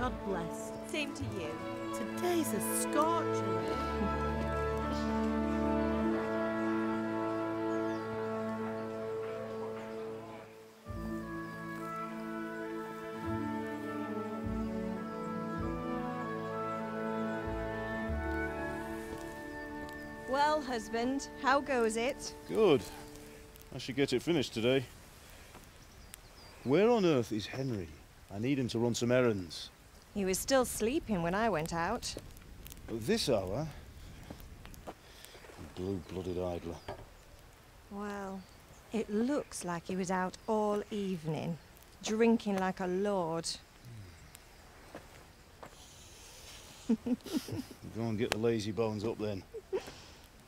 God bless. Same to you. Today's a scorcher, eh? Well, husband, how goes it? Good. I should get it finished today. Where on earth is Henry? I need him to run some errands. He was still sleeping when I went out. At this hour? Blue-blooded idler. Well, it looks like he was out all evening, drinking like a lord. Go and get the lazy bones up then.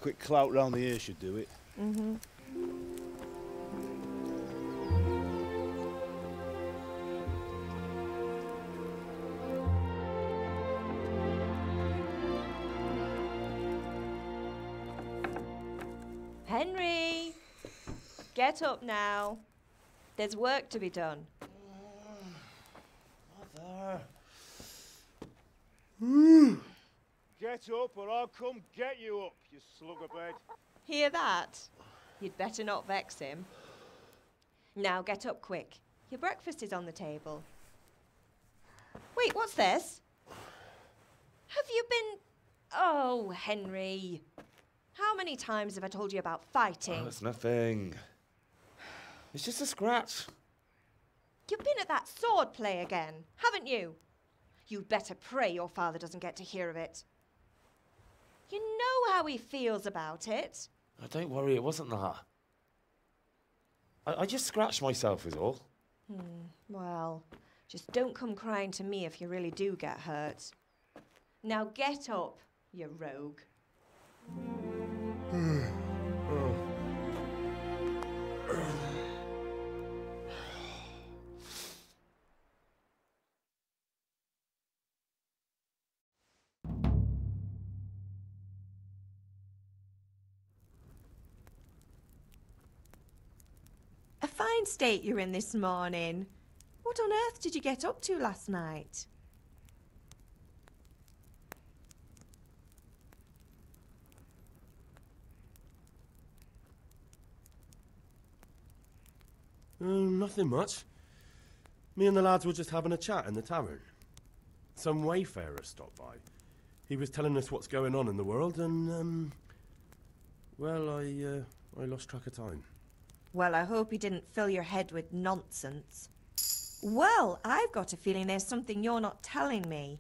Quick clout round the ear should do it. Mm-hmm. Henry! Get up now. There's work to be done. Mother. Get up or I'll come get you up, you slugabed. Hear that? You'd better not vex him. Now get up quick. Your breakfast is on the table. Wait, what's this? Have you been... Oh, Henry. How many times have I told you about fighting? Oh, it's nothing. It's just a scratch. You've been at that sword play again, haven't you? You'd better pray your father doesn't get to hear of it. You know how he feels about it. Oh, don't worry, it wasn't that. I just scratched myself is all. Well, just don't come crying to me if you really do get hurt. Now get up, you rogue. A fine state you're in this morning. What on earth did you get up to last night? Nothing much. Me and the lads were just having a chat in the tavern. Some wayfarer stopped by. He was telling us what's going on in the world and, well, I lost track of time. Well, I hope he didn't fill your head with nonsense. Well, I've got a feeling there's something you're not telling me.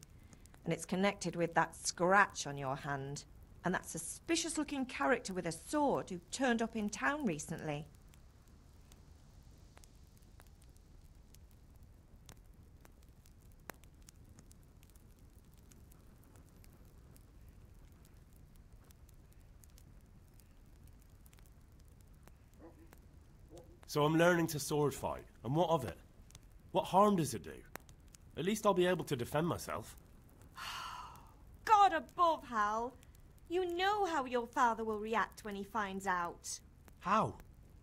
And it's connected with that scratch on your hand. And that suspicious-looking character with a sword who turned up in town recently. So I'm learning to sword fight, and what of it? What harm does it do? At least I'll be able to defend myself. God above, Hal! You know how your father will react when he finds out. How?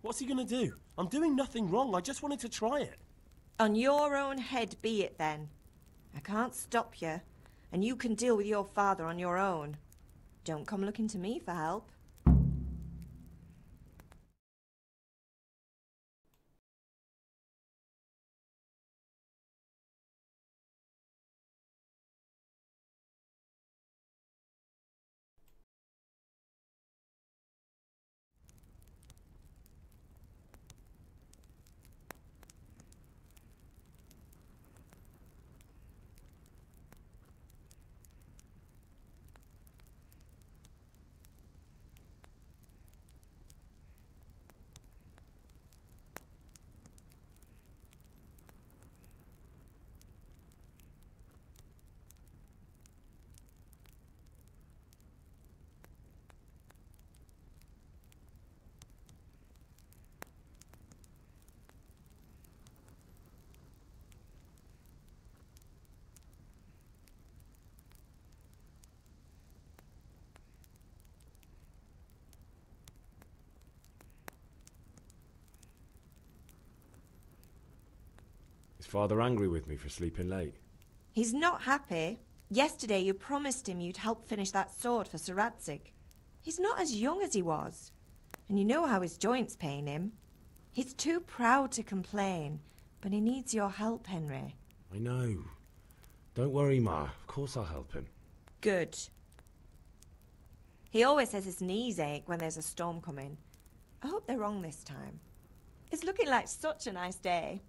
What's he gonna do? I'm doing nothing wrong, I just wanted to try it. On your own head be it then. I can't stop you, and you can deal with your father on your own. Don't come looking to me for help. Is Father angry with me for sleeping late? He's not happy. Yesterday you promised him you'd help finish that sword for Sir Radzig. He's not as young as he was. And you know how his joints pain him. He's too proud to complain, but he needs your help, Henry. I know. Don't worry, Ma. Of course I'll help him. Good. He always says his knees ache when there's a storm coming. I hope they're wrong this time. It's looking like such a nice day.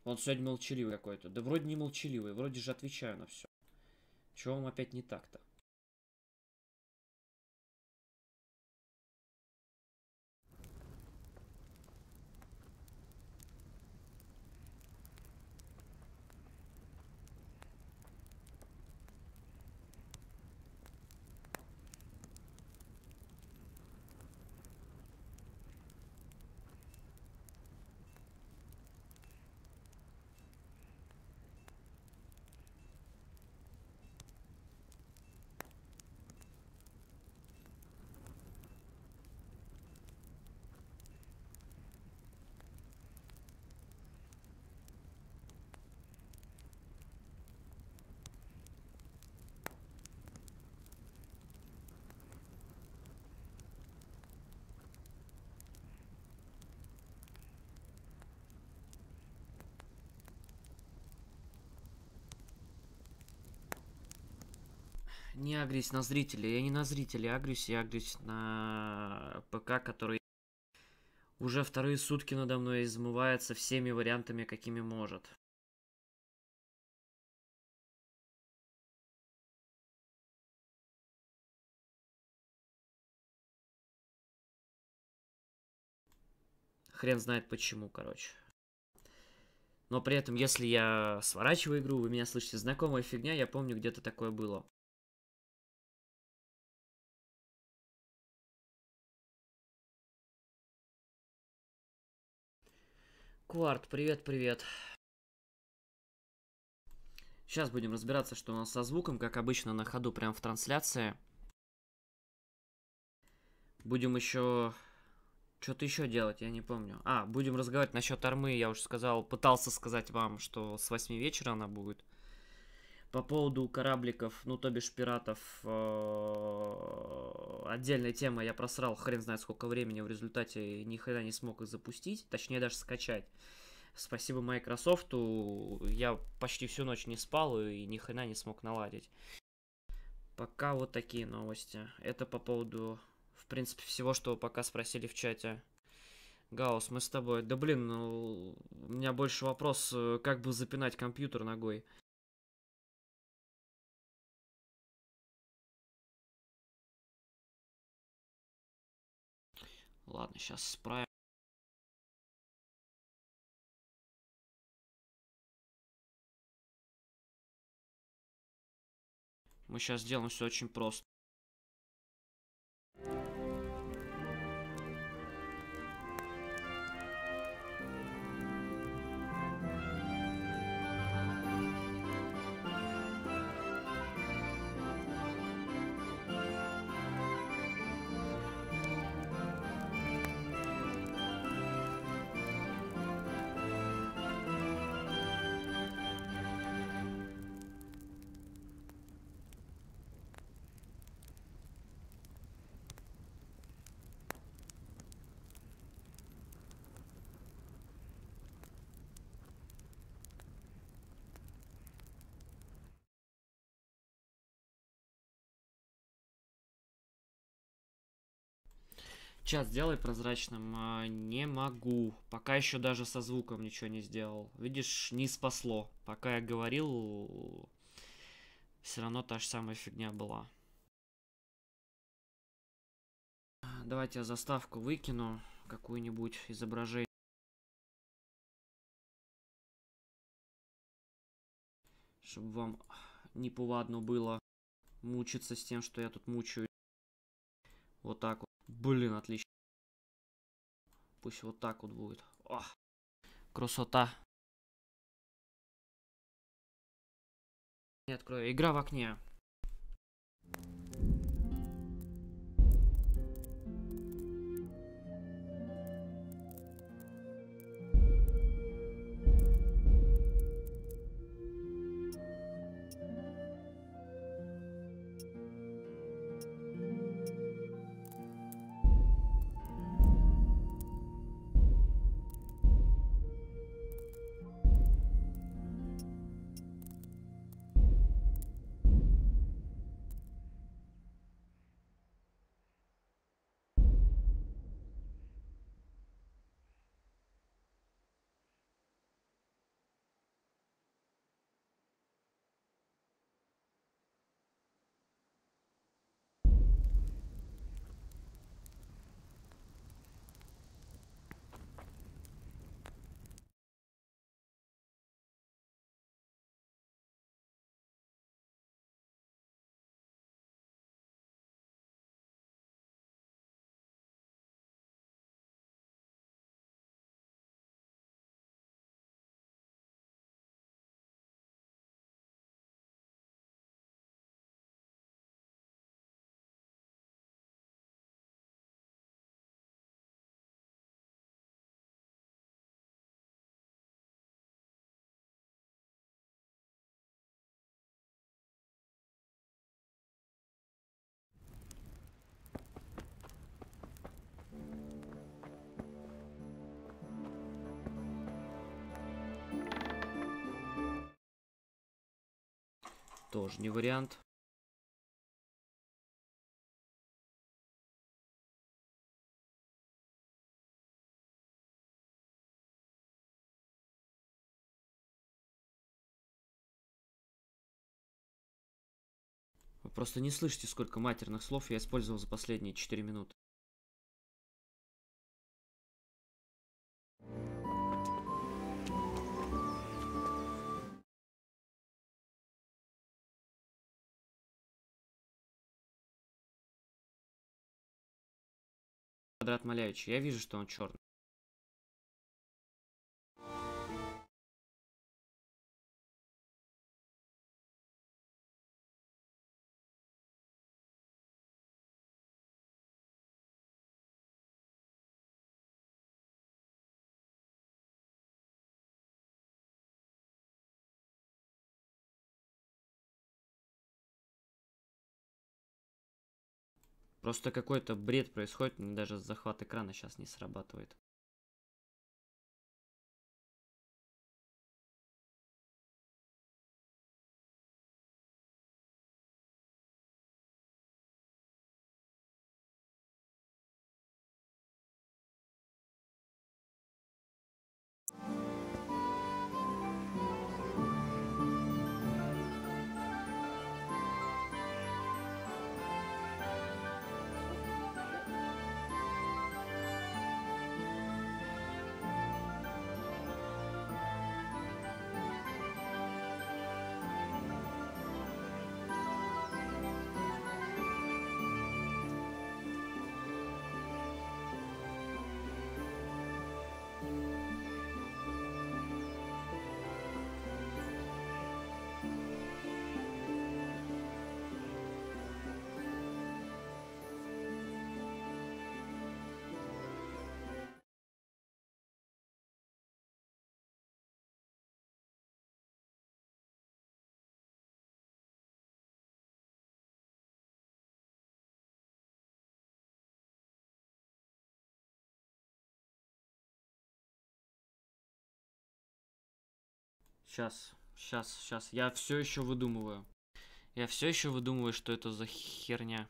Он сегодня молчаливый какой-то. Да вроде не молчаливый, вроде же отвечаю на все. Чего вам опять не так-то? Не агрись на зрителей, я не на зрителей агрюсь, я агрюсь на ПК, который уже вторые сутки надо мной измывается всеми вариантами, какими может. Хрен знает почему, короче. Но при этом, если я сворачиваю игру, вы меня слышите, знакомая фигня, я помню, где-то такое было. Кварт, привет-привет. Сейчас будем разбираться, что у нас со звуком, как обычно, на ходу, прямо в трансляции. Будем еще... Что-то еще делать, я не помню. Будем разговаривать насчет армы, я уже сказал, пытался сказать вам, что с 8 вечера она будет. По поводу корабликов, ну, то бишь пиратов, отдельная тема, я просрал хрен знает сколько времени, в результате ни хрена не смог их запустить, точнее даже скачать. Спасибо Microsoft, я почти всю ночь не спал и ни хрена не смог наладить. Пока вот такие новости. Это по поводу, в принципе, всего, что вы пока спросили в чате. Гаус, мы с тобой. Да блин, ну, у меня больше вопрос, как бы запинать компьютер ногой. Ладно, сейчас справим. Мы сейчас сделаем все очень просто. Чат сделай прозрачным. Не могу. Пока еще даже со звуком ничего не сделал. Видишь, не спасло. Пока я говорил, Все равно та же самая фигня была. Давайте я заставку выкину, какую-нибудь изображение. Чтобы вам неповадно было мучиться с тем, что я тут мучаю. Вот так вот. Блин, отлично. Пусть вот так вот будет. О, красота. Не открою. Игра в окне. Тоже не вариант. Вы просто не слышите, сколько матерных слов я использовал за последние 4 минуты. Квадрат Малявича. Я вижу, что он черный. Просто какой-то бред происходит, мне даже захват экрана сейчас не срабатывает. Сейчас. Я все еще выдумываю. Я все еще выдумываю, что это за херня.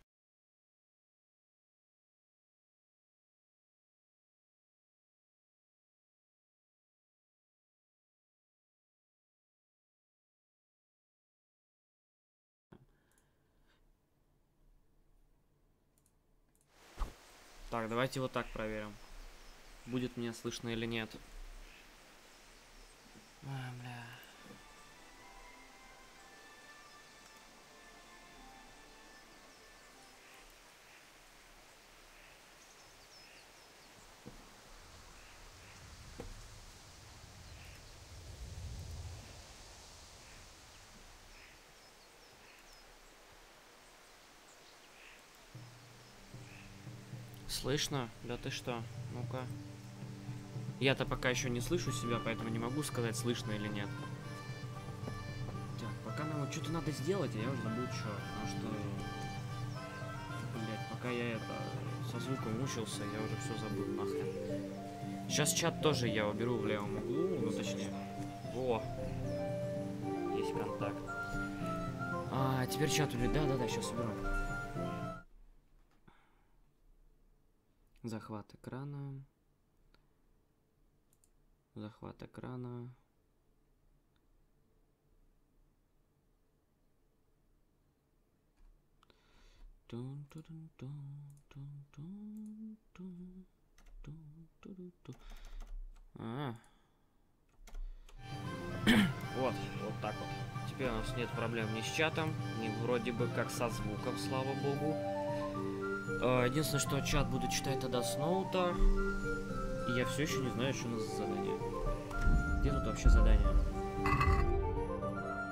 Так, давайте вот так проверим. Будет меня слышно или нет. А, бля. Слышно? Да ты что? Ну-ка. Я-то пока еще не слышу себя, поэтому не могу сказать, слышно или нет. Так, пока нам вот что-то надо сделать, а я уже забыл что. Потому что... Блять, пока я со звуком мучился, я уже все забыл нахрен. Сейчас чат тоже я уберу в левом углу, ну точнее. Во! Есть контакт. А, теперь чат уберу. Да-да-да, сейчас уберу. Захват экрана. Захват экрана. Вот так вот. Теперь у нас нет проблем ни с чатом, ни вроде бы как со звуком, слава богу. Единственное, что чат буду читать тогда с ноута. И я все еще не знаю, что у нас за задание. Где тут вообще задание?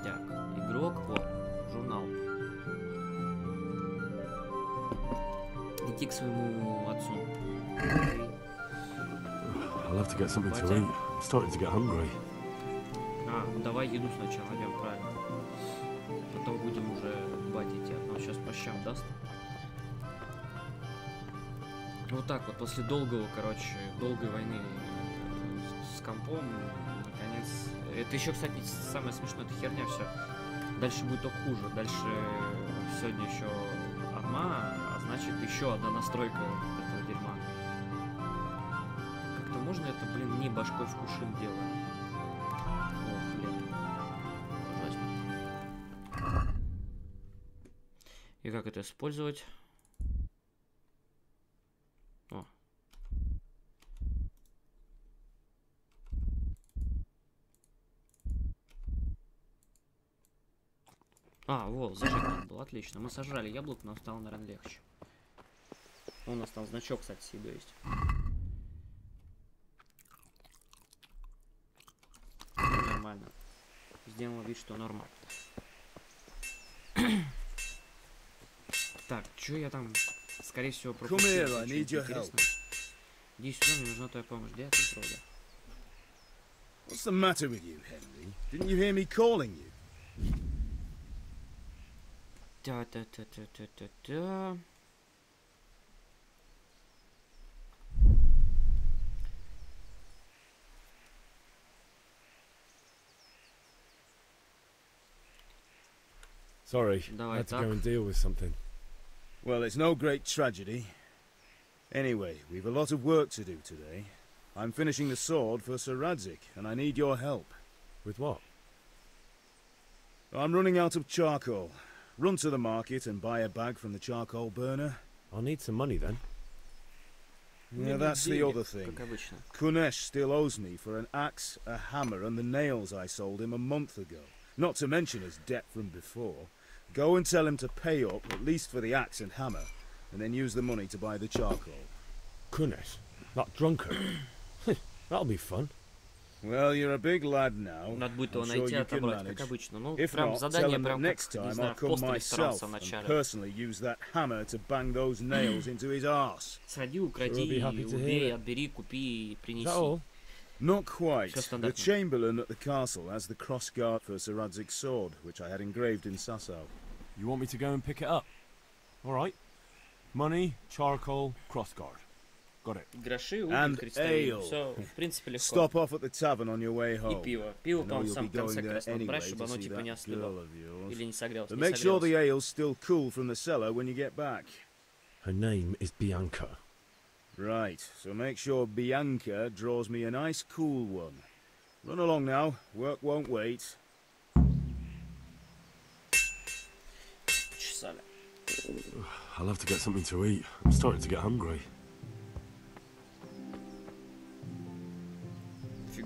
Так, игрок, журнал. Иди к своему отцу. I'll have to get something to eat. I'm starting to get hungry. А, ну давай еду сначала, идем, правильно. Потом будем уже бать идти. Он сейчас по щам даст. Вот так вот, после долгой войны с компом, наконец... Это еще, кстати, самое смешное, это херня все. Дальше будет только хуже. Дальше сегодня еще одна, а значит еще одна настройка этого дерьма. Как-то можно это, блин, не башкой в кушин делать? О, хлеб. Ужасно. И как это использовать? А, вот, зажать надо было, отлично. Мы сожрали яблоко, но стало, наверное, легче. У нас там значок, кстати, с едой есть. Нормально. Сделал вид, что норма. Так, что я там, скорее всего, пропустил? Иди сюда, мне нужна твоя помощь. Где ты, вроде? What's the matter with you, Henry? Didn't you hear me calling you? Та-та-та-та-та-та-та. Sorry, I had to go and deal with something. Well, it's no great tragedy. Anyway, we've a lot of work to do today. I'm finishing the sword for Sir Radzik, and I need your help. With what? I'm running out of charcoal. Run to the market and buy a bag from the charcoal burner. I'll need some money then. Yeah, that's the other thing. Kunesh still owes me for an axe, a hammer, and the nails I sold him a month ago. Not to mention his debt from before. Go and tell him to pay up, at least for the axe and hammer, and then use the money to buy the charcoal. Kunesh? That drunkard? That'll be fun. Well, you're a big lad now. Надо будет его I'm sure найти и you can отобрать, manage. как обычно. Ну, If прям not, tell задание him that прям next как, не time знаю, I'll в come постере старался myself and вначале. personally use that hammer to bang those nails into his arse. Сходи, укради, убей, отбери, купи и принеси. Not quite. The Chamberlain at the castle has the crossguard for Sir Radzik's sword, which I had engraved in Sasau. You want me to go and pick it up? All right. Money, charcoal, crossguard. Got it. Гроши, уголь, And кристаллин. ale. Все, в принципе, легко. Stop off at the tavern on your way И home. пиво. Пиво, I know по-моему, в you'll be самом конце going как there раз надо брать, anyway чтобы to оно see типа не that остыло. girl of yours. Или не согрелось. But Не make sure the согрелось. ale's still cool from the cellar when you get back. Her name is Bianca. Right, so make sure Bianca draws me a nice cool one. Run along now, work won't wait. Чесали. I'll have to get something to eat. I'm starting to get hungry.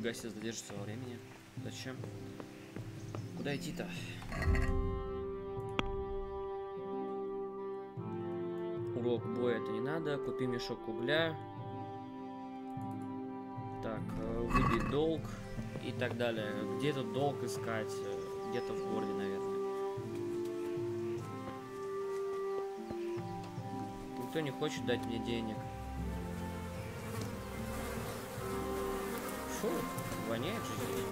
Нифига себе, задержится во времени. Зачем? Куда идти-то? Урок боя это не надо. Купи мешок угля. Так, выбей долг и так далее. Где этот долг искать? Где-то в городе, наверное. Никто не хочет дать мне денег. Фу, воняет же здесь.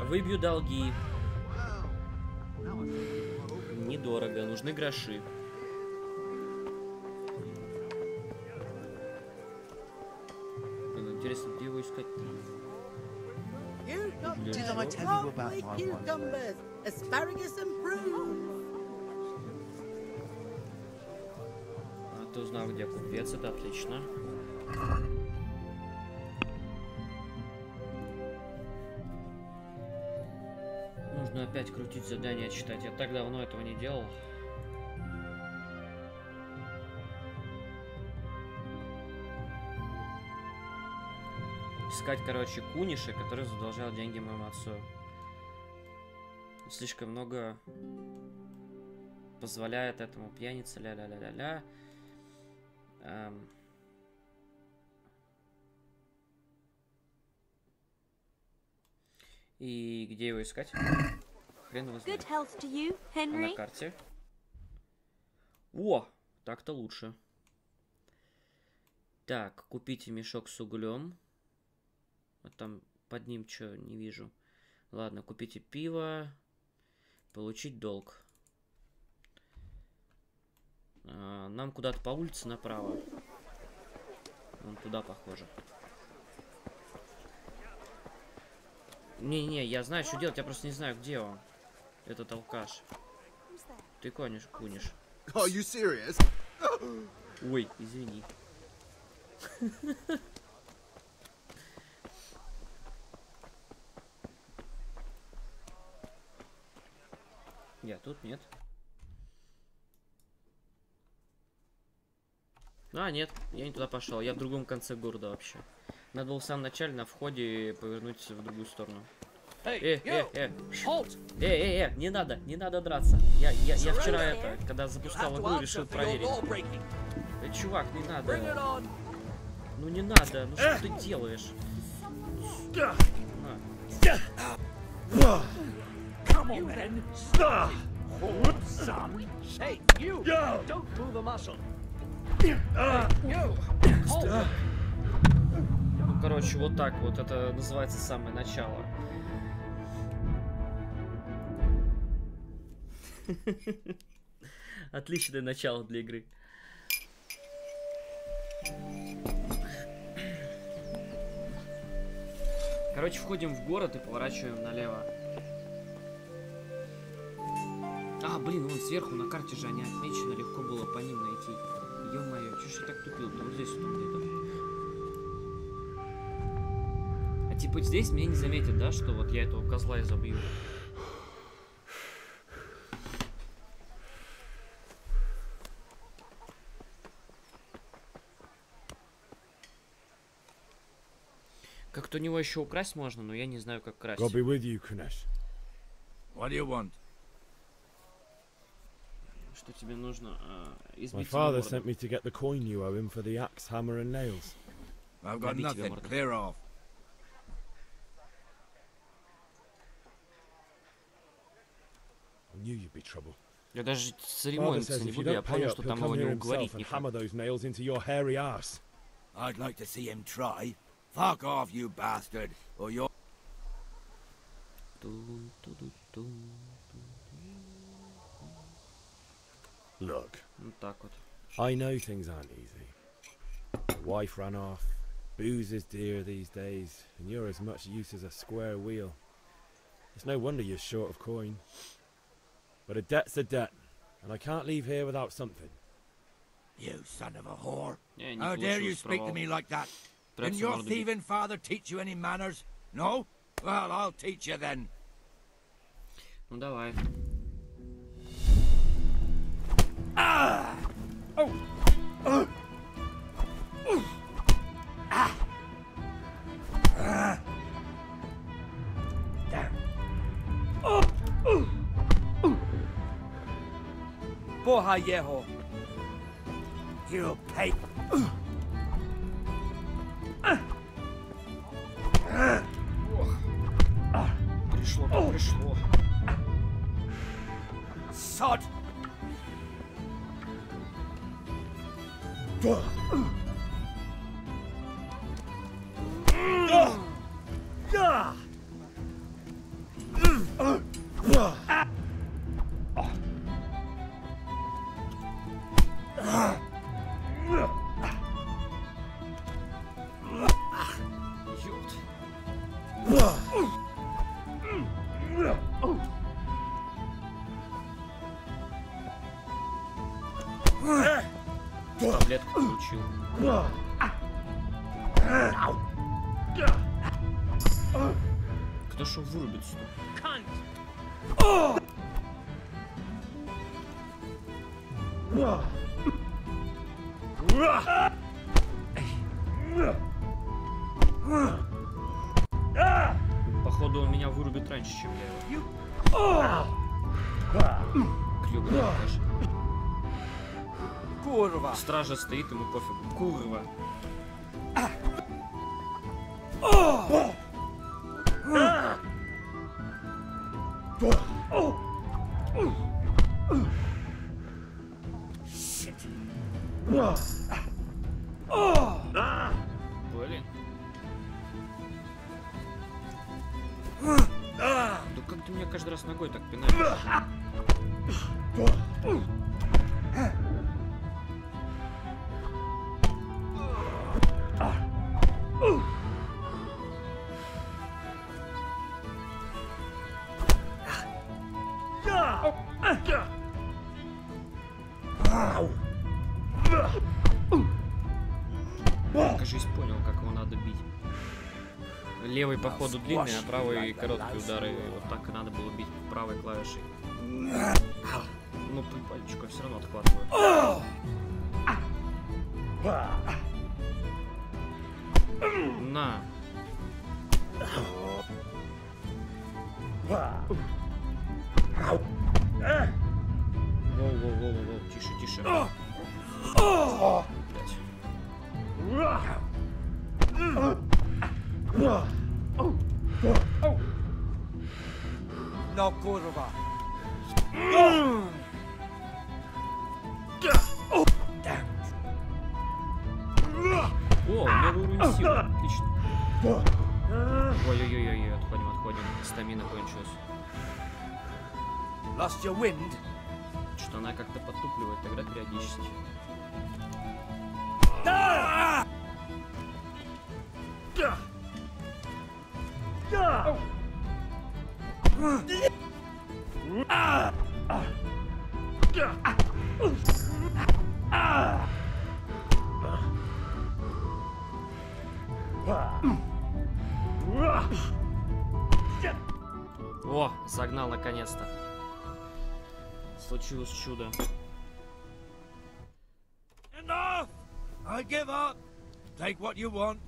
Выбью долги. Недорого, нужны гроши. Интересно, где его искать-то? Did I tell you about my cucumbers, asparagus and prunes? А ты узнал, где купец, это отлично. Нужно опять крутить задания, читать. Я так давно этого не делал. Искать, короче, куниша, который задолжал деньги моему отцу. Слишком много позволяет этому пьянице, ля-ля-ля-ля-ля. И где его искать? Хрен его знает. А на карте. О, так-то лучше. Так, купите мешок с углем. А там под ним что, не вижу. Ладно, купите пиво. Получить долг. Нам куда-то по улице направо. Вон туда похоже. Не-не, я знаю, что делать, я просто не знаю, где он. Этот алкаш. Ты куниш. Ой, извини. Я тут нет. А, нет, я не туда пошел. Я в другом конце города вообще. Надо было в самом начале на входе повернуть в другую сторону. Не надо драться. Я вчера когда запускал игру, решил проверить. Чувак, не надо. Ну не надо, ну что ты делаешь? Come on, then. Son. Hey, you! Don't move a muscle. Ну, короче, вот так вот. Это называется самое начало. Отличное начало для игры. Короче, входим в город и поворачиваем налево. А, блин, вон сверху на карте же они отмечены, легко было по ним найти. Ё-моё, чё ж я так тупил-то? Вот здесь вот где-то. А типа здесь меня не заметят, да, что вот я этого козла и забью? Как-то у него еще украсть можно, но я не знаю, как красть. God be with you, Kunesh. What do you want? Что тебе нужно? My father sent me to get the coin you owe him for the axe, hammer and nails. I've got nothing. Clear off. I knew you'd be trouble. Я даже церемониться не буду, я понял, что там его не уговорить никак. Hammer those nails into your hairy ass. I'd like to see him try. Fuck off, you bastard, or you're... Look, Вот так вот. I know things aren't easy. The wife ran off, booze is dear these days, and you're as much use as a square wheel. It's no wonder you're short of coin. But a debt's a debt, and I can't leave here without something. You son of a whore. Я не How dare you получил speak to справа. me like that? Didn't Прятаться your морду бить. thieving father teach you any manners? No? Well, I'll teach you then. Ну давай. Boha yeho. You pay. Пришло, так пришло. Sod. Таблетку получил. Кто ж его вырубит сюда? Походу он меня вырубит раньше, чем я его. Клюк, да, даже. Kurva. Стража стоит, ему пофигу. Курва. Блин. Да как ты меня каждый раз ногой так пинаешь? Кажись, понял, как его надо бить. Левый, походу, длинный, а правый короткие удары. Вот так и надо было бить правой клавишей. Ну, пальчиком все равно отхватываю. На. Воу, тише, тише. No kurva. О, новый уровень силы. Отлично. Ой-ой-ой, отходим. Стамина кончилась. Lost your wind. Что-то она как-то подтупливает тогда периодически. О, загнал наконец-то. Случилось чудо. Enough! I give up. Take what you want.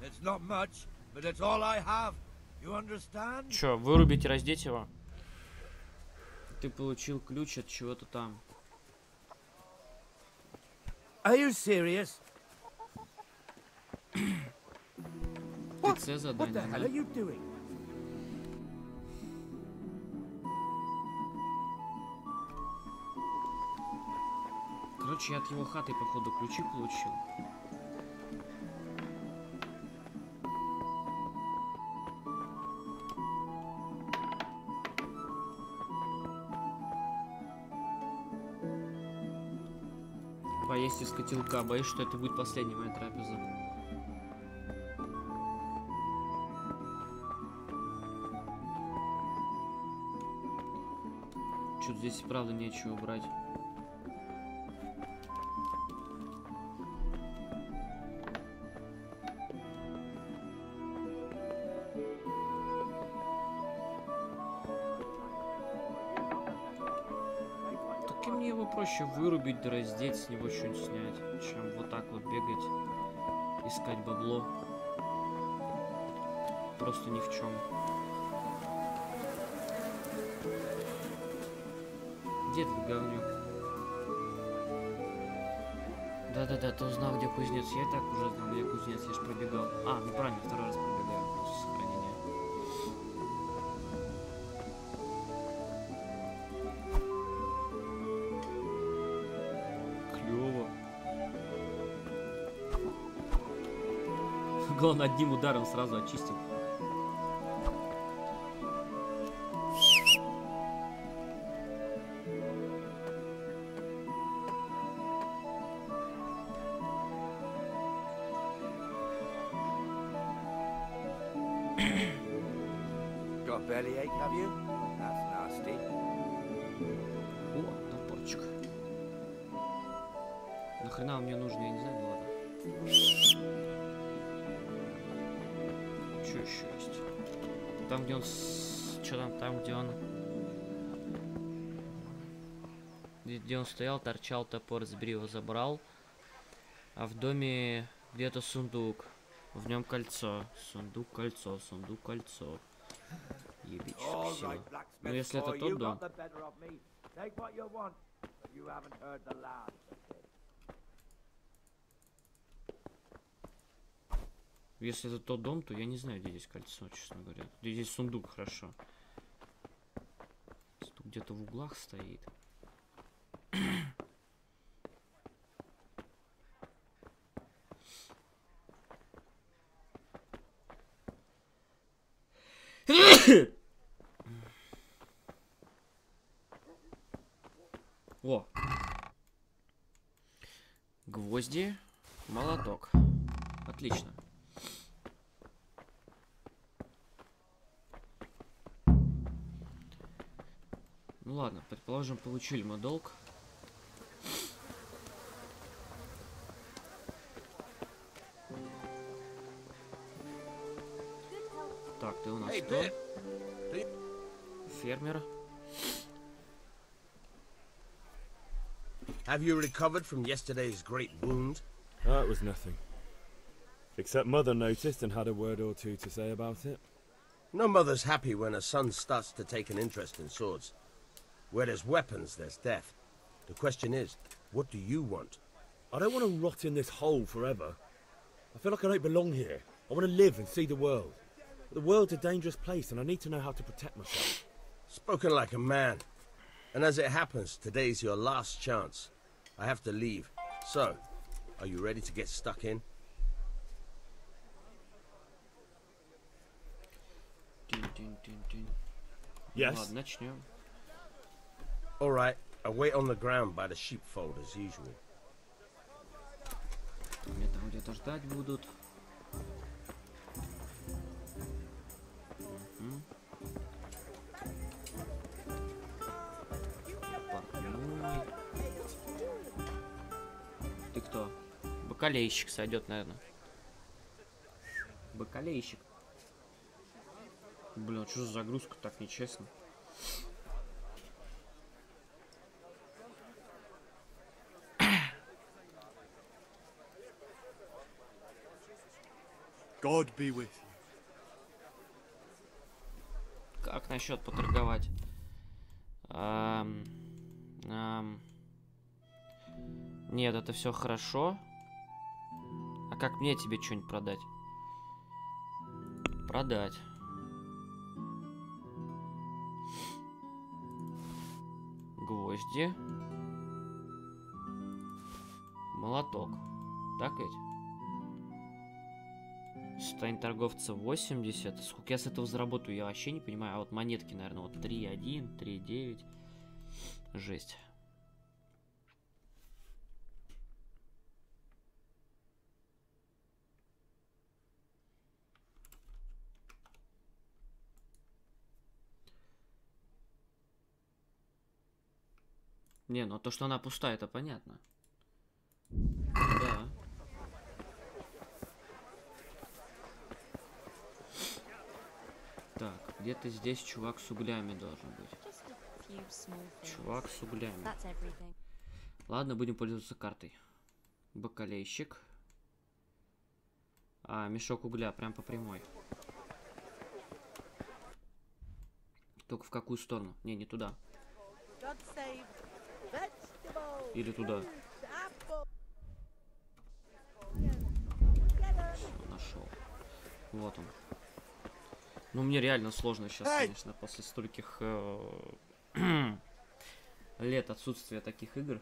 It's not much, but it's all I have. You understand? Чё, вырубить и раздеть его? Ты получил ключ от чего-то там. Are you serious? ТЦ What the задание, hell да? are you doing? Короче, я от его хаты, походу, ключи получил. Поесть из котелка. Боюсь, что это будет последняя моя трапеза. Что-то здесь и правда нечего брать. все-таки мне его проще вырубить, да раздеть, с него что-нибудь снять, чем вот так вот бегать, искать бабло. Просто ни в чем. Где этот говнюк? Да-да-да, ты узнал, где кузнец. Я и так уже знал, где кузнец, я ж пробегал. А, ну правильно, второй раз пробегаю после сохранения. Клево. Главное, одним ударом сразу очистил. Got a bellyache, have you? That's nasty. О, топорчик. Нахрена он мне нужен, я не знаю, ну ладно. Что еще есть? Там, где он... Что там, где он... Где он стоял, торчал топор, сбри его, забрал. А в доме где-то сундук. В нем кольцо. Сундук, кольцо, сундук, кольцо. Ебич, все. Ну, если это тот дом... Если это тот дом, то я не знаю, где здесь кольцо, честно говоря. Где здесь сундук, хорошо. Сундук где-то в углах стоит. О! Гвозди, молоток. Отлично. Ну ладно, предположим, получили мы долг. Так, ты у нас кто? Фермер. Have you recovered from yesterday's great wound? That was nothing. Except Mother noticed and had a word or two to say about it. No mother's happy when a son starts to take an interest in swords. Where there's weapons, there's death. The question is, what do you want? I don't want to rot in this hole forever. I feel like I don't belong here. I want to live and see the world. The world's a dangerous place and I need to know how to protect myself. Spoken like a man. And as it happens, today's your last chance. I have to leave. So, are you ready to get stuck in? Yes. Ладно, начнем. All right, I wait on the ground by the sheepfold as usual. Меня там где-то ждать будут. Портной. Ты кто? Бакалейщик сойдет, наверное. Бакалейщик. Блин, что за загрузка, так нечестно. God be with you. Как насчет поторговать? Нет, это все хорошо. А как мне тебе что-нибудь продать? Продать. Гвозди. Молоток. Так ведь? Состояние торговца 80. Сколько я с этого заработаю, я вообще не понимаю. А вот монетки, наверное, вот 3.1, 3.9. Жесть. Не, ну то, что она пустая, это понятно. Да. Так, где-то здесь чувак с углями должен быть. Чувак с углями. Ладно, будем пользоваться картой. Бакалейщик. А, мешок угля, прям по прямой. Только в какую сторону? Не туда. Или туда. Все, нашел. Вот он. Ну, мне реально сложно сейчас, конечно, после стольких лет отсутствия таких игр.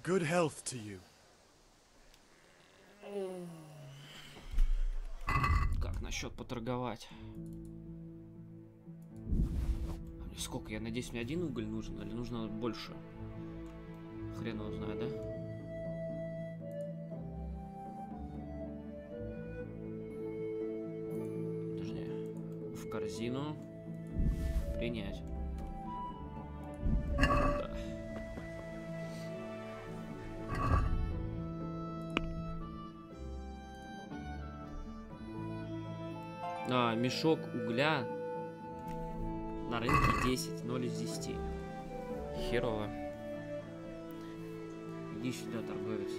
Good health to you. Как насчет поторговать? Сколько? Я надеюсь, мне один уголь нужен или нужно больше? Хрен его знает, да? Подожди. В корзину. Принять. Да. А, мешок угля на рынке 10, 0 из 10. Херово. Иди сюда, торговец.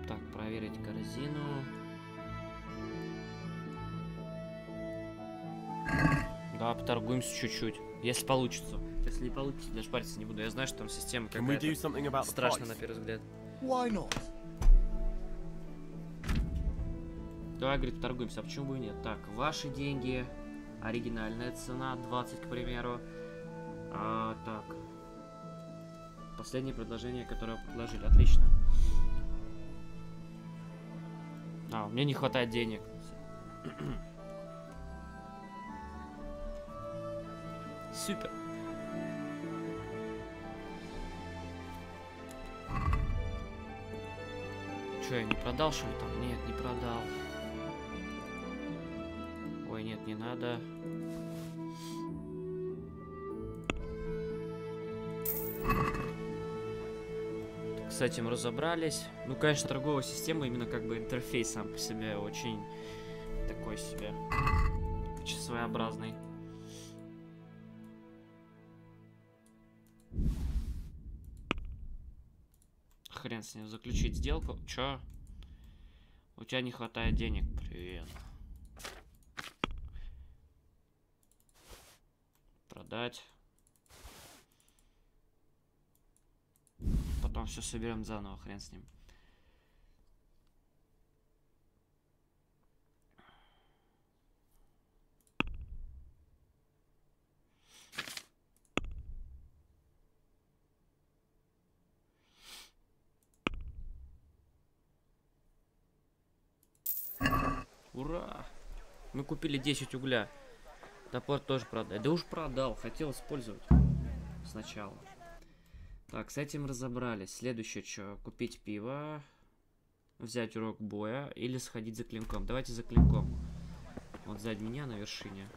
Так, проверить корзину. Да, поторгуемся чуть-чуть. Если получится. Если не получится, даже париться не буду. Я знаю, что там система какая-то страшная на первый взгляд. Давай, говорит, торгуемся. А почему бы и нет? Так, ваши деньги. Оригинальная цена 20, к примеру. Так. Последнее предложение, которое предложили. Отлично. У меня не хватает денег. Супер. Что, я не продал, что ли, там? Нет, не продал. Ой, нет, не надо. Так, с этим разобрались. Ну, конечно, торговая система, именно как бы интерфейс сам по себе очень такой себе. Очень своеобразный. Хрен с ним, заключить сделку. Чё? У тебя не хватает денег. Привет. Продать. Потом все соберем заново, хрен с ним. Ура! Мы купили 10 угля. Топор тоже продать. Да уж продал. Хотел использовать сначала. Так, с этим разобрались. Следующее что? Купить пиво. Взять урок боя. Или сходить за клинком. Давайте за клинком. Вот сзади меня на вершине.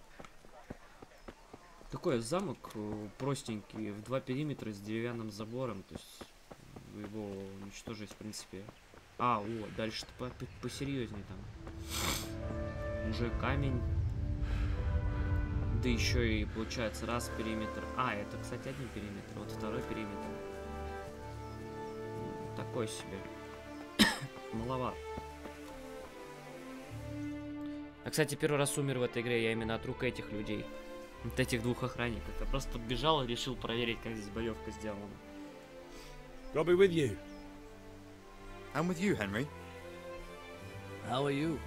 Такой замок простенький. В 2 периметра с деревянным забором. То есть его уничтожить в принципе. Дальше-то посерьезнее там. Уже камень. Да еще и получается раз периметр. Это, кстати, один периметр. Вот второй периметр. Такой себе. Маловато. Кстати, первый раз умер в этой игре я именно от рук этих людей. Вот этих двух охранников. Я просто бежал и решил проверить, как здесь боевка сделана. I'll be with you. I'm with you, Henry. How are you?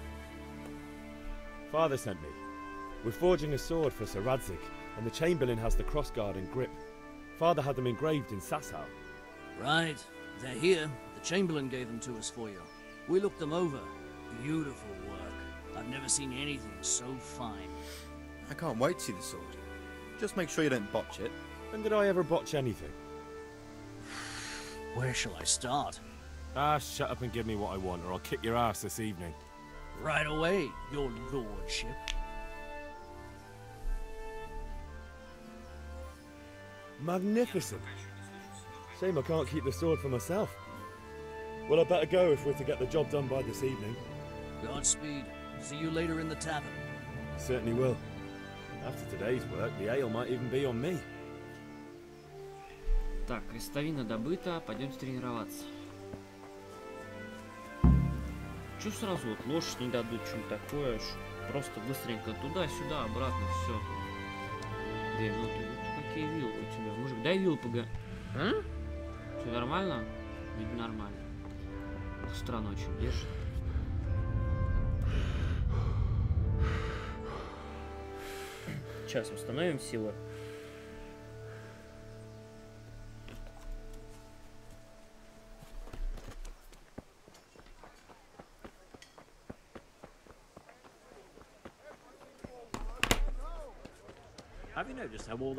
Father sent me. We're forging a sword for Sir Radzig, and the Chamberlain has the crossguard and grip. Father had them engraved in Sasau. Right. They're here. The Chamberlain gave them to us for you. We looked them over. Beautiful work. I've never seen anything so fine. I can't wait to see the sword. Just make sure you don't botch it. When did I ever botch anything? Where shall I start? Shut up and give me what I want, or I'll kick your ass this evening. Right away, your lordship. Magnificent. Shame I can't keep the sword for myself. Well, I better go if we're to get the job done by this evening. Godspeed. See you later in the tavern. Certainly will. After today's work, the ale might even be on me. Так, крестовина добыта, пойдемте тренироваться. Чё сразу вот лошадь не дадут, что-нибудь такое, просто быстренько туда-сюда, обратно, все. Две минуты. Какие вилы у тебя, мужик? Дай вилу А? Все нормально? Видно нормально. Странно очень держит. Сейчас установим силу.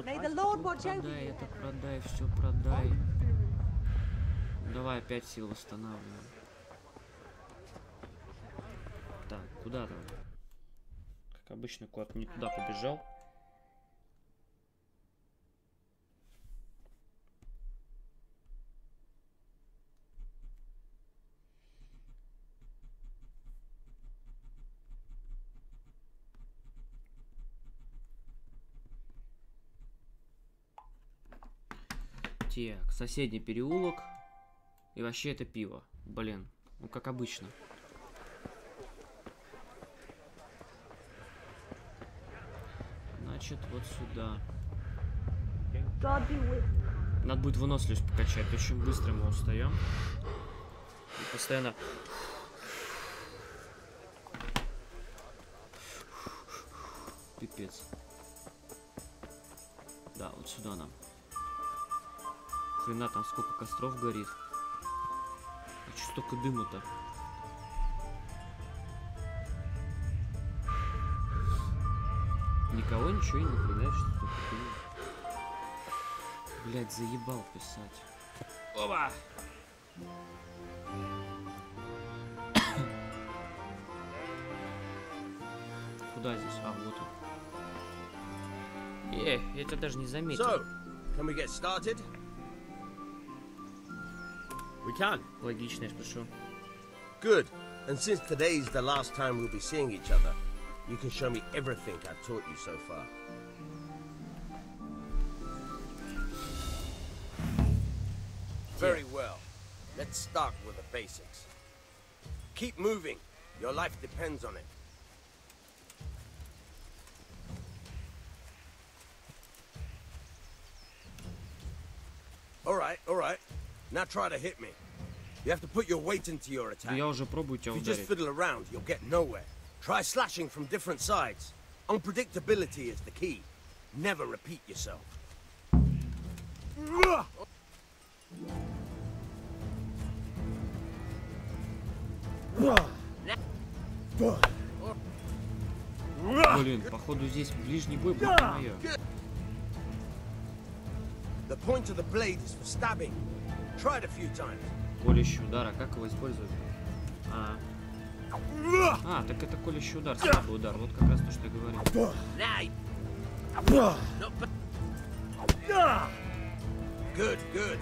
May the Lord watch over Продай, you. это продай, все продай. Давай опять силу восстанавливаем. Так, куда там? Как обычно, куда-то не туда побежал. Так, соседний переулок. И вообще это пиво. Блин, ну как обычно. Значит, вот сюда. Надо будет выносливость покачать. Очень быстро мы устаем. И постоянно... Пипец. Да, вот сюда нам. Хрена там сколько костров горит. А чё столько дыма-то? Никого ничего и не напрягает, что столько дыма. Блять, заебал писать. Опа! Куда здесь? А, вот он. Я тебя даже не заметил. So, can we get started? We can. Логично, я спрошу. Good. And since today's the last time we'll be seeing each other, you can show me everything I've taught you so far. Very well. Let's start with the basics. Keep moving. Your life depends on it. All right. Now try to hit me. You have to put your weight into your attack. Я уже пробую тебя If you just ударить. fiddle around, you'll get nowhere. Try slashing from different sides. Unpredictability is the key. Never repeat yourself. Блин, походу здесь ближний бой будет моё. The point of the blade is for stabbing. Try it a few times. Колющий удар, а как его использовать? Так это колющий удар, слабый удар. Вот как раз то, что я говорил. Good.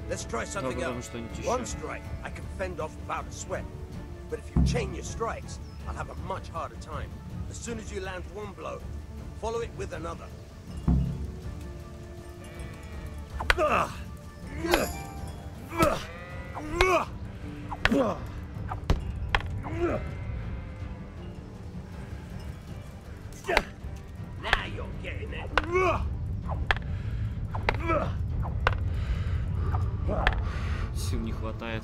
Let's try something else. One strike, I can fend off without a sweat. But if you chain your strikes, I'll have a much harder time. As soon as you land one blow, follow it with another. Now you're getting it. Сил не хватает.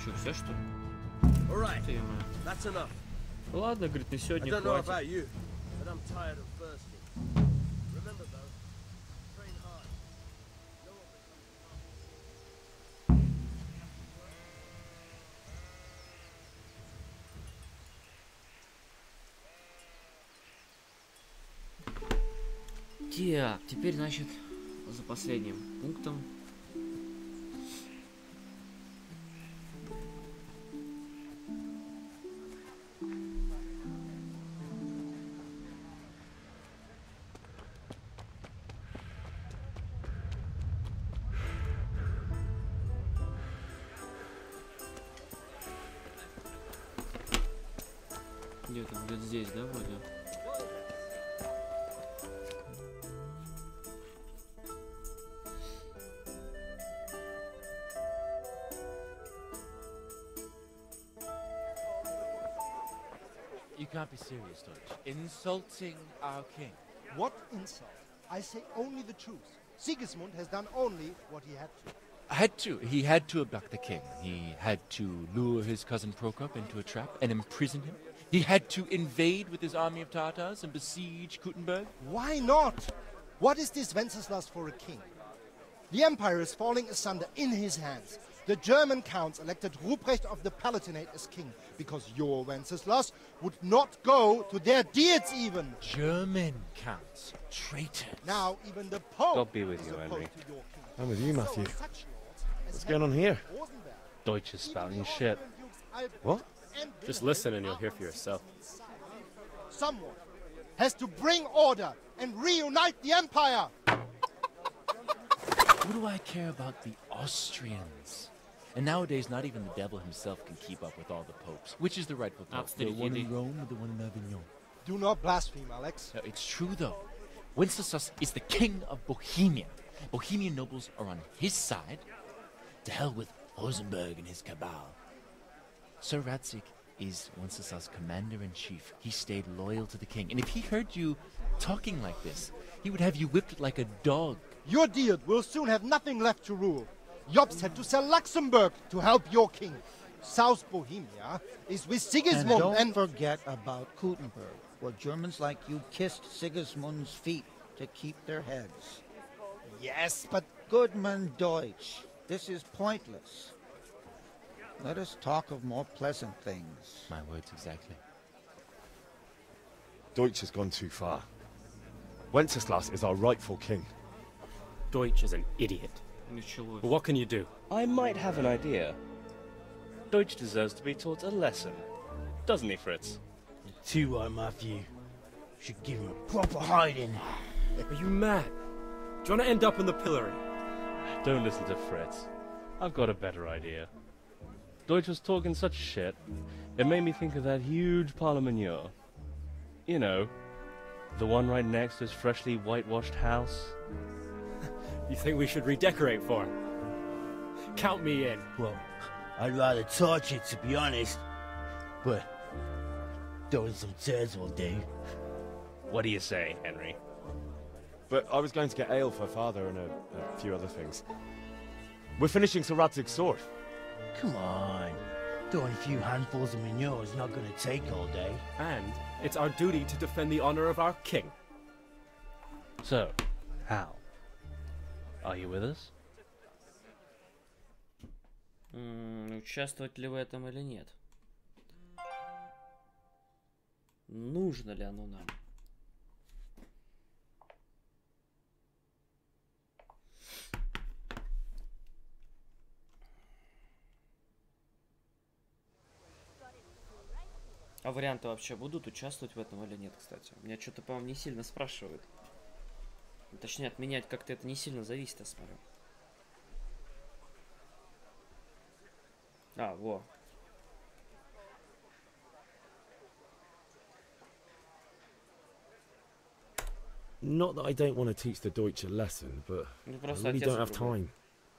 Че, все что ли? Ты, That's enough. ладно, говорит, на I сегодня don't know хватит. about you, but I'm tired of thirsty. Remember though, train hard. No one Так, теперь, значит, за последним пунктом. Где там? Где-то здесь, да, вроде? You can't be serious, Deutsch. Insulting our king. What insult? I say only the truth. Sigismund has done only what he had to. He had to abduct the king. He had to lure his cousin Prokop into a trap and imprison him. He had to invade with his army of Tatars and besiege Kuttenberg. Why not? What is this Wenceslas for a king? The empire is falling asunder in his hands. The German counts elected Ruprecht of the Palatinate as king because your Wenceslas would not go to their deeds even. German counts, traitors. Now even the Pope. God be with you, Henry. I'm with you, Matthew. What's going on here? Deutsch is spouting shit. What? Just listen and you'll hear for yourself. Someone has to bring order and reunite the empire. What do I care about the Austrians? And nowadays, not even the devil himself can keep up with all the popes. Which is the rightful pope? The one in Rome or the one in Avignon? Do not blaspheme, Alex. No, it's true, though. Wenceslas is the king of Bohemia. Bohemian nobles are on his side. To hell with Rosenberg and his cabal. Sir Radzik is Wenceslas' commander-in-chief. He stayed loyal to the king. And if he heard you talking like this, he would have you whipped like a dog. Your deed will soon have nothing left to rule. Jobst had to sell Luxembourg to help your king. South Bohemia is with Sigismund and don't forget about Kuttenberg, where Germans like you kissed Sigismund's feet to keep their heads. Yes, but... Goodman Deutsch, this is pointless. Let us talk of more pleasant things. My words exactly. Deutsch has gone too far. Wenceslas is our rightful king. Deutsch is an idiot. But what can you do? I might have an idea. Deutsch deserves to be taught a lesson. Doesn't he, Fritz? Too right, Matthew. Should give him a proper hiding. Are you mad? Do you want to end up in the pillory? Don't listen to Fritz. I've got a better idea. Deutsch was talking such shit, it made me think of that huge parliament. You know, the one right next to his freshly whitewashed house. You think we should redecorate for him? Count me in. Well, I'd rather torch it, to be honest. But throwing some tears will do. What do you say, Henry? But I was going to get ale for father and a few other things. We're finishing Sir Radzig's sword. Come on. Throwing a few handfuls of manure is not going to take all day. And it's our duty to defend the honor of our king. So, how? Are you with us? Участвовать ли в этом или нет? Нужно ли оно нам? А варианты вообще будут участвовать в этом или нет, кстати? Меня что-то, по-моему, не сильно спрашивают. Точнее, отменять как-то это не сильно зависит, я смотрю. А, во. Not that I don't want to teach the Deutsch a lesson, but I really don't have time.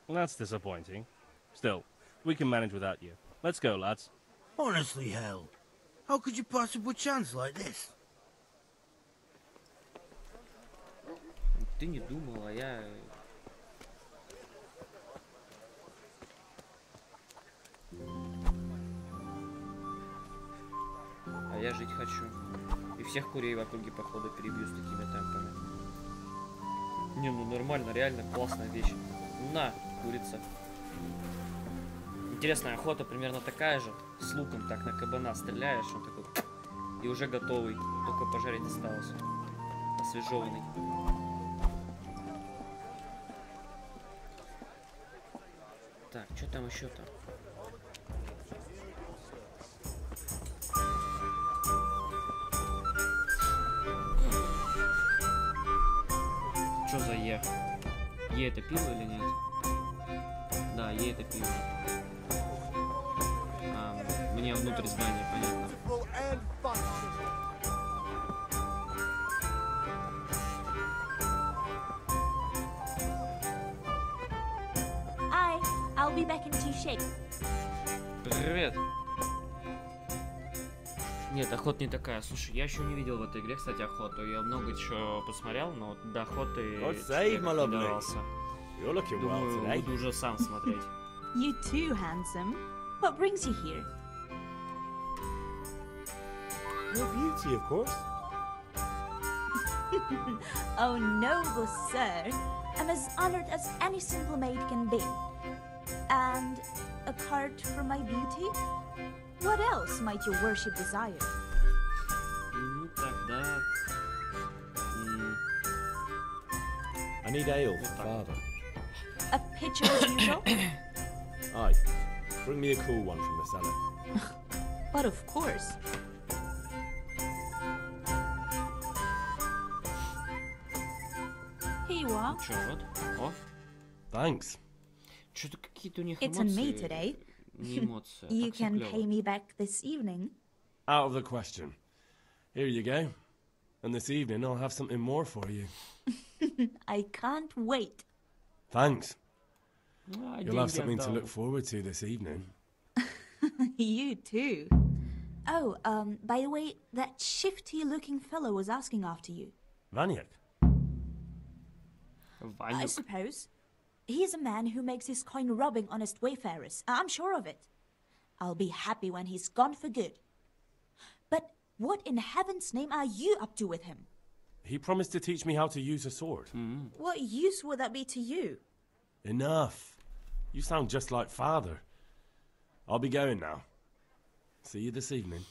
Well, that's disappointing. Still, we can manage without you. Let's go, lads. Honestly, hell. How could you possibly chance like this? Ты не думал, а я... А я жить хочу. И всех курей в округе, походу, перебью с такими темпами. Не, ну нормально, реально классная вещь. На, курица. Интересная охота примерно такая же. С луком так на кабана стреляешь, он такой... И уже готовый. Только пожарить осталось. Освежеванный. Так, что там еще-то? Что за Е? Е это пиво или нет? Да, Е это пиво. Мне внутрь здания, понятно. Привет. Нет, охота не такая. Слушай, я еще не видел в этой игре, кстати, охоту. Я много чего посмотрел, но вот до охоты я не добрался. Думаю, буду уже сам смотреть. You too, handsome. What brings you here? Your beauty, of course. Oh, noble sir. I'm as honored as any simple maid can be. And apart from my beauty, what else might your worship desire? Ну, тогда... I need ale for father. A pitcher as usual? Aye. Bring me a cool one from the cellar. But of course. Here you are. Чё, вот? Оф. Thanks. Что-то какие-то у них It's эмоции. on me today. Не эмоции. You Так всё can клёво. pay me back this evening. Out of the question. Here you go. And this evening I'll have something more for you. I can't wait. Thanks. Ah, You'll have something to look forward to this evening. You too. Oh, by the way, that shifty-looking fellow was asking after you. Vanyuk. I suppose. He's a man who makes his coin robbing honest wayfarers. I'm sure of it. I'll be happy when he's gone for good. But what in heaven's name are you up to with him? He promised to teach me how to use a sword. What use would that be to you? Enough. You sound just like father. I'll be going now. See you this evening.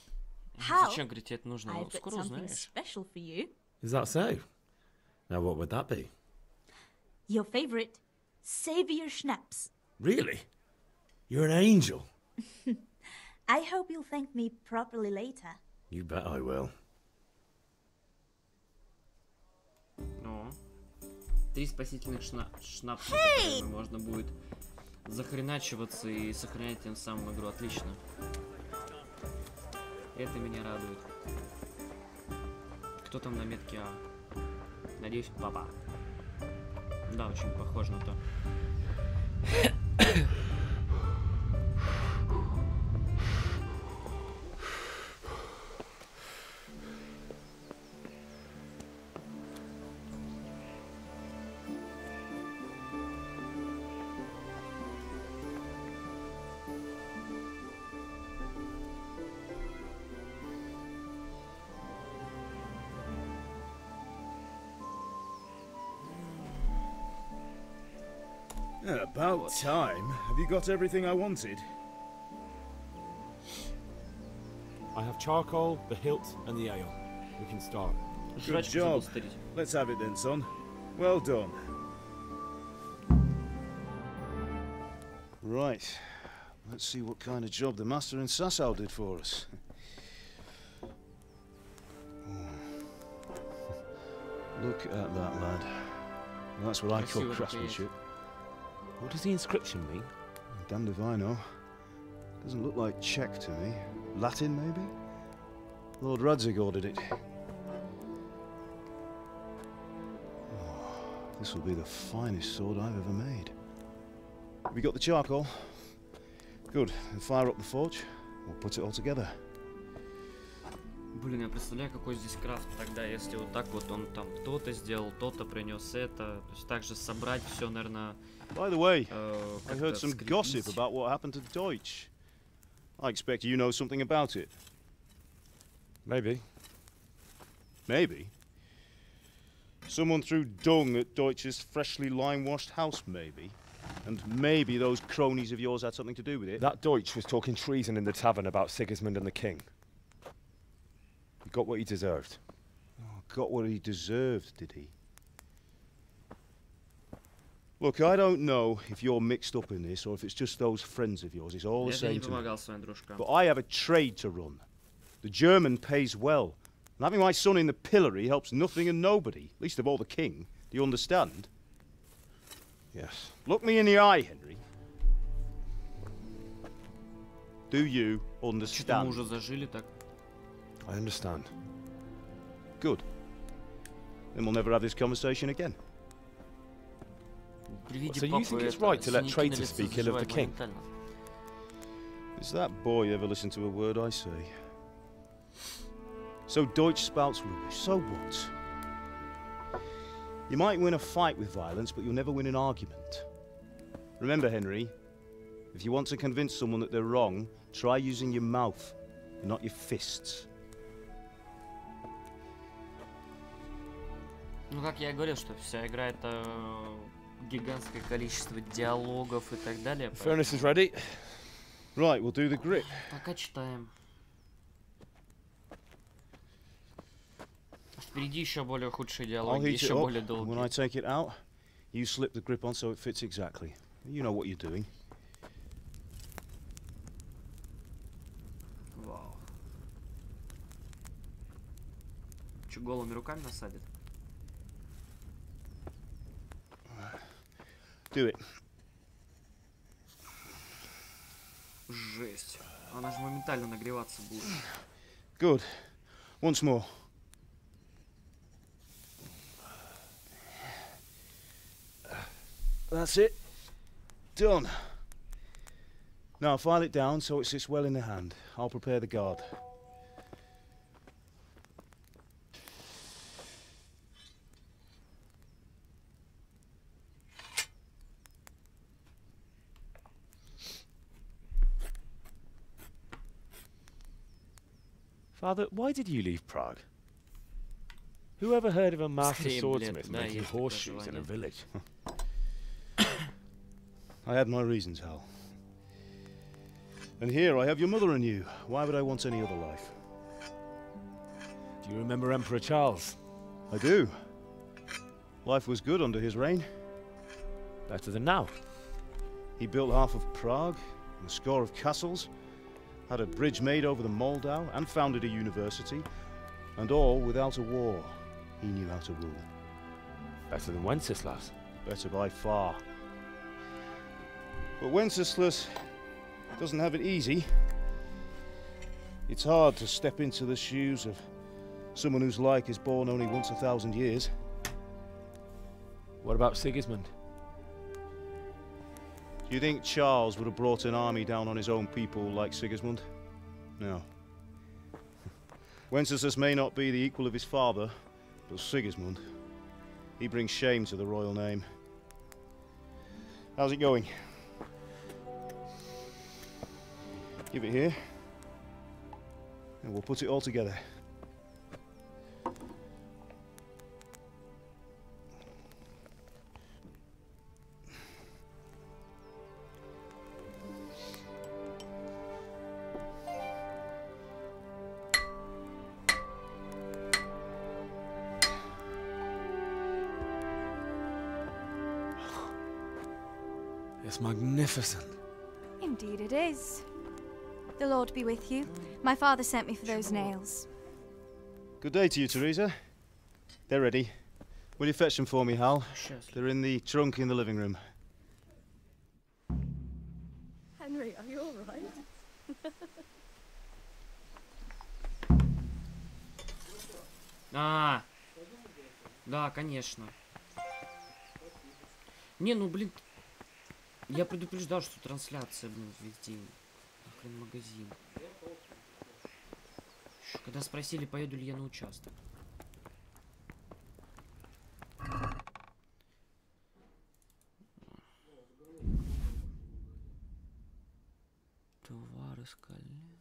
How? Зачем, говорит, тебе это нужно? I've got Скоро something узнаешь. special for you. Is that so? Now what would that be? Your favorite, Savior Schnapps. Really? You're an angel. I hope you'll thank me properly later. You bet I will. Ну, 3 спасительных шнапса, Hey! которыми можно будет захреначиваться и сохранять тем самым игру. Отлично. Это меня радует. Кто там на метке А? Надеюсь, папа. Да, очень похоже на то. About time. Have you got everything I wanted? I have charcoal, the hilt, and the ale. We can start. Good job. Let's have it then, son. Well done. Right. Let's see what kind of job the master in Sasau did for us. Look at that, lad. That's what I call craftsmanship. What does the inscription mean? Damned if I know. Doesn't look like Czech to me. Latin, maybe? Lord Radzig ordered it. Oh, this will be the finest sword I've ever made. Have you got the charcoal? Good. Then fire up the forge. We'll put it all together. Блин, я представляю, какой здесь крафт тогда, если вот так вот он там то-то сделал, то-то принес это. То есть также собрать все, наверное. By the way, I heard some gossip about what happened to Deutsch. I expect you know something about it. Maybe. Maybe? Someone threw dung at Deutsch's freshly lime-washed house, maybe? And maybe those cronies of yours had something to do with it? That Deutsch was talking treason in the tavern about Sigismund and the king. He got what he deserved. Oh, got what he deserved, did he? Look, I don't know if you're mixed up in this or if it's just those friends of yours. It's all the same to me. But I have a trade to run. The German pays well. And having my son in the pillory helps nothing and nobody, least of all the king. Do you understand? Yes. Look me in the eye, Henry. Do you understand? Мы уже зажили так. I understand. Good. Then we'll never have this conversation again. So you think it's right to let traitors speak ill of the king? Does that boy ever listen to a word I say? So Deutsch spouts rubbish, so what? You might win a fight with violence, but you'll never win an argument. Remember, Henry, if you want to convince someone that they're wrong, try using your mouth, and not your fists. Ну, как я и говорил, что вся игра это гигантское количество диалогов и так далее. Furnace is ready. Right, we'll do the grit. Пока читаем. Впереди еще более худшие диалоги, еще более долгие. When I take it out, you slip the grip on so it fits exactly. You know what you're doing. Вау. Че, голыми руками насадит? Do it. Жесть. Она же моментально нагреваться будет. Good. Once more. That's it. Done. Now file it down so it sits well in the hand. I'll prepare the guard. Father, why did you leave Prague? Who ever heard of a master swordsmith making horseshoes in a village? I had my reasons, Hal. And here I have your mother and you. Why would I want any other life? Do you remember Emperor Charles? I do. Life was good under his reign. Better than now. He built half of Prague, and a score of castles, had a bridge made over the Moldau, and founded a university, and all without a war. He knew how to rule. Better than Wenceslas. Better by far. But Wenceslas doesn't have it easy. It's hard to step into the shoes of someone whose like is born only once 1,000 years. What about Sigismund? Do you think Charles would have brought an army down on his own people like Sigismund? No. Wenceslas may not be the equal of his father, but Sigismund, he brings shame to the royal name. How's it going? Give it here, and we'll put it all together. It's magnificent. Indeed it is. The Lord be with you. My father sent me for those nails. Good day to you, Teresa. They're ready. Will you fetch them for me, Hal? They're in the trunk in the living room. Henry, are you all right? Да, конечно. Не, ну блин, я предупреждал, что трансляция, блин, весь день. Нахрен магазин. Когда спросили, поеду ли я на участок. Товары скальные.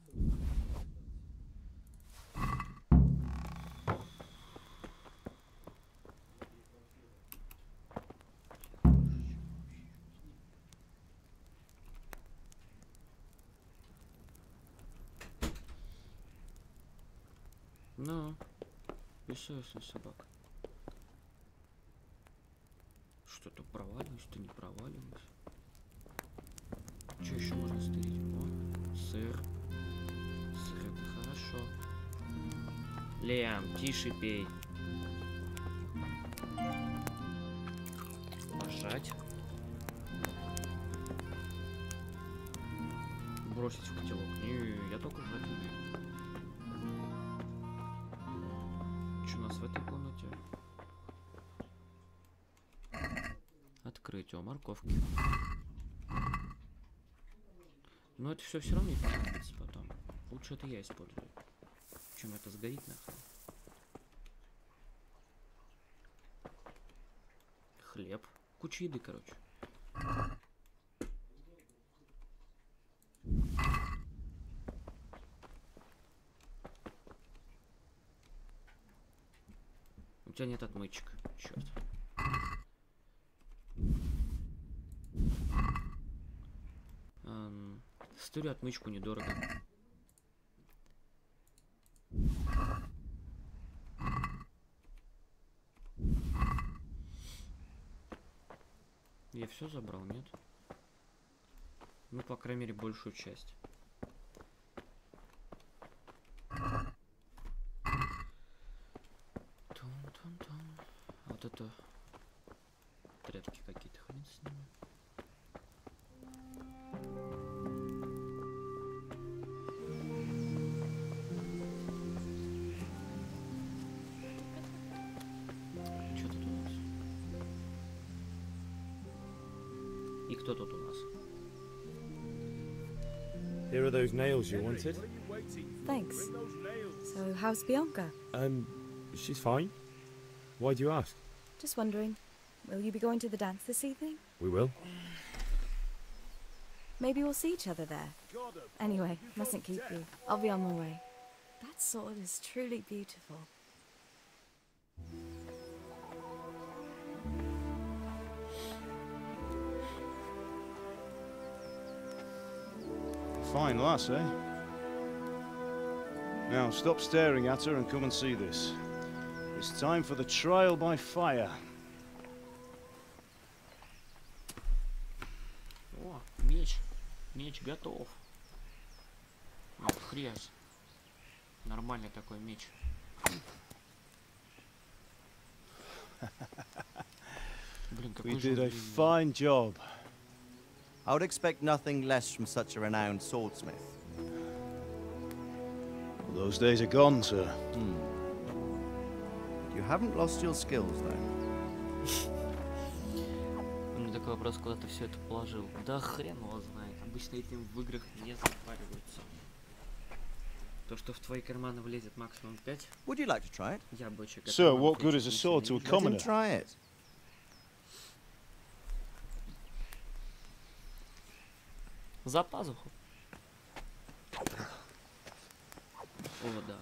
Ну, бессовестная собака. Что-то проваливалось, что не проваливалось. Что еще можно стырить? О, сыр. Сыр это хорошо. Лям, тише пей. Пожать. Бросить в котелок. Не, я только жрать умею. Что у нас в этой комнате? Открыть. О, морковки. Но это все равно не понадобится потом. Лучше это я использую, чем это сгорит нахрен. Хлеб. Куча еды, короче. У тебя нет отмычек. Черт. Стырю отмычку недорого. Я все забрал, нет? Ну, по крайней мере, большую часть. Вот это тряпки какие-то, хрен с ними. Что тут у нас? И кто тут у нас? Here are those nails you wanted. Thanks. So, how's Bianca? She's fine. Why do you ask? Just wondering, will you be going to the dance this evening? We will. Maybe we'll see each other there. Anyway, mustn't keep you. I'll be on my way. That sword is truly beautiful. Fine lass, eh? Now, stop staring at her and come and see this. It's time for the trial by fire. О, меч. Меч готов. Ах, хрясь. Нормальный такой меч. Блин, какой We же он did a длинный. fine job. I would expect nothing less from such a renowned swordsmith. Well, those days are gone, sir. You haven't lost your skills, though. У меня такой вопрос, куда ты все это положил? Да хрен его знает. Обычно этим в играх не запариваются. То, что в твои карманы влезет максимум 5. Would you like to try it? Яблочек. Sir, what good is a sword to a commoner? Let him try it. За пазуху. О, да.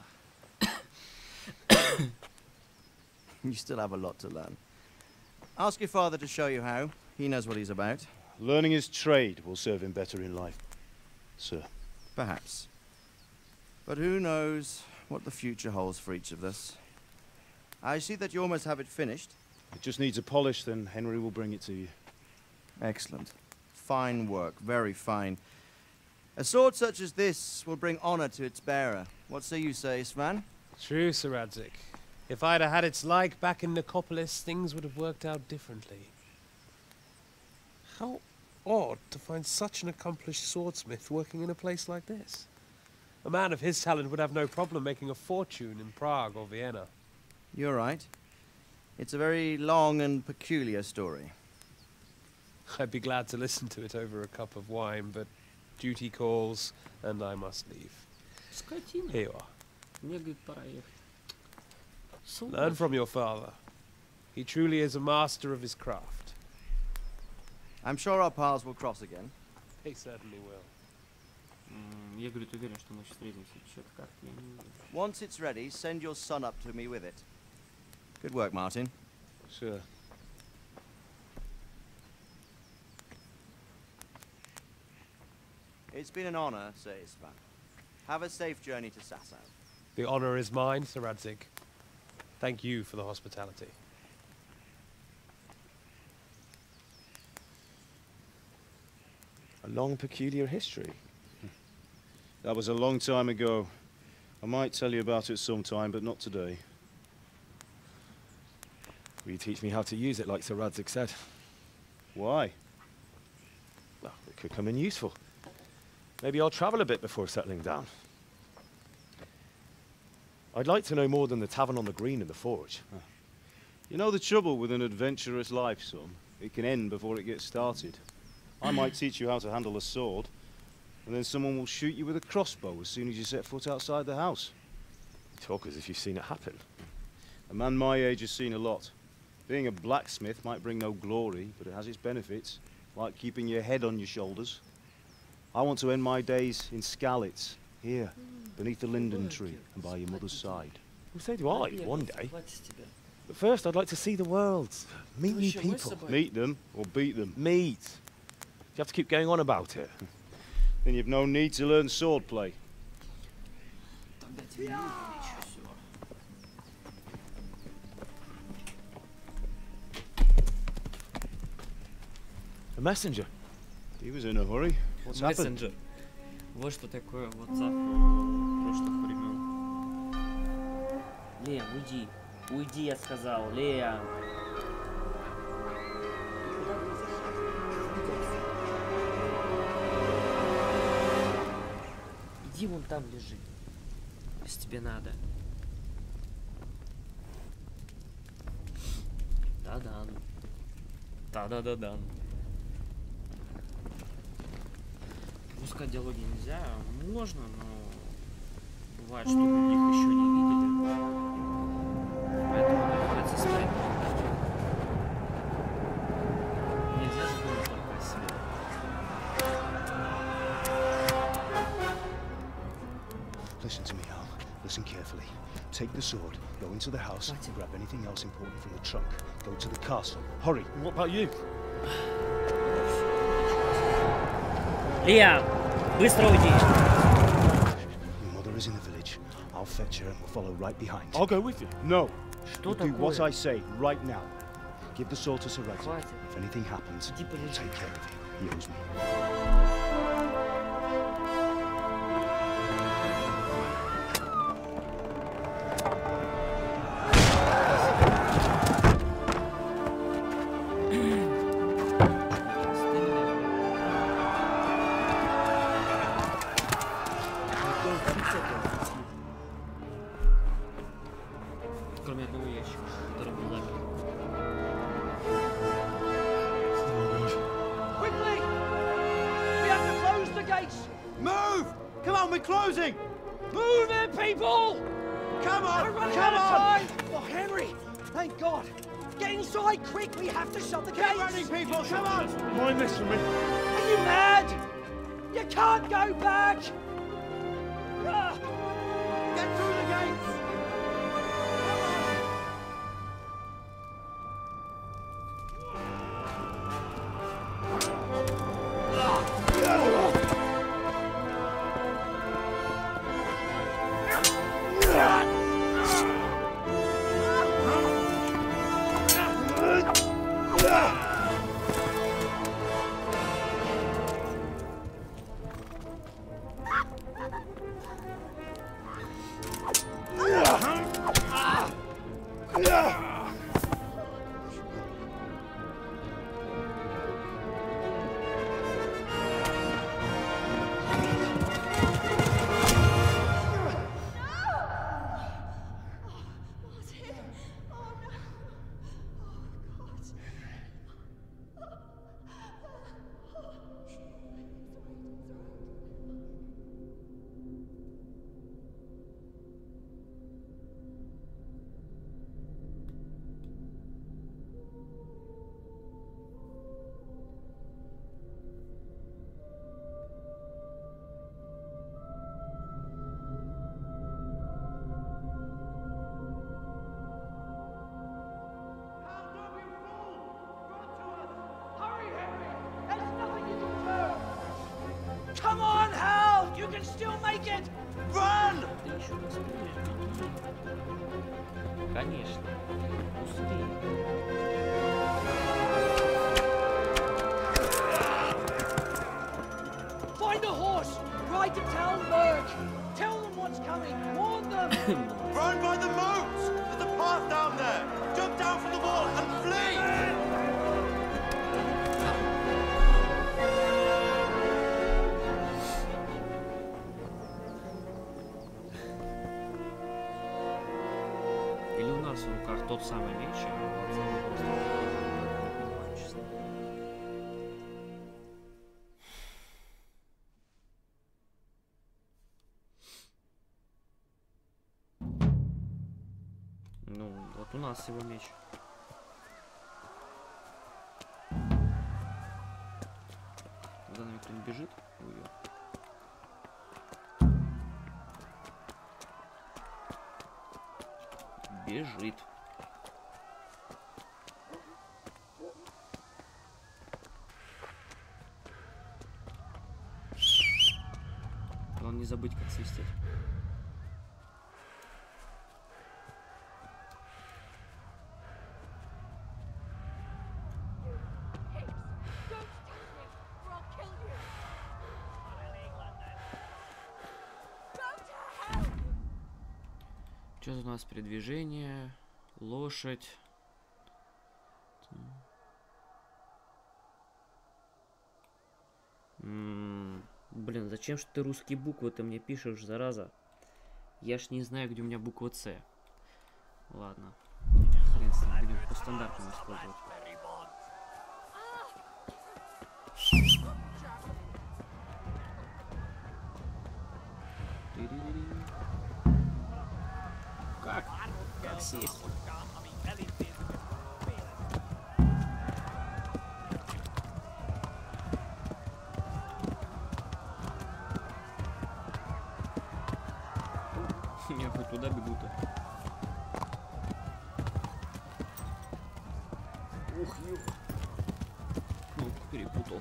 You still have a lot to learn. Ask your father to show you how. He knows what he's about. Learning his trade will serve him better in life, sir. Perhaps. But who knows what the future holds for each of us. I see that you almost have it finished. It just needs a polish, then Henry will bring it to you. Excellent. Fine work, very fine. A sword such as this will bring honor to its bearer. What say you, Svan? True, Sir Radzik. If I'd have had its like back in Nicopolis, things would have worked out differently. How odd to find such an accomplished swordsmith working in a place like this. A man of his talent would have no problem making a fortune in Prague or Vienna. You're right. It's a very long and peculiar story. I'd be glad to listen to it over a cup of wine, but duty calls, and I must leave. Скотина. Here you are. Мне, говорит, пора ехать. Learn from your father. He truly is a master of his craft. I'm sure our paths will cross again. He certainly will. Я, говорю, уверен, что мы встретимся. Что-то как я не уверен. Once it's ready, send your son up to me with it. Good work, Martin. Sir. It's been an honor, Sir Isvan. Have a safe journey to Sasau. The honor is mine, Sir Radzik. Thank you for the hospitality. A long, peculiar history. That was a long time ago. I might tell you about it sometime, but not today. Will you teach me how to use it like Sir Radzik said? Why? Well, it could come in useful. Maybe I'll travel a bit before settling down. I'd like to know more than the tavern on the green and the forge. You know the trouble with an adventurous life, son? It can end before it gets started. I might teach you how to handle a sword, and then someone will shoot you with a crossbow as soon as you set foot outside the house. You talk as if you've seen it happen. A man my age has seen a lot. Being a blacksmith might bring no glory, but it has its benefits, like keeping your head on your shoulders. I want to end my days in Skalitz, here, beneath the linden tree and by your mother's side. Well, so do I, one day. But first, I'd like to see the world. Meet new people. Meet them or beat them? Meet. You have to keep going on about it. Then you've no need to learn swordplay. A messenger. He was in a hurry. What's happened? Messenger. Вот что такое WhatsApp прошлых времен. Лиам, уйди. Уйди, я сказал. Лиам. Иди вон там лежи. Если тебе надо. Да-дан. Да-да-да-дан. Пускать диалоги нельзя, можно, но бывает, что других еще не видели. Поэтому приходится смотреть. Нельзя запомнить только о себе. Listen to me, Al. Listen carefully. Take the sword, go into the house, grab anything else important from the trunk. Go to the castle. Hurry. What about you? Лиам, быстро уйди. Your mother is in the village. I'll fetch her and we'll follow right behind. I'll go with you. No. Что Do такое? what I say right now. Give the sword to Serveti. Хватит. If anything happens, Иди we'll полежи. take care of you. He owes me. Кроме одного ящика, который был заперт. Quickly! We have to close the gates! Move! Come on, we're closing! Move it, people! Come on! We're running out of time! Oh, Henry! Thank God! Get inside, quick! We have to shut the gates! Get running, people! Come on! Mind this for me. Are you mad? You can't go back! Get through the gates! Come on, Hal! You can still make it! Run! Ты еще не успеешь, беги. Конечно. Успей. Find a horse! Ride to Talmberg! Tell them what's coming! Warn them! Run by the moat! There's a path down there! Jump down from the wall and flee! Или у нас в руках тот самый меч, а у отца просто не понимаю, честно. Ну, вот у нас его меч. За нами кто-нибудь бежит? Ой. Бежит. Главное не забыть, как свистеть. Что у нас? Передвижение, лошадь. Блин, зачем ж ты русские буквы-то мне пишешь, зараза? Я ж не знаю, где у меня буква С. Ладно. Хрен с ним, будем по стандартному использовать. Как? Как сесть? Я хоть туда бегу-то. Ух, ё. Ну, перепутал.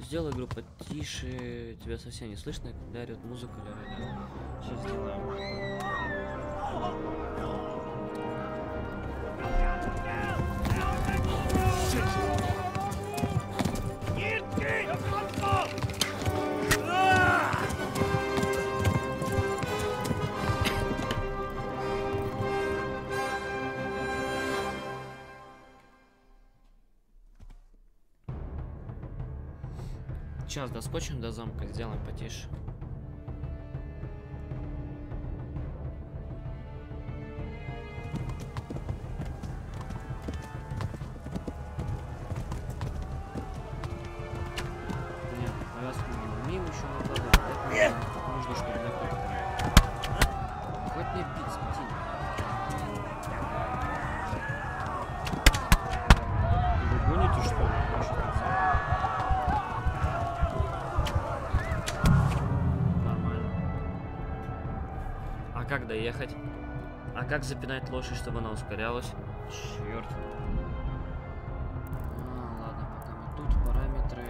Сделай игру потише. Тебя совсем не слышно, когда орёт музыка или радио. Сейчас сделаем. Сейчас доскочим до замка, сделаем потише. Нет, повязку не умеем еще накладывать. Нужно, чтобы накладывать. Хоть не бить, скотина. Вы гоните, что ли? Как доехать? А как запинать лошадь, чтобы она ускорялась? Черт. Ладно, пока мы тут, параметры.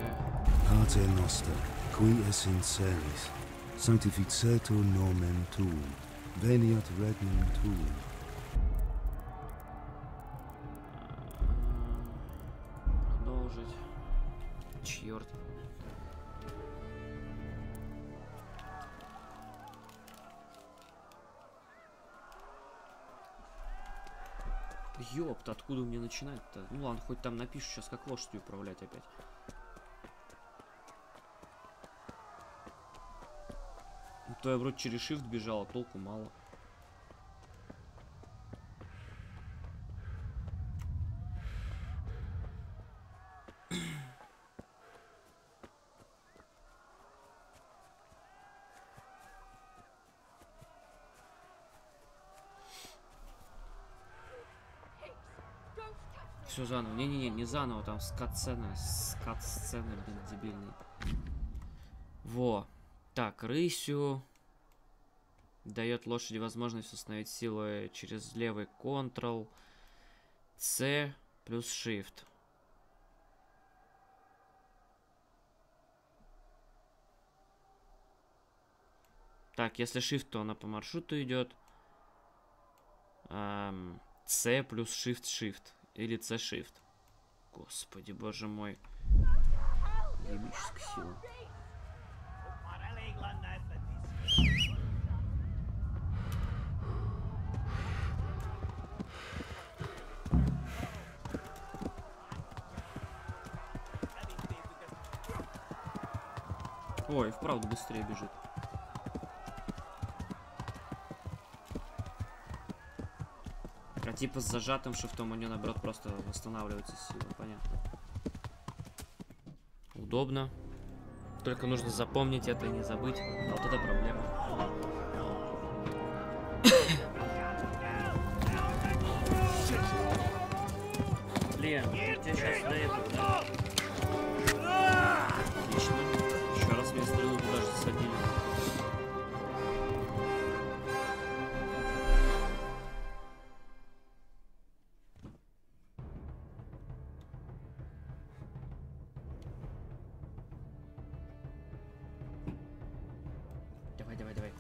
Pater noster, qui es in celis, sanctificetur nomen tuum, veniat regnum tuum. Продолжить. Черт. Ёпта, откуда мне начинать-то? Ну ладно, хоть там напишу сейчас, как лошадью управлять опять. Ну, то я вроде через shift бежал, а толку мало. Все заново. Не-не-не, не заново, там скат-сцены, блин, дебильные. Во. Так, рысью. Дает лошади возможность установить силу через левый Ctrl. C плюс Shift. Так, если Shift, то она по маршруту идет. C плюс Shift. Или C-Shift. Господи, боже мой. Ебическая сила. Ой, вправду быстрее бежит. А типа с зажатым шифтом у нее, наоборот, просто восстанавливается сила. Понятно. Удобно. Только нужно запомнить это и не забыть. А вот это проблема. Блин, у тебя сейчас доедут, да? Отлично. Еще раз мне стрелу туда же засадили. Давай, давай, давай.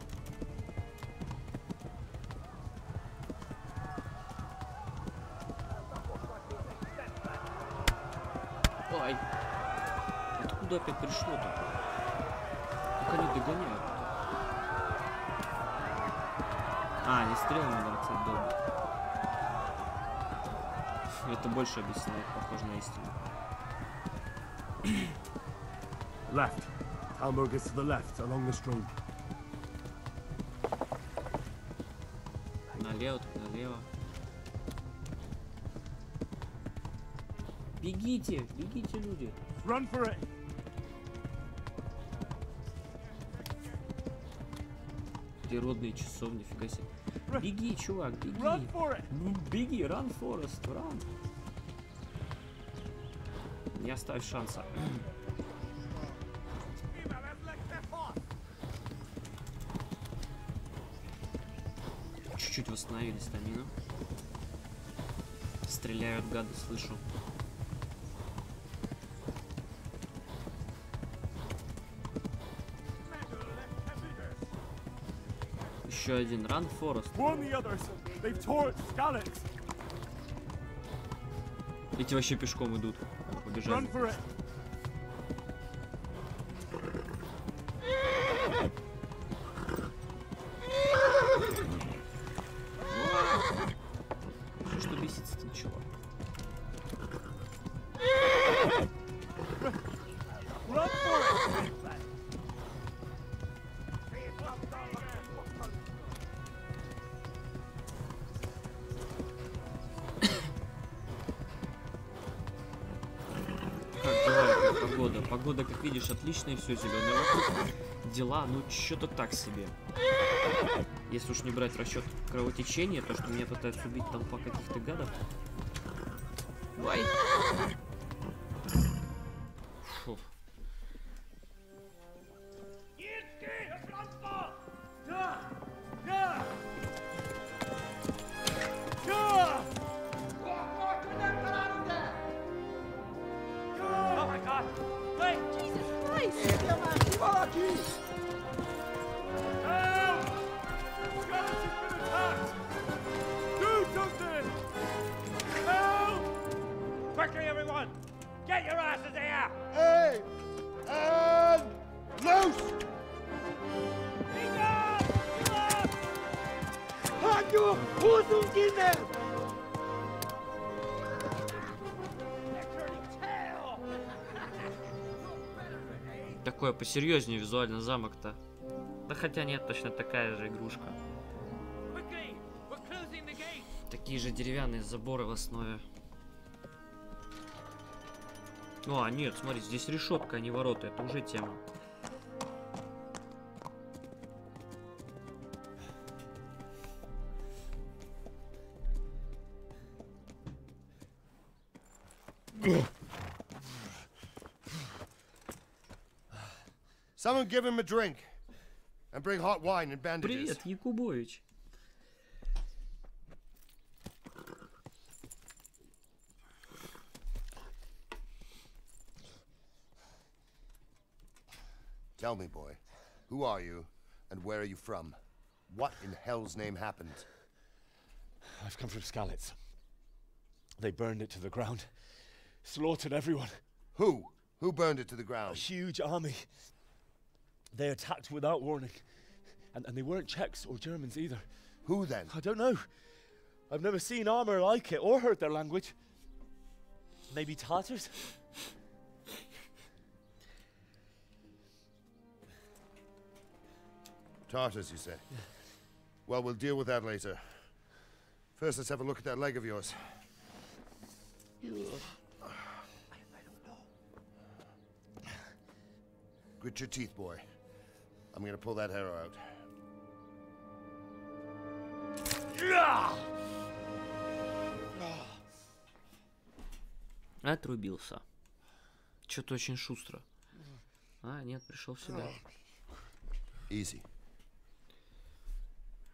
Ой. Откуда опять пришло-то? Как они догоняют? А, они стрелами бросать долго. Это больше объясняет, похоже на истину. Left. Talmud is to the left, along the stream. Налево, так налево. Бегите, бегите, люди. Run for it. Природные часов, нифига себе. Беги, чувак, беги. Run for it. Ну, беги, run, Forest, run. Не оставь шанса. Чуть-чуть восстановили стамину. Стреляют гады, слышу. Еще один run, Forest. Эти вообще пешком идут. Побежали. Что бесится-то начало? Погода. Погода, как видишь, отличная, все зеленое вокруг. Дела, ну, что-то так себе. Если уж не брать в расчет кровотечение, то, что меня пытаются убить толпа каких-то гадов. Ой. Фу. Quickly, everyone! Get your asses here! Hey! And loose! Hanyo! Hosungine! Такое посерьезнее визуально замок-то. Да хотя нет, точно такая же игрушка. Такие же деревянные заборы в основе. О, нет, смотри, здесь решетка, а не ворота. Это уже тема. Someone give him a drink. And bring hot wine and bandages. Привет, Якубович. Tell me, boy, who are you and where are you from? What in hell's name happened? I've come from Skalitz. They burned it to the ground. Slaughtered everyone. Who? Who burned it to the ground? A huge army. They attacked without warning. And they weren't Czechs or Germans either. Who then? I don't know. I've never seen armor like it or heard their language. Maybe Tatars? Tartars, you say? Well, we'll deal with that later. First, let's have a look at that leg of yours. Grit your teeth, boy. I'm gonna pull that arrow out. Отрубился. Что-то очень шустро. А, нет, пришел в себя. Easy.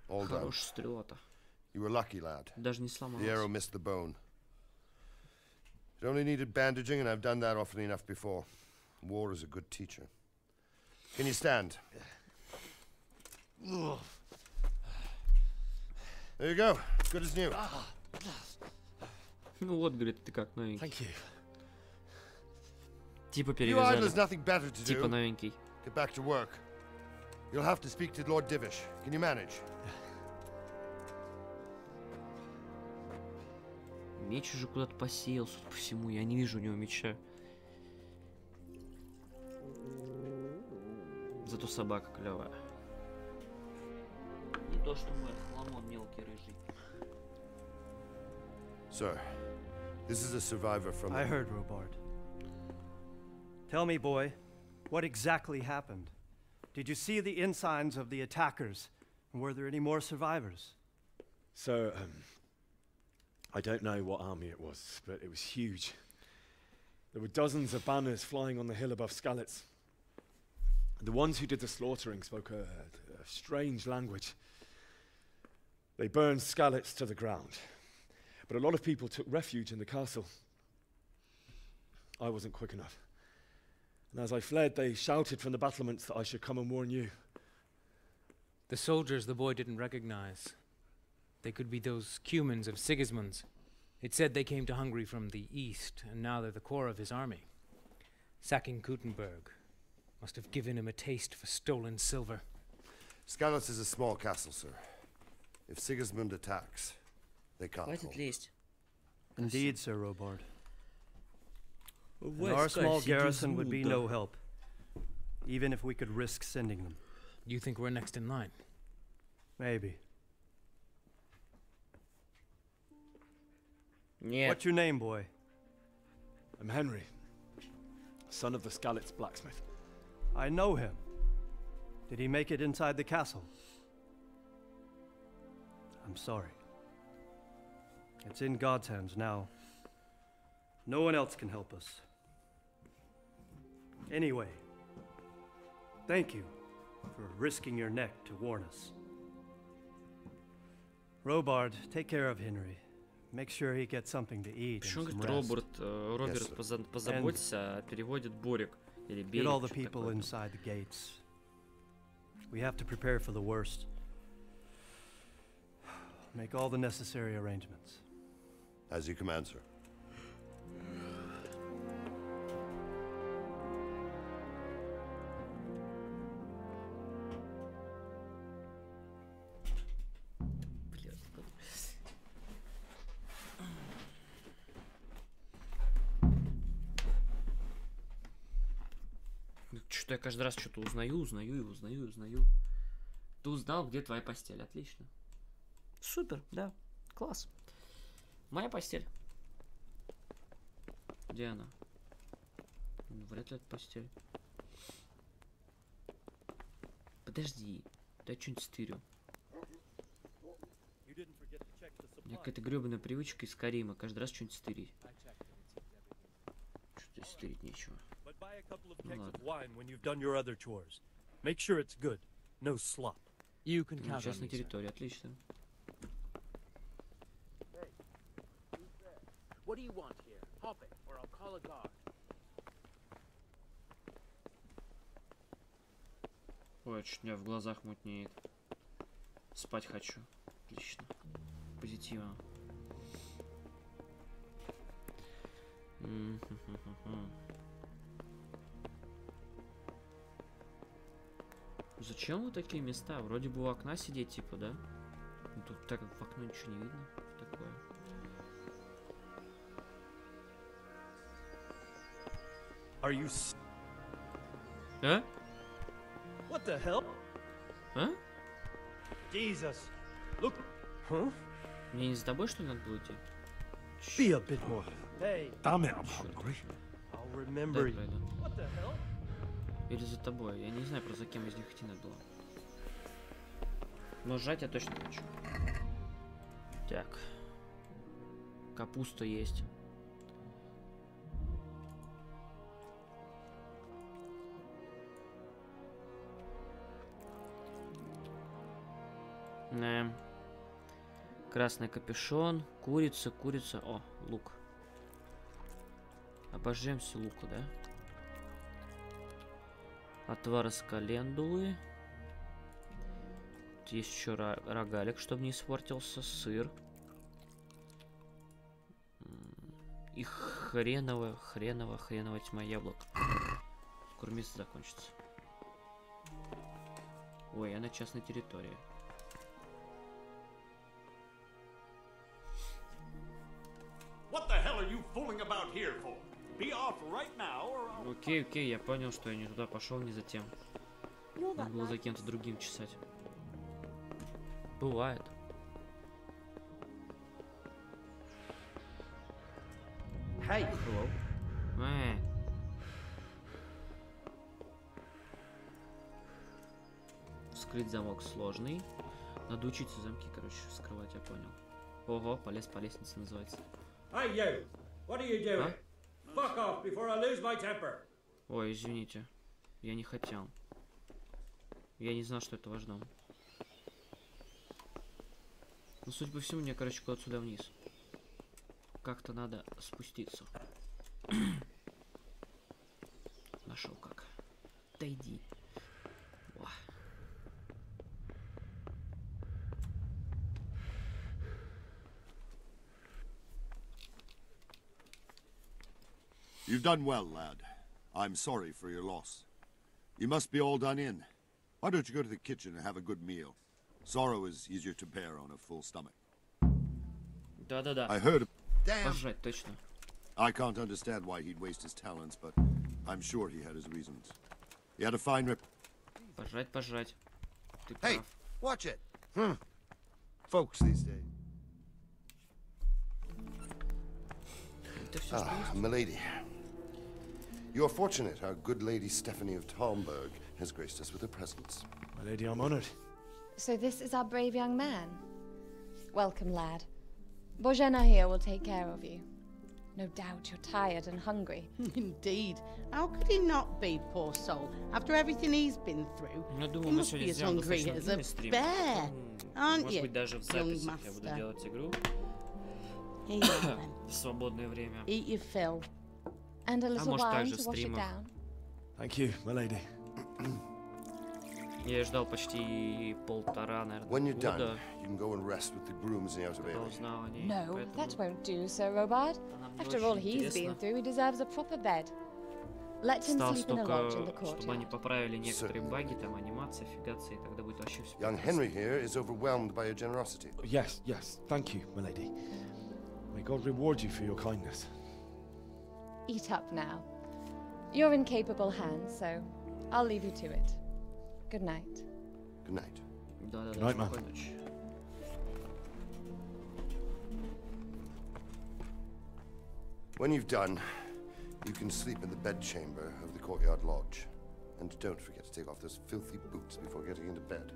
All done. Хорошая стрела-то. You were lucky, lad. Даже не The сломался. arrow missed the bone. It only needed bandaging, and I've done that often enough before. War is a good teacher. Can you stand? There you go. Good as new. Ну вот, говорит, ты как новенький. Thank you. Типа You idlers перевязали. nothing better to Типа do. новенький. Get back to work. You'll have to speak to Lord Divish. Can you manage? Меч уже куда-то посеял, судя по всему. Я не вижу у него меча. Зато собака клевая. Не то, что мой хламон мелкий рыжий. Sir, this is a survivor from... I heard, Robard. Tell me, boy, what exactly happened? Did you see the ensigns of the attackers? And were there any more survivors? So, I don't know what army it was, but it was huge. There were dozens of banners flying on the hill above Skalitz. The ones who did the slaughtering spoke a strange language. They burned Skalitz to the ground. But a lot of people took refuge in the castle. I wasn't quick enough. And as I fled, they shouted from the battlements that I should come and warn you. The soldiers the boy didn't recognize. They could be those Cumans of Sigismund's. It said they came to Hungary from the east, and now they're the core of his army. Sacking Gutenberg must have given him a taste for stolen silver. Skalitz is a small castle, sir. If Sigismund attacks, they can't hold. Indeed, Sir Robard. And West our small Sigismund. garrison would be no help, even if we could risk sending them. You think we're next in line? Maybe. Yeah. What's your name, boy? I'm Henry, son of the Skalitz blacksmith. I know him. Did he make it inside the castle? I'm sorry. It's in God's hands now. No one else can help us. Anyway, thank you for risking your neck to warn us. Robard, take care of Henry. Make sure he gets something to eat and Почему, some говорит, rest. Роберт, позаботься, а переводит Борик. Или Get Берег, all the что-то people такое. inside the gates. We have to prepare for the worst. Make all the necessary arrangements. As you command, sir. Что-то я каждый раз что-то узнаю. Ты узнал, где твоя постель. Отлично. Супер, да. Класс. Моя постель. Где она? Вряд ли это постель. Подожди. Дай что-нибудь стырю. У меня какая-то гребаная привычка из Карима. Каждый раз что-нибудь стырить. Что-то стырить нечего. Buy a couple of Ну kegs of ладно. wine when you've done your other chores. Make sure it's good. No slop. You can Ну, частная территория, отлично. What do you want here? Hop it, or I'll call a guard. Ой, чуть у меня в глазах мутнеет. Спать хочу. Отлично. Позитивно. Зачем вот такие места? Вроде бы у окна сидеть, типа, да? Ну, тут так в окно ничего не видно. Что такое? Are you... А? What the hell? А? Jesus. Look. Huh? Мне не за тобой, что ли, надо было идти? Be a bit more. Hey. Damn it, I'm hungry. I'll remember Дай you. пройду. What the hell? Или за тобой. Я не знаю, просто за кем из них идти надо было. Но жать я точно хочу. Так. Капуста есть. Красный капюшон, курица. О, лук. Обожжемся лука, да? Отвар из календулы. Есть еще рогалик, чтобы не испортился. Сыр. И хреново тьма яблок. Скоро месяц закончится. Ой, я на частной территории. Окей, я понял, что я не туда пошел, не за тем. Надо было за кем-то другим чесать. Бывает. Hello. Скрыть замок сложный. Надо учиться замки, короче, скрывать, я понял. Ого, полез по лестнице называется. Hey you! What are you doing? Fuck off before I lose my temper. Ой, извините. Я не хотел. Я не знал, что это важно. Ну, судя по всему, мне, короче, куда-то сюда вниз. Как-то надо спуститься. Нашел как. Да иди. О. You've done well, lad. I'm sorry for your loss. You must be all done in. Why don't you go to the kitchen and have a good meal? Sorrow is easier to bear on a full stomach. Да-да-да. I heard... Damn. Пожрать, точно. I can't understand why he'd waste his talents, but I'm sure he had his reasons. He had a fine rep... Пожрать. Ты Hey, прав. watch it. Folks these days. Milady. You are fortunate our good lady Stephanie of Talmberg has graced us with her presence. My lady, I'm honored. So this is our brave young man. Welcome, lad. Bojena here will take care of you. No doubt you're tired and hungry. Indeed. How could he not be, poor soul, after everything he's been through? He must be as hungry as a bear, aren't you, young master? Here you are, then. В свободное время. Eat your fill. And a little wine to wash it down. Thank you, my lady. Я ждал почти полтора, наверное, When you're done, года. you can go and rest with the grooms in the outer bailey. No, that won't do, Sir Robard. After all he's been through, he deserves a proper bed. Let him sleep in a lodge in the чтобы они courtyard. поправили некоторые баги, там анимация, фигация, и тогда будет вообще все. Young Henry here is overwhelmed by your generosity. Yes, thank you, my lady. May God reward you for your kindness. Eat up now. You're in capable hands, so I'll leave you to it. Good night. Good night. Good night, ma'am. When you've done, you can sleep in the bedchamber of the courtyard lodge. And don't forget to take off those filthy boots before getting into bed.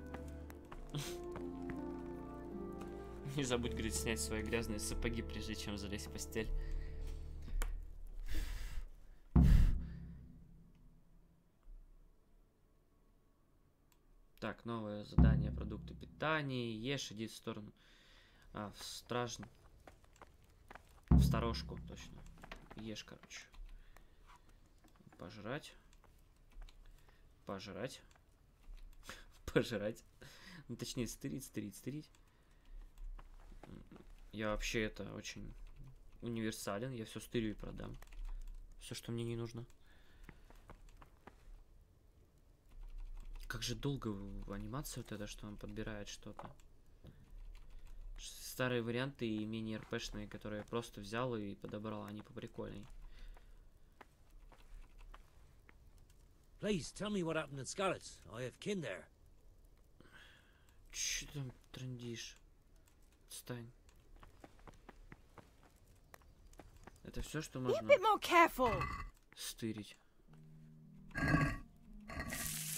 Не забудь, говорит, снять свои грязные сапоги, прежде чем залезть в постель. Так, новое задание, продукты питания. Ешь, иди в сторону. В сторожку, точно. Ешь, короче. Пожрать. Ну, точнее, стырить. Я вообще это очень универсален. Я все стырю и продам. Все, что мне не нужно. Как же долго анимация вот эта, что он подбирает что-то. Старые варианты и мини-РПшные, которые я просто взял и подобрал, они поприкольней. Please tell me what happened in Scarlet's. I have kin there. Че там трындишь? Отстань. Это все, что можно стырить.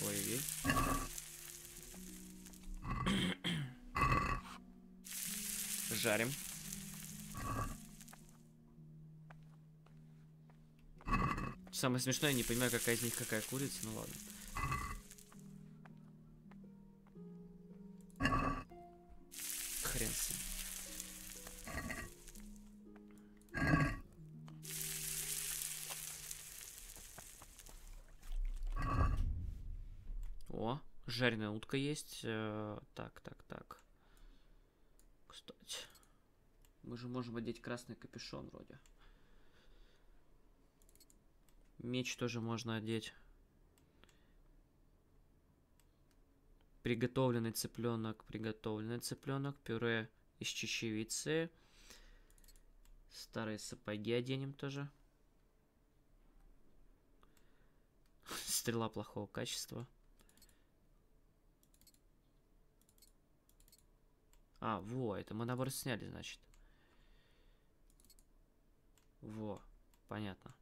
Ой-ой. жарим. Самое смешное, я не понимаю, какая из них какая курица, ну ладно. Хрен с ним. О, жареная утка есть. Так. Кстати, мы же можем одеть красный капюшон вроде. Меч тоже можно одеть. Приготовленный цыпленок, пюре из чечевицы. Старые сапоги оденем тоже. Стрела плохого качества. А, во, это мы наоборот сняли, значит. Во, понятно.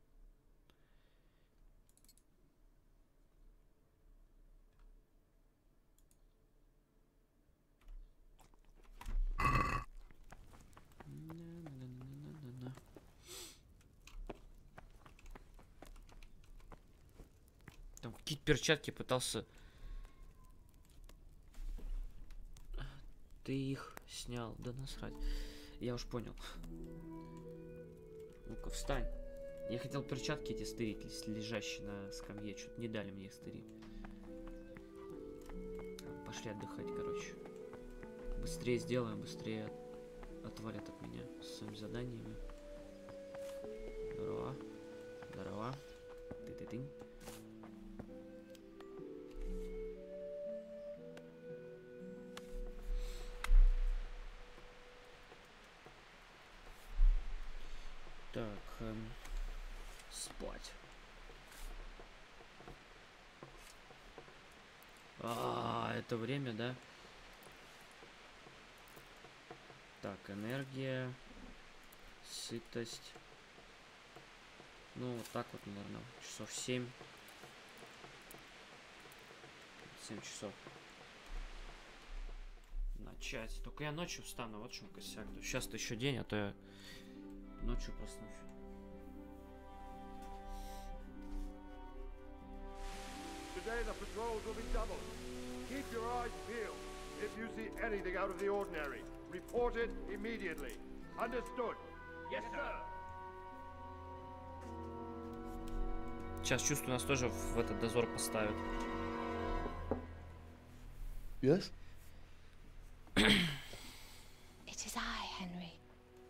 Там какие-то перчатки пытался. Ты их снял, да насрать. Я уж понял. Ну-ка, встань. Я хотел перчатки эти стырить, лежащие на скамье. Что-то не дали мне их стырить. Пошли отдыхать, короче. Быстрее сделаем, быстрее отвалят от меня с своими заданиями. Здорово. Здорово. Ты-ты-ты. Так, спать. Это время, да? Так, энергия, сытость. Ну, вот так вот, наверное, часов 7. 7 часов. Начать. Только я ночью встану, вот в чем косяк. Сейчас-то еще день, а то я ночью проснусь. Today the patrols will be doubled. Keep your eyes peeled. If you see anything out of the ordinary, report it immediately. Understood? Yes, sir. Сейчас, чувствую, нас тоже в этот дозор поставят. Yes? It is I, Henry.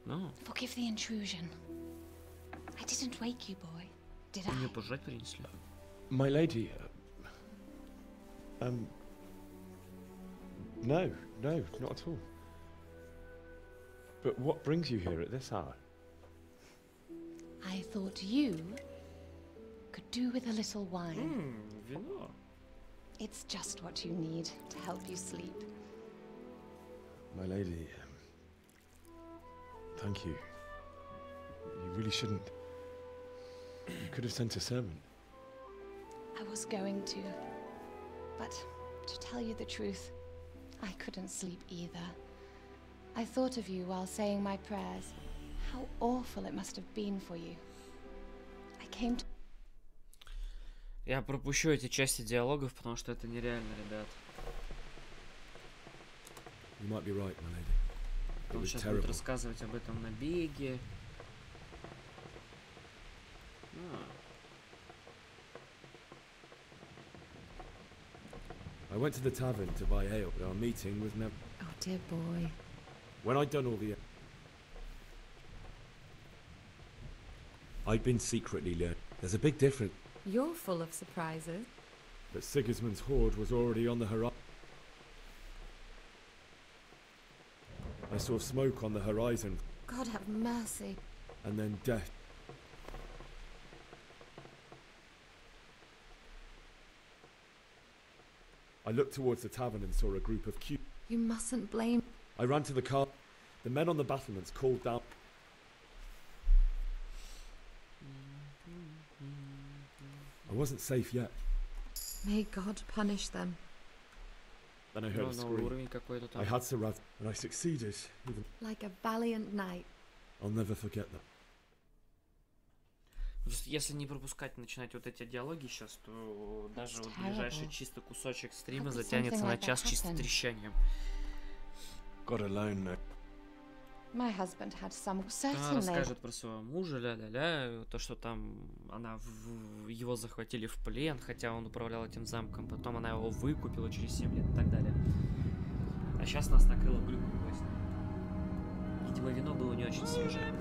No. Forgive the intrusion. I didn't wake you, boy. Did I? Мне пожрать принесли. My lady, no, not at all. But what brings you here at this hour? I thought you could do with a little wine. Вино. It's just what you need to help you sleep. My lady, thank you. You really shouldn't. You could have sent a servant. I was going to, but to tell you the truth, I couldn't sleep either. I thought of you while saying my prayers. How awful it must have been for you. I came to... Я пропущу эти части диалогов, потому что это нереально, ребят. You might be right, my lady. Он сейчас будет рассказывать об этом набеге. I went to the tavern to buy ale, but our meeting was never... Oh, dear boy. When I'd done all the... I'd been secretly learning. There's a big difference. You're full of surprises. But Sigismund's horde was already on the horizon. I saw smoke on the horizon. God have mercy. And then death. I looked towards the tavern and saw a group of cute... You mustn't blame... I ran to the car. The men on the battlements called down... I wasn't safe yet. May God punish them. Then I heard a scream. I had Sarat, and I succeeded. Even Like a valiant knight. I'll never forget that. Если не пропускать, начинать вот эти диалоги сейчас, то даже вот ближайший чисто кусочек стрима затянется на час чисто трещанием. Got alone now. My husband had some Она расскажет про своего мужа, ля-ля-ля, то, что там его захватили в плен, хотя он управлял этим замком, потом она его выкупила через 7 лет и так далее. А сейчас нас накрыло глюком власть. Видимо, вино было не очень свежее.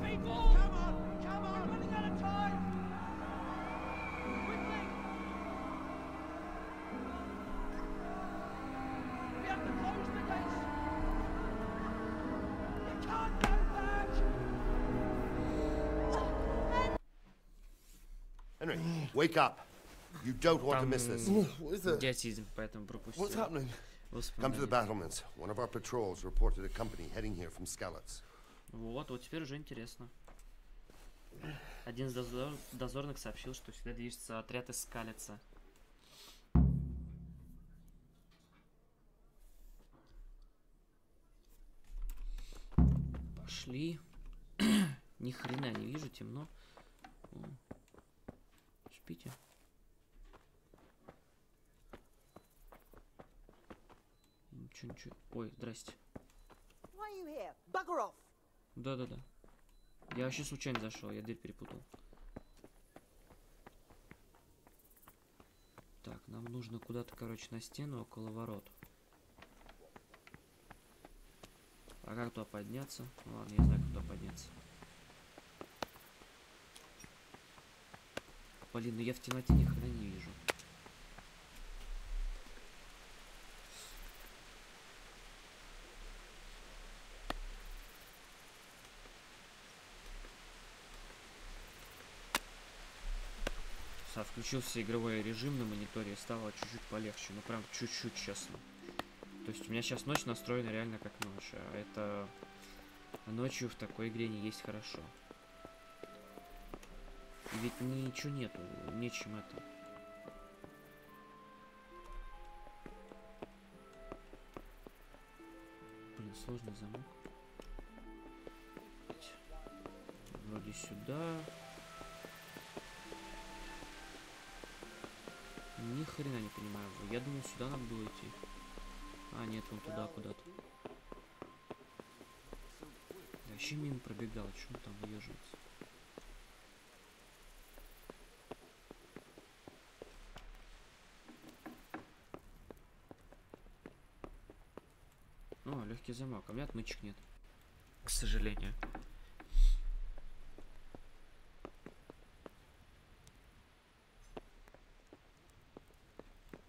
Henry, wake up. You don't want to miss this. Идиотизм, поэтому пропустил. What's happening? Come to the battlements. One of our patrols reported a company heading here from Skalitz. Вот теперь уже интересно. Один из дозорных сообщил, что сюда движется отряд из Скалица. Пошли. Ни хрена не вижу, темно. Спите. Ничего. Ой, здрасте. Да. Я вообще случайно зашел, я дверь перепутал. Так, нам нужно куда-то, короче, на стену около ворот. А как туда подняться? Ну ладно, я знаю, куда подняться. Блин, ну я в темноте ни хрена не вижу. Включился игровой режим на мониторе, стало чуть-чуть полегче, ну прям чуть-чуть, честно. То есть у меня сейчас ночь настроена реально как ночь, а это ночью в такой игре не есть хорошо. И ведь ничего нету, нечем это. Блин, сложный замок. Вроде сюда. Ни хрена не понимаю. Я думал, сюда надо было идти. А, нет, вон туда куда-то. Вообще мимо пробегал, что он там выезжается. О, легкий замок. А у меня отмычек нет. К сожалению.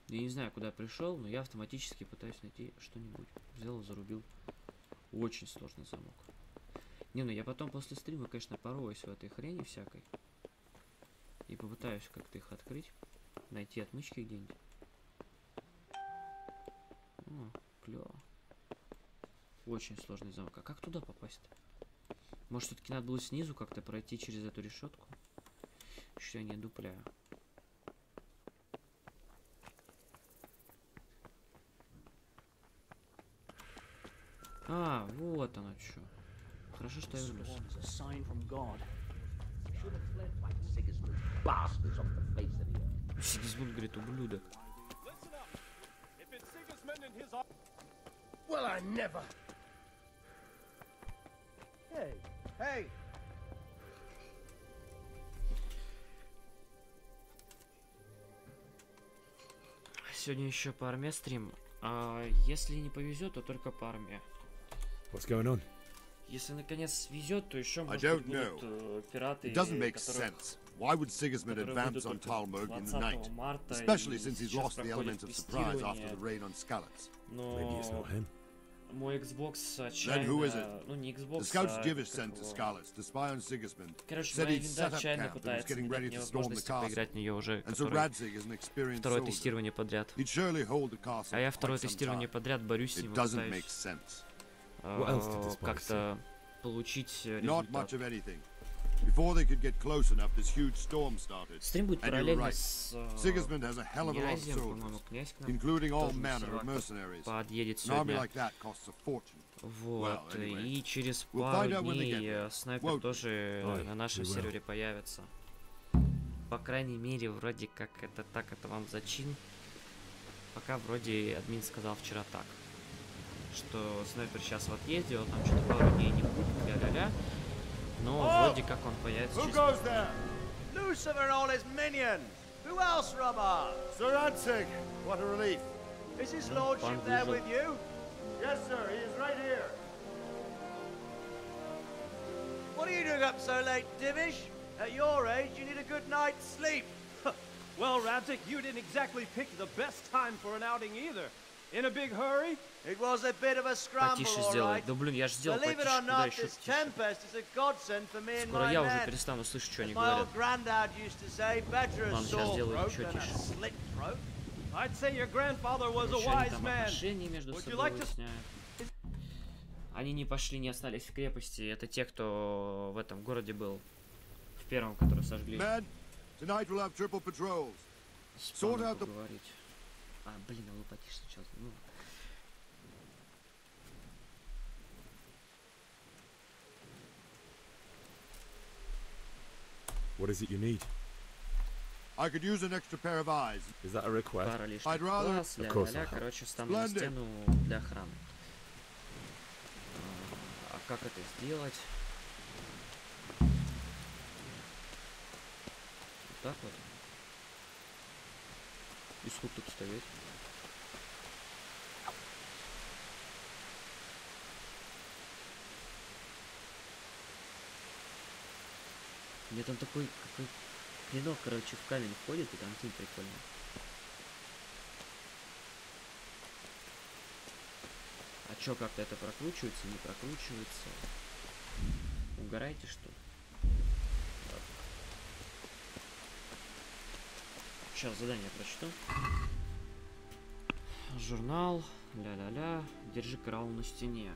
Я не знаю, куда я пришел, но я автоматически пытаюсь найти что-нибудь. Взял и зарубил. Очень сложный замок. Не, ну я потом после стрима, конечно, пороюсь в этой хрени всякой. И попытаюсь как-то их открыть. Найти отмычки где-нибудь. О, клево. Очень сложный замок. А как туда попасть-то? Может, все-таки надо было снизу как-то пройти через эту решетку? Что я не дупляю. А, вот оно что. Хорошо, что я вернулся. Сигизмунд говорит, ублюдок. Well, I never. Hey. Сегодня еще по армии стрим. А если не повезет, то только по армии. What's going on? Если наконец везет, то еще может будут пираты, It doesn't make sense. Why would Sigismund advance on Talmud in the night, especially since he's lost the element of surprise after the raid on Skalitz? Maybe it's not him. Мой Xbox Then who is it? ну не Xbox, The scouts Divish sent to Skalitz to spy on Sigismund. Короче, Said моя he'd винда set up отчаянно camp and was пытается getting не ready дать мне to storm the возможности castle. поиграть в нее уже And so Radzig is an experienced второе soldier. тестирование подряд. He'd surely hold the castle. А я второе тестирование подряд борюсь с ним, пытаюсь как-то получить результат. Before they could get close enough, this huge storm started. Стрим будет параллельно с Sigismund has a hell of a lot of soldiers, including all manner of mercenaries. Подъедет An army сегодня. like that costs a fortune. Вот, и через пару дней снайпер тоже на нашем сервере появится. По крайней мере, вроде как это так, это вам зачин. Пока вроде админ сказал вчера так, что снайпер сейчас в отъезде, он там что-то пару дней не будет, ля-ля-ля. Но вроде как он появится через... Lucifer and all his minions! Who else, Robber? Sir Ansig, what a relief. Is his lordship there with you? Yes, sir, he is right here. What are you doing up so late, Divish? At your age, you need a good night's sleep. Well, Radzik, you didn't exactly pick the best time for an outing either. In a big hurry? It was a bit of a scramble, all right. Да блин, я же сделал Believe it потише, or куда not, еще this тише. tempest is a godsend for me and Скоро my я уже men. перестану слышать, что они As my говорят. old granddad used to say, better a Ладно, сейчас sore сделаю throat еще than a тише. slit throat. I'd say your grandfather was a Еще они wise там man. отношения между Would you собой like to... выясняют. Они не пошли, не остались в крепости. Это те, кто в этом городе был. В первом, который сожгли. Men, tonight we'll have triple patrols. Sort out the... А, блин, а вы потише сначала. Ну. What is it you need? I could use an extra pair of eyes. Is that a request? Пара лишних I'd rather... глаз, ля-ля-ля, короче, встану на стену для охраны. А как это сделать? Вот так вот. И сколько тут стоять? Мне там такой какой клинок, короче, в камень входит, и там фильм прикольный. А чё, как-то это прокручивается, не прокручивается? Угораете, что ли? Сейчас задание прочту. Журнал, ля-ля-ля, держи караул на стене.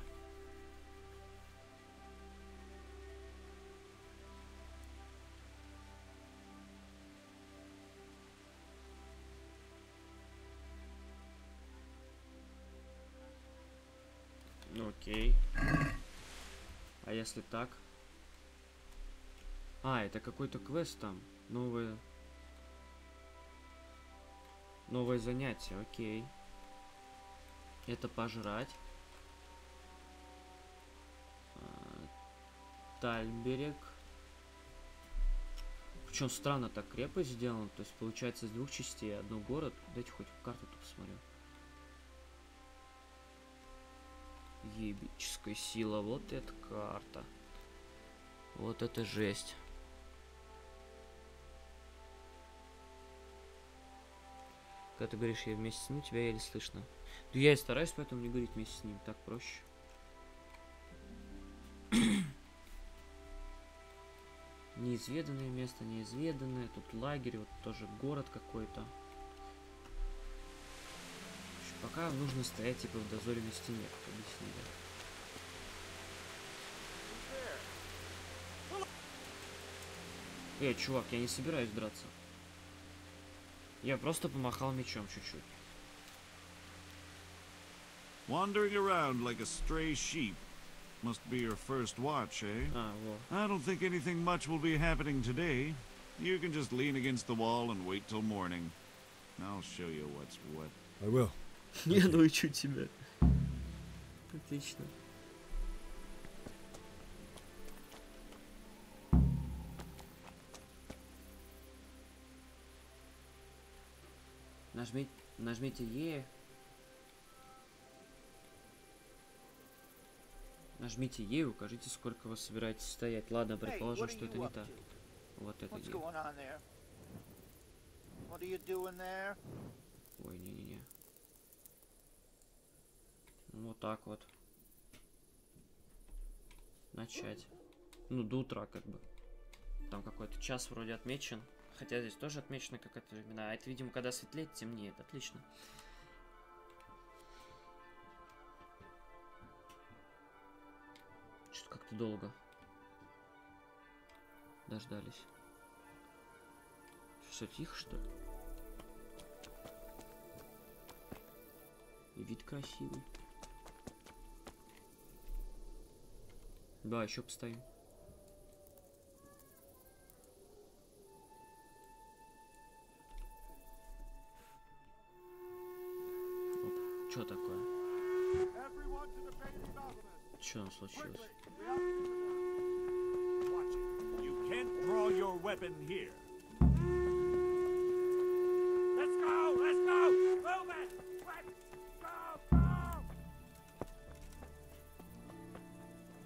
Ну окей. А если так? А, это какой-то квест там. Новое занятие, окей. Это пожрать. Тальберег. Причем странно так крепость сделана. То есть получается из двух частей одно город. Дайте хоть карту-то посмотрю. Ебическая сила. Вот эта карта. Вот это жесть. Когда ты говоришь, я вместе с ним, тебя еле слышно. Да я и стараюсь, поэтому не говорить вместе с ним. Так проще. Неизведанное место, неизведанное. Тут лагерь, вот тоже город какой-то. Пока нужно стоять типа в дозоре на стене, как объяснили. Чувак, я не собираюсь драться. Я просто помахал мечом чуть-чуть. Wandering around like a stray sheep. Must be your first watch, eh? I don't think anything much will be happening today. You can just lean against the wall and wait till morning. I'll show you what's what. I will. Я научу тебя. Отлично. Нажмите Е. Нажмите Е и укажите, сколько вы собираетесь стоять. Ладно, предположим, что это не так. Вот это Е. Ой, не-не-не. Вот так вот. Начать. Ну, до утра как бы. Там какой-то час вроде отмечен. Хотя здесь тоже отмечено какая-то времена. А это, видимо, когда светлеет, темнеет. Отлично. Что-то как-то долго. дождались. Все тихо, что ли? И вид красивый. Да, еще постоим. Оп, что такое? Что там случилось? You can't draw your weapon here. Let's go! Let's go! Move it! Let's go! Go!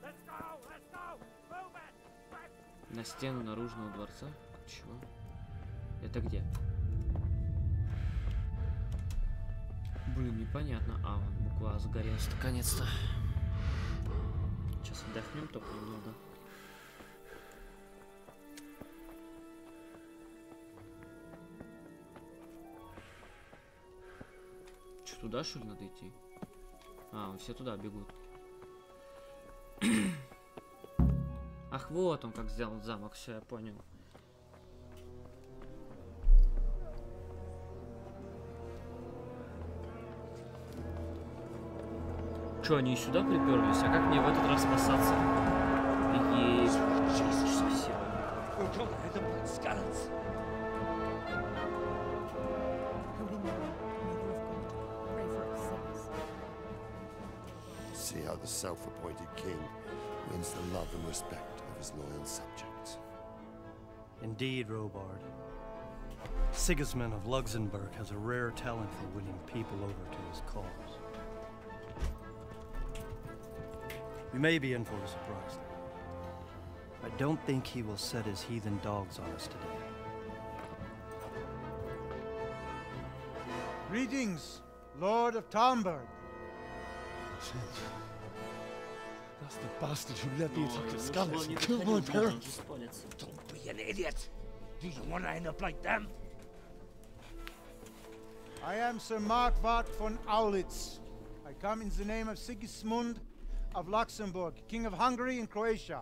Let's go! Let's go! Move it! На стену наружного дворца? Чего? Это где? Блин, непонятно. А, вон буква А загорелась наконец-то. Сейчас отдохнем только немного. Что, туда что ли надо идти? А, все туда бегут. Ах, вот он как сделан замок, все, я понял. Че, они сюда приперлись? А как мне в этот раз спасаться? See how the self-appointed king wins the love and respect of his loyal subjects. Indeed, Robard. Sigismund of Luxembourg has a rare talent for winning people over to his cause. We may be in for a surprise, though. I don't think he will set his heathen dogs on us today. Greetings, Lord of Talmberg. That's the bastard who led the attack at Scarlet and killed my parents. Don't be an idiot. Do you want to end up like them? I am Sir Markwart von Aulitz. I come in the name of Sigismund of Luxembourg, King of Hungary and Croatia,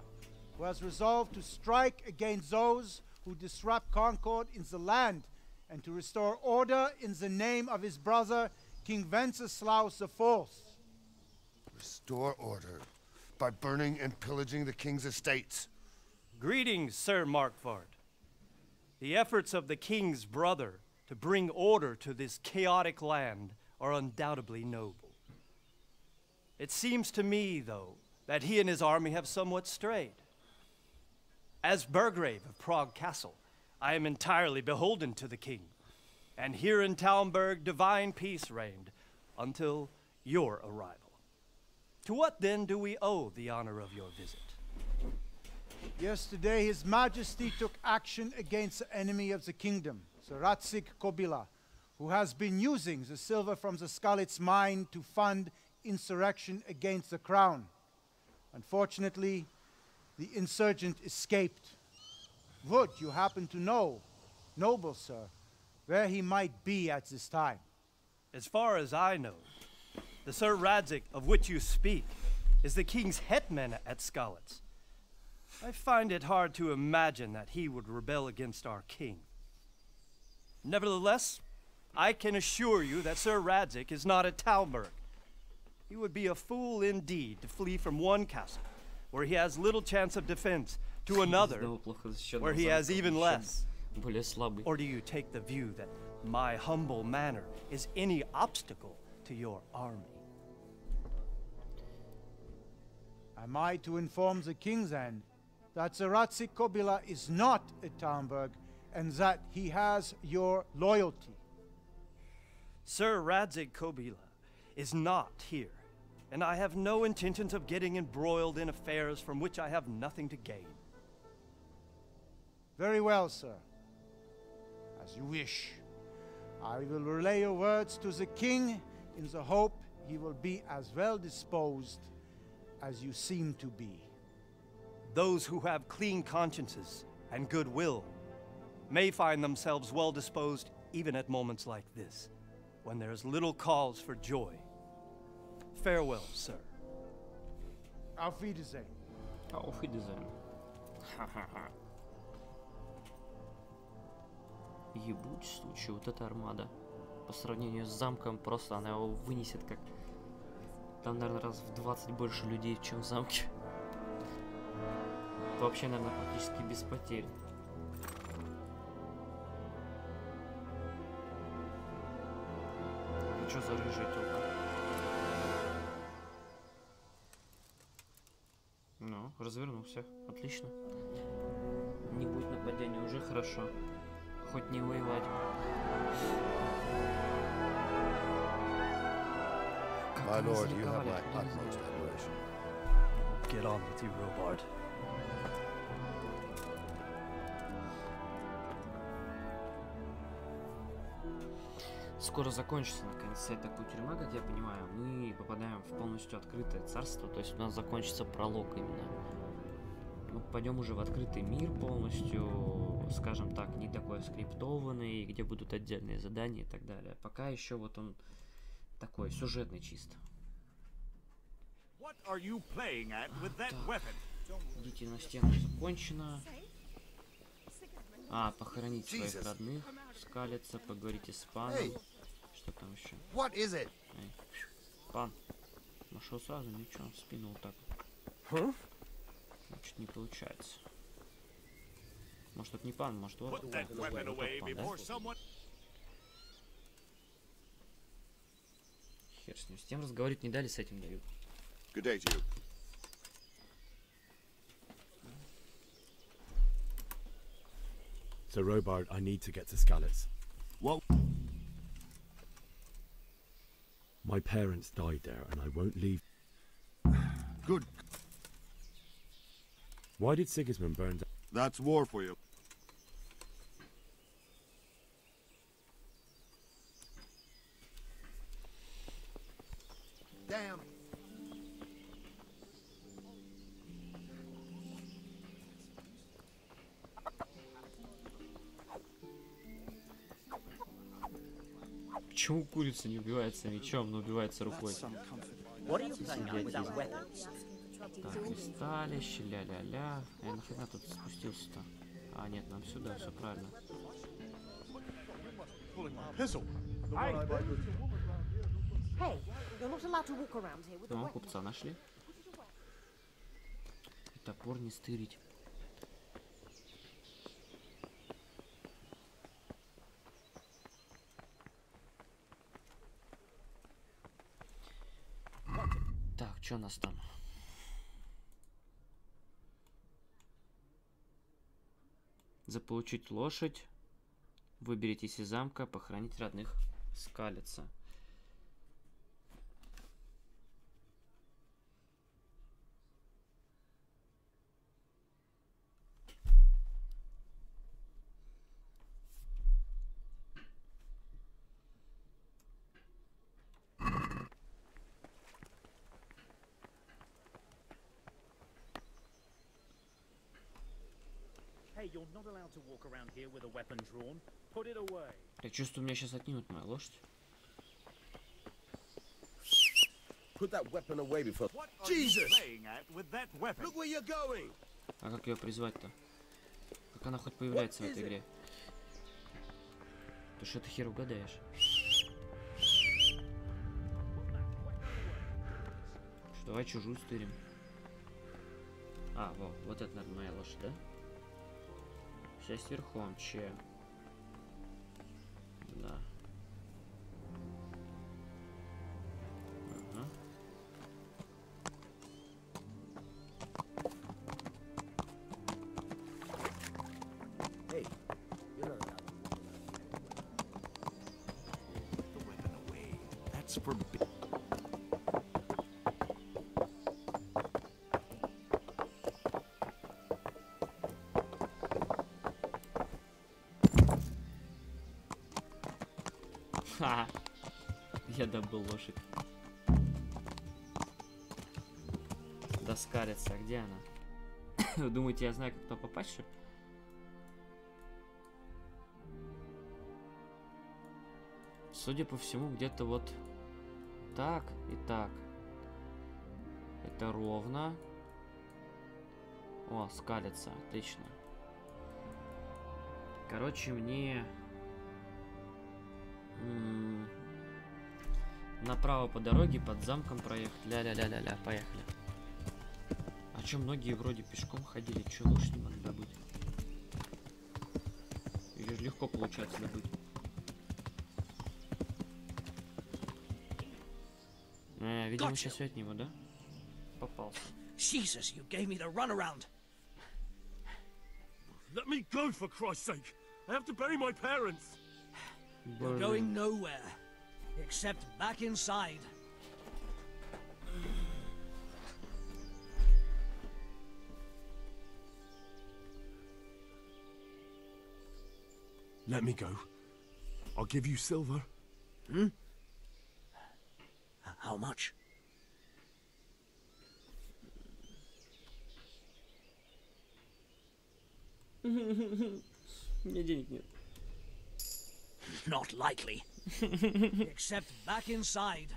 who has resolved to strike against those who disrupt concord in the land and to restore order in the name of his brother, King Wenceslaus IV. Restore order by burning and pillaging the king's estates. Greetings, Sir Markwart. The efforts of the king's brother to bring order to this chaotic land are undoubtedly noble. It seems to me, though, that he and his army have somewhat strayed. As Burgrave of Prague Castle, I am entirely beholden to the king, and here in Talmberg divine peace reigned until your arrival. To what then do we owe the honor of your visit? Yesterday, His Majesty took action against the enemy of the kingdom, Sir Ratzik Kobila, who has been using the silver from the Skalitz mine to fund insurrection against the crown. Unfortunately, the insurgent escaped. Would you happen to know, noble sir, where he might be at this time? As far as I know, the Sir Radzik of which you speak is the king's hetman at Skalitz. I find it hard to imagine that he would rebel against our king. Nevertheless, I can assure you that Sir Radzik is not at Talmberg. He would be a fool indeed to flee from one castle, where he has little chance of defense, to another, where he has even less. Or do you take the view that my humble manner is any obstacle to your army? Am I to inform the king then that Sir Ratzik Kobila is not at Talmberg and that he has your loyalty? Sir Radzik Kobila is not here, and I have no intentions of getting embroiled in affairs from which I have nothing to gain. Very well, sir. As you wish. I will relay your words to the king in the hope he will be as well disposed as you seem to be. Those who have clean consciences and goodwill may find themselves well disposed even at moments like this, when there is little cause for joy. Farewell, sir. Auf Wiedersehen. Auf Wiedersehen. Ебуть, случай, вот эта армада. По сравнению с замком, просто она его вынесет как... Там, наверное, раз в 20 больше людей, чем в замке. Вообще, наверное, практически без потерь. Ну что за рыжая тёлка? Ну, развернулся. Отлично. Не будет нападения, уже хорошо. Хоть не воевать. My lord, you have my utmost admiration. Get on with you, Robard. Скоро закончится наконец вся эта тюрьма, как я понимаю. Мы попадаем в полностью открытое царство, то есть у нас закончится пролог именно. Мы пойдем уже в открытый мир полностью, скажем так, не такой скриптованный, где будут отдельные задания и так далее. Пока еще вот он такой сюжетный чисто. Идите на стену закончено. А, похоронить своих родных, скалиться, поговорите с паном. Что там еще? Эй, пан. Нашел сразу, ничего, в спину вот так. Значит, не получается. Может, это не пан, может, вот. Вот пан, да? Хер с ним. С тем разговаривать не дали, с этим дают. Good day to you. So, Robard, I need to get to Skalitz. What? My parents died there, and I won't leave. Good. Why did Sigismund burn down? That's war for you. Damn. Почему курица не убивается мечом, но убивается рукой? Так, листалище, ля-ля-ля. Я нахрена тут спустился-то? А, нет, нам сюда, все правильно. Ну, купца нашли. И топор не стырить. Так, что у нас там? Заполучить лошадь. Выберитесь из замка, похоронить родных, скалиться. Я чувствую, меня сейчас отнимут мою лошадь. А как ее призвать-то? Как она хоть появляется в этой игре? Ты что ты хер угадаешь? Что, давай чужую стырим. А, вот это, наверное, моя лошадь, да? Часть верхом, че? Да. Ага. Ха! Я добыл лошадь. Доскалится. А где она? Думаете, я знаю, как туда попасть, что ли? Судя по всему, где-то вот так и так. Это ровно. О, скалится. Отлично. Короче, мне Направо по дороге, под замком проехать. Ля-ля-ля-ля-ля, поехали. А чё, многие вроде пешком ходили, чё, лошадь не могли добыть? Или же легко получается добыть? Видимо, сейчас от него, да? Попался. Jesus, you gave me the runaround. Let me go, for Christ's sake! I have to bury my parents! You're going nowhere, except back inside. Let me go. I'll give you silver. Hmm? How much? Мне денег нет. Not likely. Except back inside.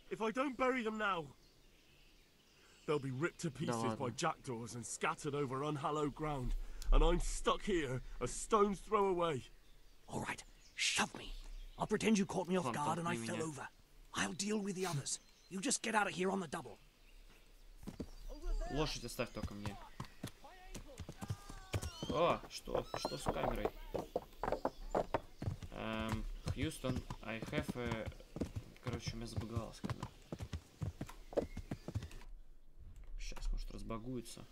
If I don't bury them now, they'll be ripped to pieces by jackdaws and scattered over unhallowed ground, and I'm stuck here a stone's throw away. All right, shove me. I'll pretend you caught me off guard and I fell over. I'll deal with the others. You just get out of here on the double. Лошадь оставь только мне. О, что с камерой? Хьюстон, I have a... Короче, у меня забаговалась камера. Сейчас, может, разбагуется.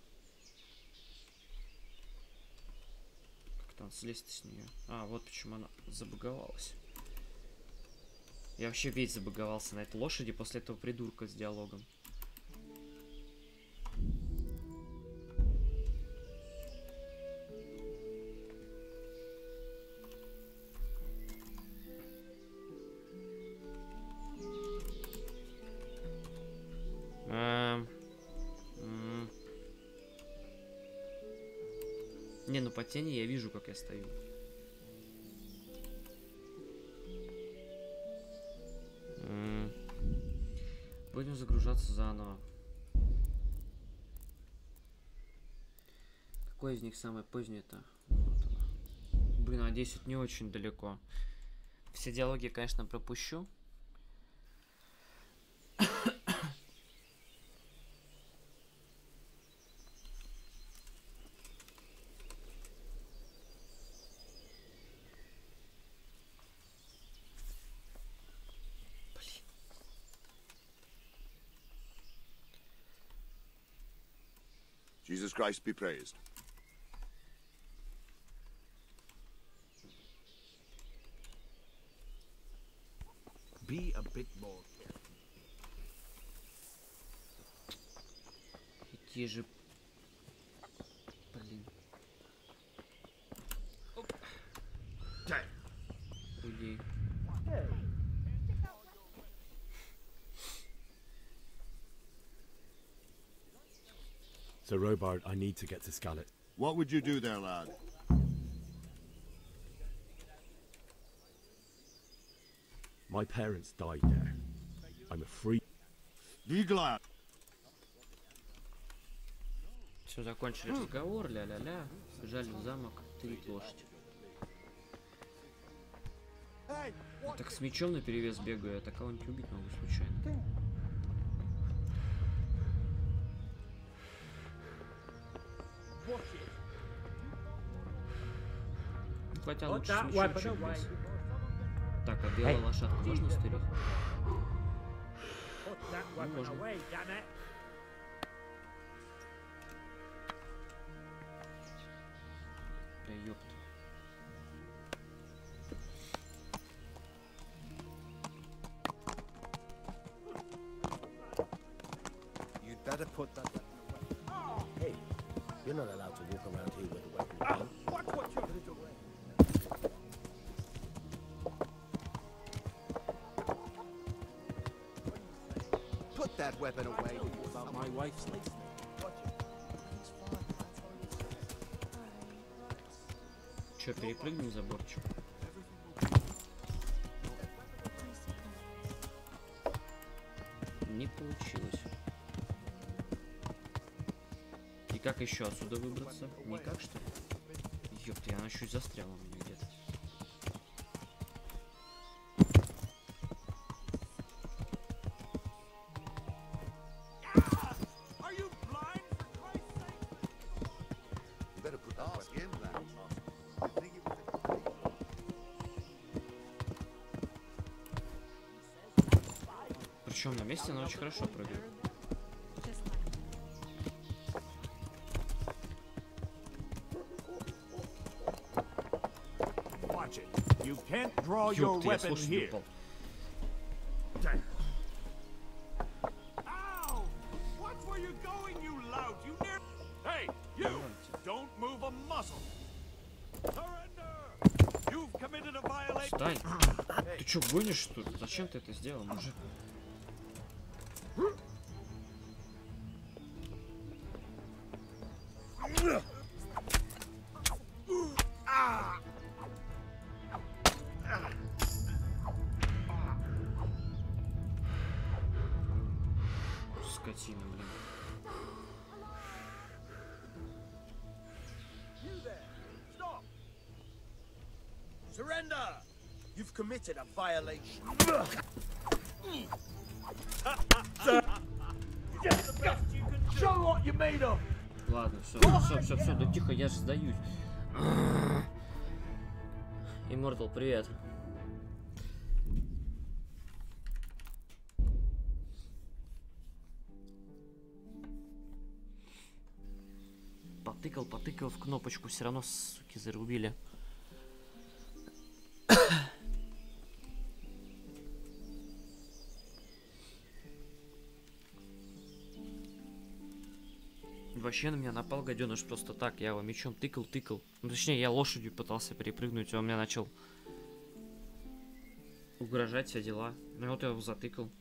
Как там слезть с нее? А, вот почему она забаговалась. Я вообще весь забаговался на этой лошади после этого придурка с диалогом. Не, ну по тени я вижу, как я стою. Будем загружаться заново. Какой из них самый поздний-то? Вот она. Блин, надеюсь, это не очень далеко. Все диалоги, конечно, пропущу. Jesus Christ be praised. Be a bit more careful. Какие же... Блин. Уйди. So, Robard, I need to get to Scarlet. What would you do there, lad? My parents died there. I'm a free... Be glad. Все, закончили разговор, ля-ля-ля. Бежали в замок, тырить лошадь. Я так с мечом наперевес бегаю, я так кого-нибудь убить могу случайно. Хотя лучше с мечом, чем без. Так, а белая лошадка можно стырить? Ну, можно. Да ёпт. You'd better put that weapon away. Hey, you're not allowed to walk around here with a weapon. Watch what you're doing. Put that weapon away. About my wife's lace. Чё, перепрыгнем заборчик? Не получилось. И как еще отсюда выбраться? Никак, что ли? Ёпта, она чуть застряла у меня где-то. Причем на месте она очень хорошо прыгает. Ёпта, я с лошади упал. Встань! Ты чё, гонишь, что ли? Зачем ты это сделал, мужик? Скотина, блин. Surrender! You've committed a violation. Show what you're made of. Ладно, все, да тихо, я же сдаюсь. Immortal, привет. Потыкал в кнопочку, все равно, суки, зарубили. Вообще на меня напал гаденыш просто так. Я его мечом тыкал. Ну, точнее, я лошадью пытался перепрыгнуть, и он меня начал угрожать, все дела. Ну вот я его затыкал.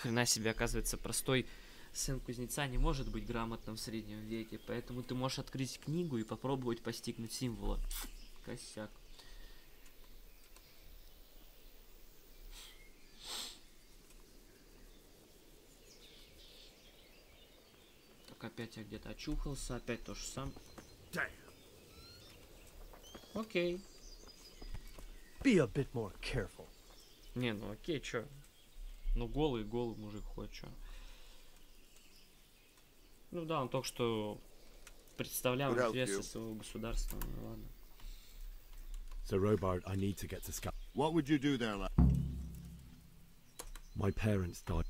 Хрена себе, оказывается, простой сын кузнеца не может быть грамотным в среднем веке, поэтому ты можешь открыть книгу и попробовать постигнуть символы. Косяк. Так, опять я где-то очухался, опять то же самое. Окей. Be a bit more careful. Не, ну окей, чё? Ну голый мужик хоть чё. Ну да, он только что представлял интересы своего государства, ну ладно. So Robard, I need to get to Scout. What would you do there, lad? My parents died.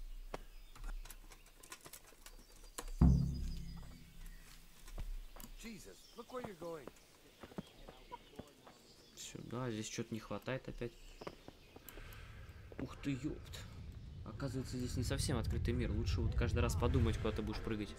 Jesus, look where you're going. Сюда, здесь что-то не хватает опять. Ух ты, ёпт. Оказывается, здесь не совсем открытый мир. Лучше вот каждый раз подумать, куда ты будешь прыгать.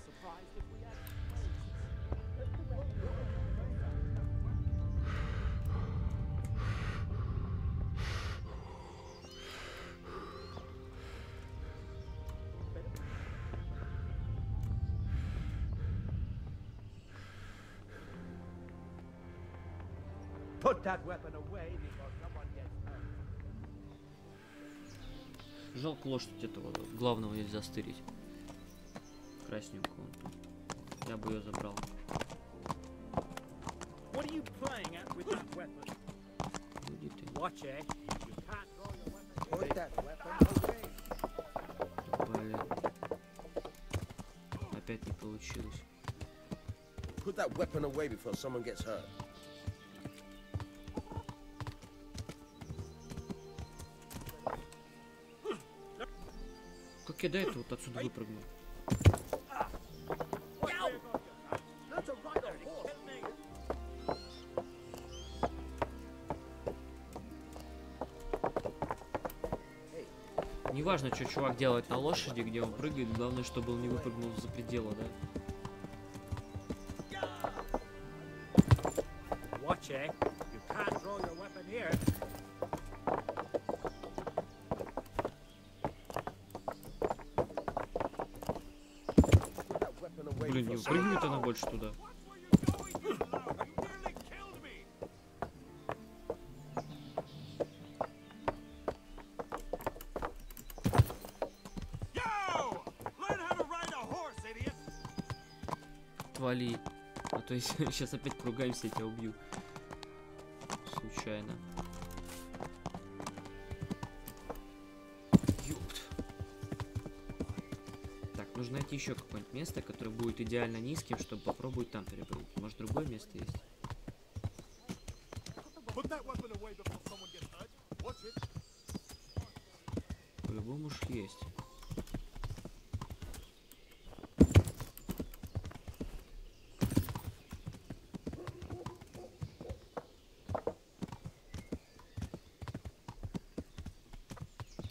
Put that weapon away before someone gets hurt. Жалко лошадь этого главного нельзя стырить. Красненькую. Я бы ее забрал. What are you playing at with that weapon? Watch it. You can't draw your weapon. Put that weapon away. Блин. Опять не получилось. Put that weapon away before someone gets hurt. Как я до этого вот отсюда выпрыгнул? Неважно, что чувак делает на лошади, где он прыгает, главное, чтобы он не выпрыгнул за пределы, да? Watch it. You can't draw your weapon here. Блин, не упрыгнет она больше туда. Отвали. А то если сейчас опять поругаемся, я тебя убью. Случайно. Нужно найти еще какое-нибудь место, которое будет идеально низким, чтобы попробовать там перепрыгнуть. Может, другое место есть? По-любому уж есть.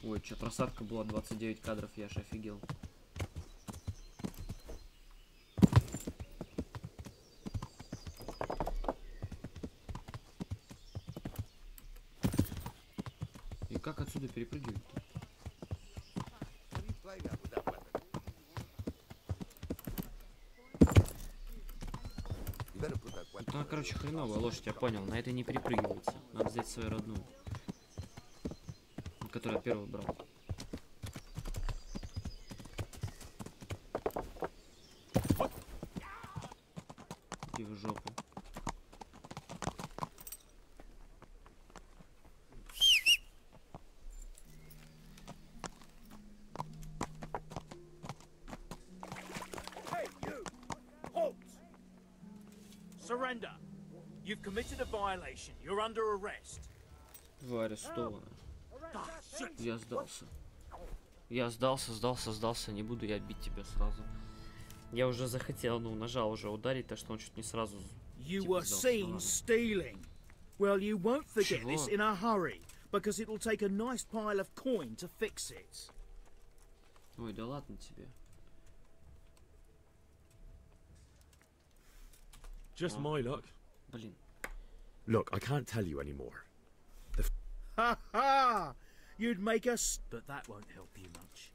Ой, что просадка была 29 кадров, я аж офигел. И как отсюда перепрыгивать-то? Ну, короче, хреновая лошадь, я понял. На этой не перепрыгивается. Надо взять свою родную, которую я первый брал. Иди в жопу. Surrender. You've committed a violation. You're under arrest. Вы арестованы. Я сдался. Я сдался. Не буду я бить тебя сразу. Я уже захотел, ну, нажал уже ударить, так что он чуть не сразу. You were seen stealing. Well, you won't forget this in a hurry, because it'll take a nice pile of coin to fix it. Ой, да ладно тебе. Just my luck. Блин. Look, I can't tell you anymore. Ha ha! You'd make us, but that won't help you much.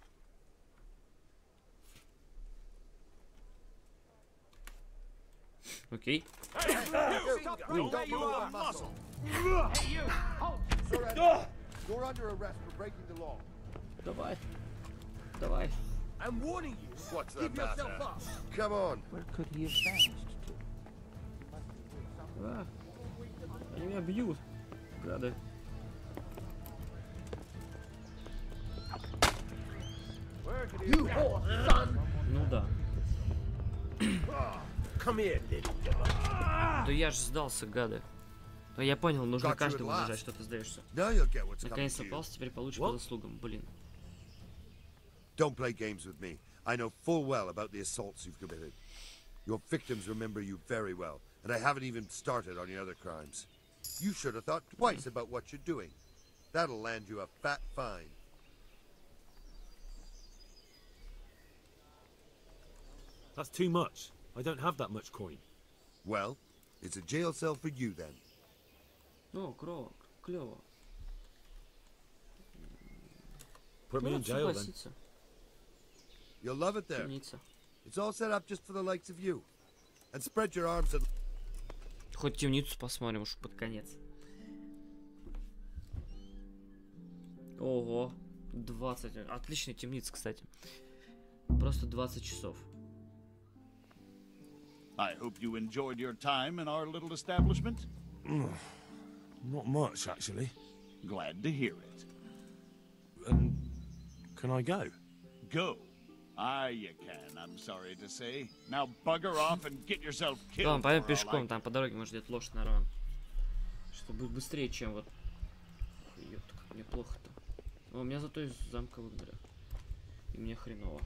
Окей. You're under arrest for breaking the law. Давай. Давай. I'm warning you. What's the Keep matter? yourself up. Come on. Where could he have vanished to? А, они меня бьют, гады. Ну да. Да я ж сдался, гады. Но я понял, нужно каждому нажать, что ты сдаешься. Наконец попался, теперь получишь по заслугам, блин. Don't play games with me. I know full well about the assaults you've committed. Your victims remember you very well, and I haven't even started on your other crimes. You should have thought twice about what you're doing. That'll land you a fat fine. That's too much. I don't have that much coin. Well, it's a jail cell for you then. Ну, клево. Put me in jail then. You'll love it there. It's all set up just for the likes of you. And spread your arms and... Хоть темницу посмотрим уж под конец. Ого, 20. Отличная темница, кстати. Просто 20 часов. I hope you enjoyed your time in our little establishment. Not much, actually. Glad to hear it. And can I go? Go. Ah, you can, I'm sorry to say. Now bugger off and get yourself killed. Ладно, пойдем пешком, там по дороге может где-то лошадь нарвем. Что будет быстрее, чем вот... Ёпта, как мне плохо-то. О, меня зато из замка выгнали. И мне хреново.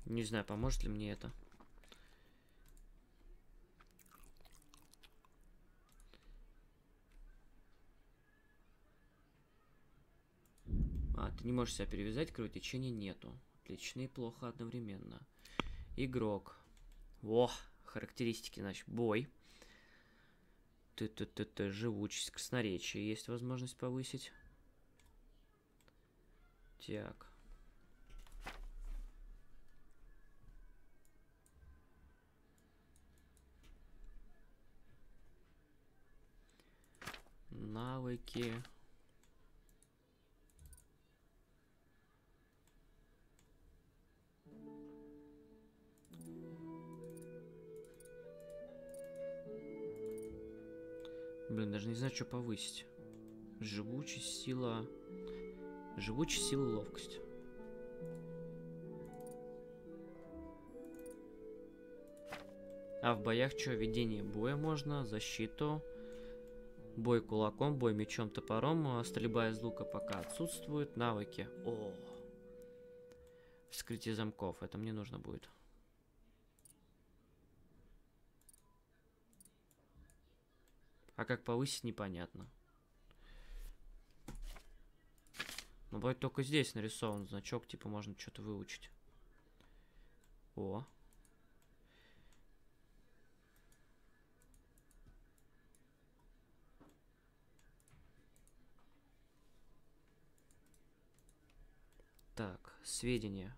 Не знаю, поможет ли мне это. А, ты не можешь себя перевязать, кровотечения нету. Отлично и плохо одновременно. Игрок. Во, характеристики, значит, бой. Живучесть, красноречие. Есть возможность повысить. Так. Навыки. Блин, даже не знаю, что повысить. Живучесть, сила, ловкость. А в боях что? Ведение боя можно, защиту, бой кулаком, бой мечом, топором, стрельба из лука пока отсутствует, навыки. О, вскрытие замков, это мне нужно будет. А как повысить, непонятно. Ну, вроде только здесь нарисован значок, типа можно что-то выучить. О. Так, сведения.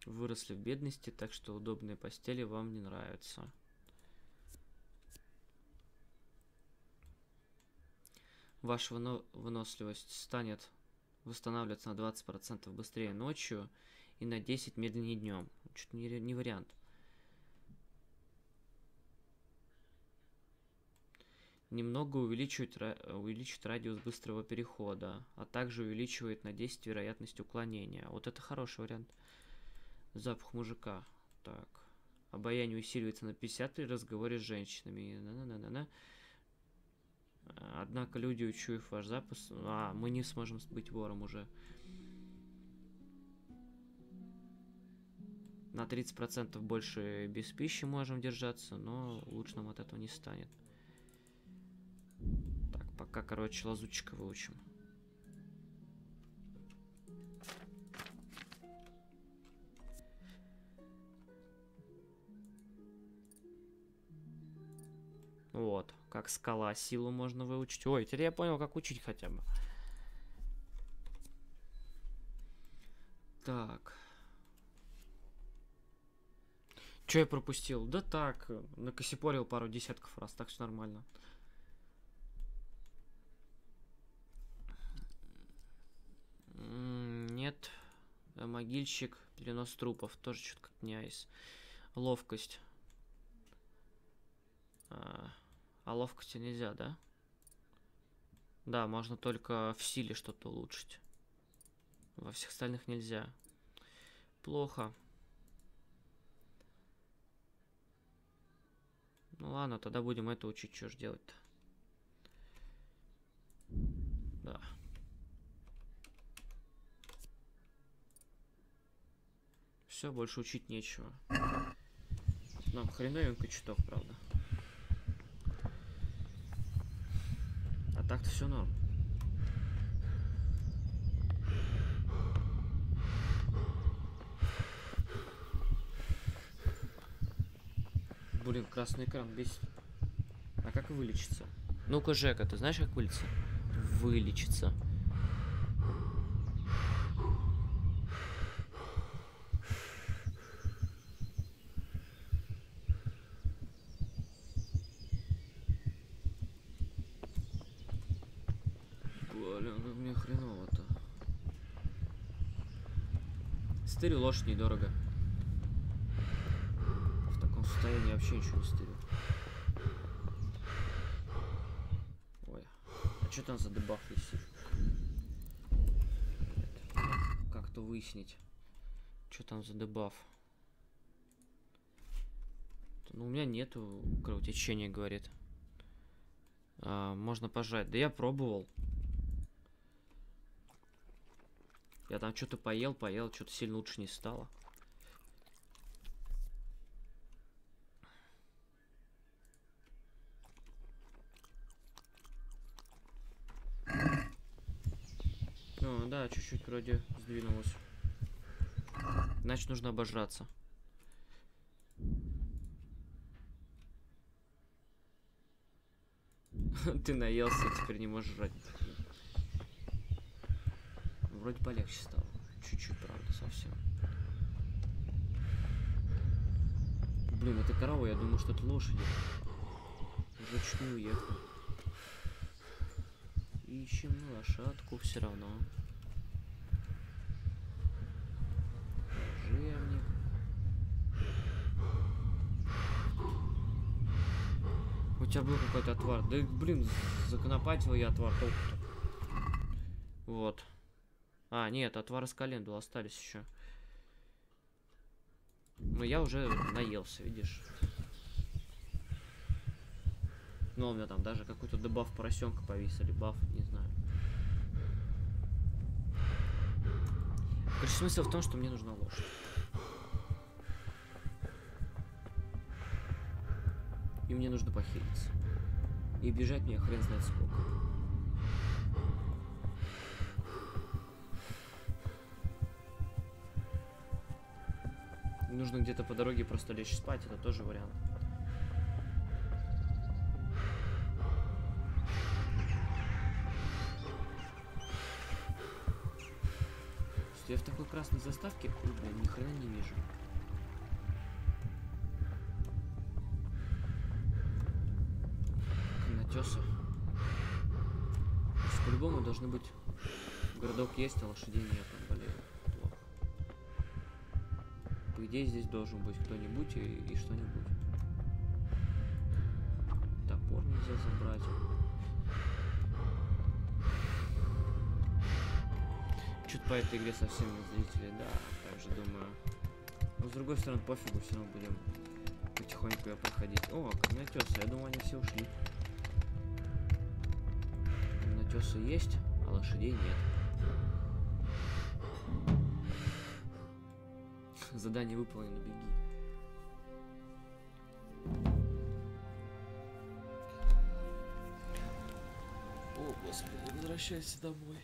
Выросли в бедности, так что удобные постели вам не нравятся. Ваша выносливость станет восстанавливаться на 20% быстрее ночью и на 10% медленнее днем. Что-то не вариант. Немного увеличивает радиус быстрого перехода, а также увеличивает на 10 вероятность уклонения. Вот это хороший вариант. Запах мужика. Так. Обаяние усиливается на 50 при разговоре с женщинами. Однако люди, учуяв ваш запах... мы не сможем быть вором уже. На 30% больше без пищи можем держаться, но лучше нам от этого не станет. Так, пока, короче, лазутчика выучим. Вот, как скала, силу можно выучить. Ой, теперь я понял, как учить хотя бы. Так. Че я пропустил? Да так, накосипорил пару десятков раз, так все нормально. Нет. Могильщик, перенос трупов, тоже что-то как не айс. Ловкость. А ловкости нельзя, да? Да, можно только в силе что-то улучшить. Во всех остальных нельзя. Плохо. Ну ладно, тогда будем это учить, что ж делать-то. Да. Все, больше учить нечего. Нам хреновенько чуток, правда. А так-то все норм. Блин, красный экран бесит. А как вылечиться? Ну-ка, Жека, ты знаешь, как вылечиться? Вылечиться. Блин, ну мне хреново-то. Стырю лошадь недорого. В таком состоянии вообще ничего не стырю. Ой, а что там за дебаф висит? Как-то выяснить, что там за дебаф. Ну, у меня нету кровотечения, говорит. Можно пожать. Да я пробовал. Я там что-то поел, что-то сильно лучше не стало. Ну, да, чуть-чуть вроде сдвинулось. Значит, нужно обожраться. Ты наелся, теперь не можешь жрать. Вроде полегче стало. Чуть-чуть, правда, совсем. Блин, это корова, я думаю, что это лошади. Уже чуть не уехал. Ищем лошадку все равно. Жемник. тебя был какой-то отвар. Да, блин, законопатил я отвар толку-то. Вот. А, нет, отвар из календул остались еще. Но я уже наелся, видишь. Ну, у меня там даже какой-то дебаф поросенка повис, или баф, не знаю. Короче, смысл в том, что мне нужна лошадь. И мне нужно похилиться. И бежать мне хрен знает сколько. Нужно где-то по дороге просто лечь спать, это тоже вариант. Я в такой красной заставке, блин, ни хрена не вижу. Камнотесы. По-любому должны быть. Городок есть, а лошадей нет, он болеет. Плохо. По идее здесь должен быть кто-нибудь и что-нибудь. Топор нельзя забрать. Чуть по этой игре совсем не зрители, да, также думаю. Но с другой стороны, пофигу, все равно будем потихоньку ее проходить. О, камнотесы, я думаю, они все ушли. Камнотесы есть, а лошадей нет. Задание выполнено, беги. О, господи, возвращайся домой.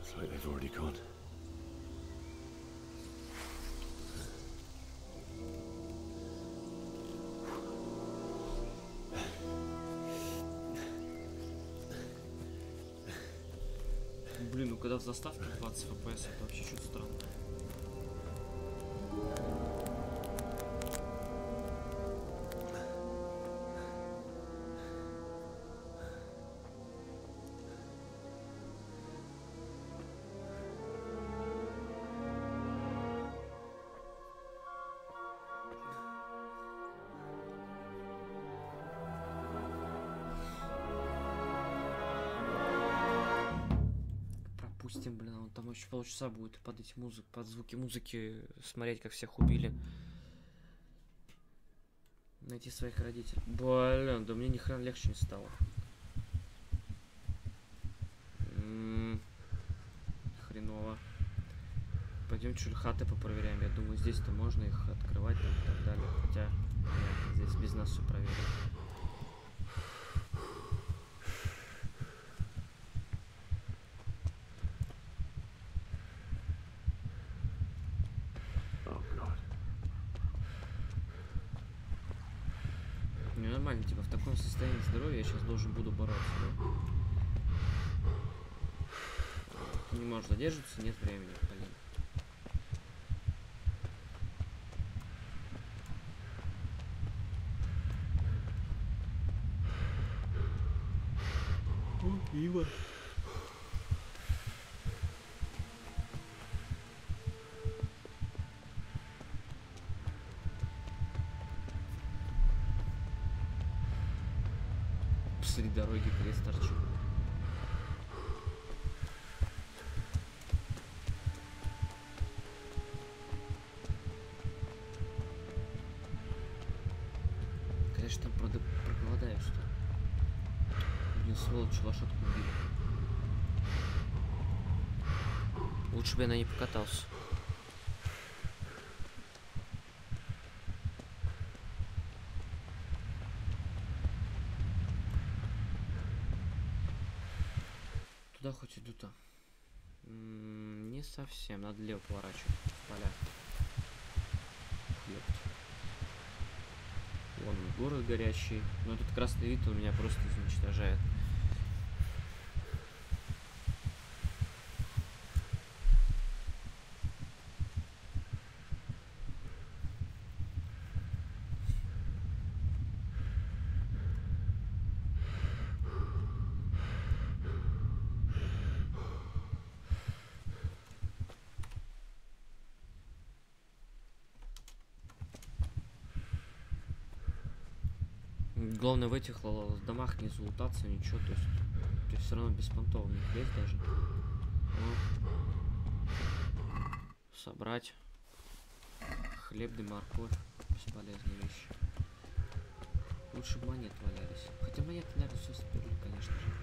It's like they've already gone. Блин, ну когда в заставке 20 FPS, это вообще что-то странное. Пропустим, блин, он там еще полчаса будет под эти под звуки музыки смотреть, как всех убили. Найти своих родителей. Блин, да мне ни хрена легче не стало. Хреново. Пойдем чуть хаты попроверяем. Я думаю, здесь-то можно их открывать и так далее. Хотя, понятно, здесь без нас все проверят. Нормально, типа в таком состоянии здоровья я сейчас должен буду бороться, да? Ты не можешь задерживаться, нет времени, блин. О, пиво. Посреди дороги крест торчит. Конечно, там проголодаешься. Блин, сволочь, лошадку убили. Лучше бы я на ней покатался. Туда хоть иду-то. Не совсем. Надо лево поворачивать. Поля. Ёпть. Вон город горящий. Но этот красный вид у меня просто изничтожает. Главное в этих домах не залутаться, ничего, то есть ты все равно беспонтово в них лезть даже. Собрать хлеб да морковь. Бесполезные вещи. Лучше бы монеты валялись. Хотя монеты, наверное, все сперли, конечно же.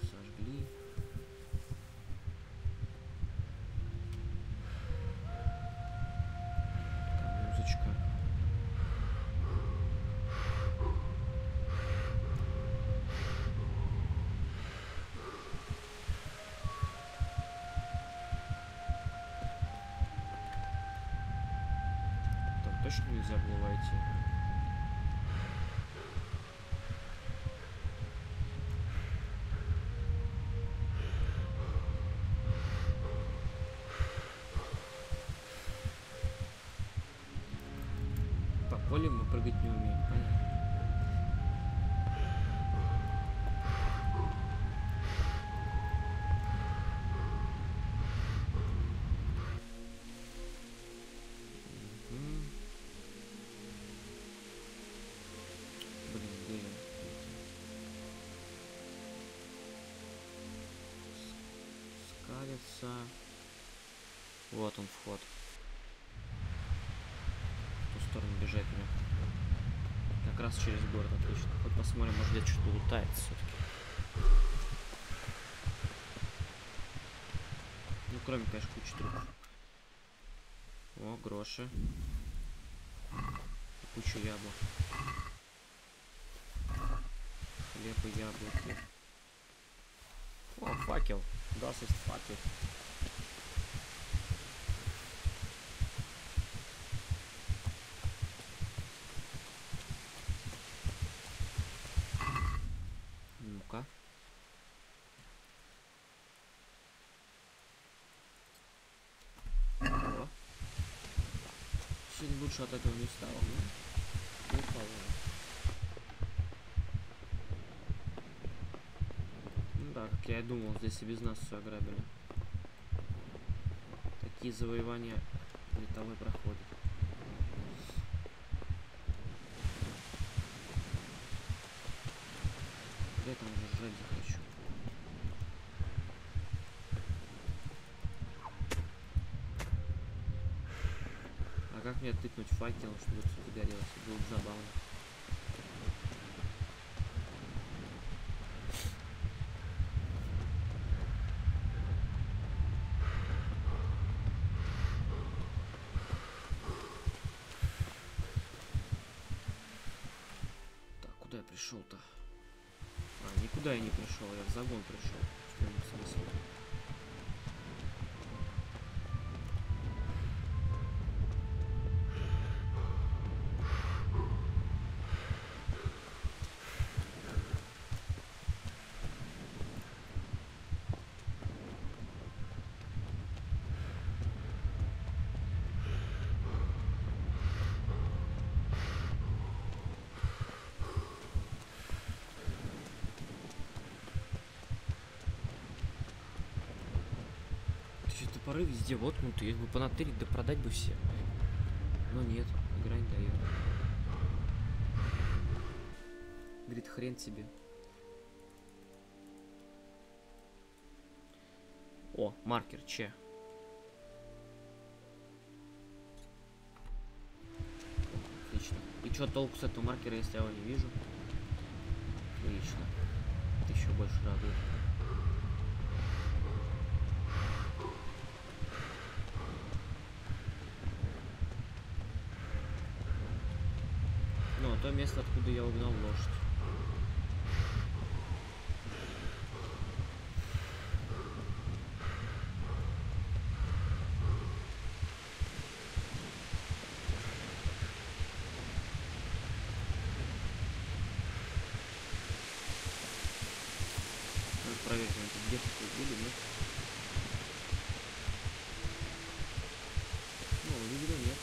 Сожгли. Такая музычка. Там точно нельзя было войти. По полю мы прыгать не умеем, понятно. Блин, где я? Скалится. Вот он вход. В ту сторону бежать мне. Как раз через город, отлично. Хоть посмотрим, может где-то что-то лутается все-таки. Ну, кроме, конечно, кучи трупов. О, гроши. Куча яблок. Хлеб и яблоки. О, факел. Das ist факел. Ну-ка. Сильно лучше от этого не стало, да? Не положено. Ну да, как я и думал, здесь и без нас все ограбили. Такие завоевания летовой проходят. Я там уже жрать захочу. А как мне тыкнуть факел, чтобы это все загорелось? Было бы забавно. Так, куда я пришел-то? А, никуда я не пришел, я в загон пришел. Что не смысл? Топоры везде воткнуты, их бы понатырить, да продать бы все. Но нет, игра не дает. Говорит, хрен тебе. О, маркер, че. Отлично. И что толку с этого маркера, если я его не вижу? Отлично. Это еще больше радует. Ну, то место, откуда я угнал лошадь. Надо проверить, где такие были, нет? Ну, видимо, нет.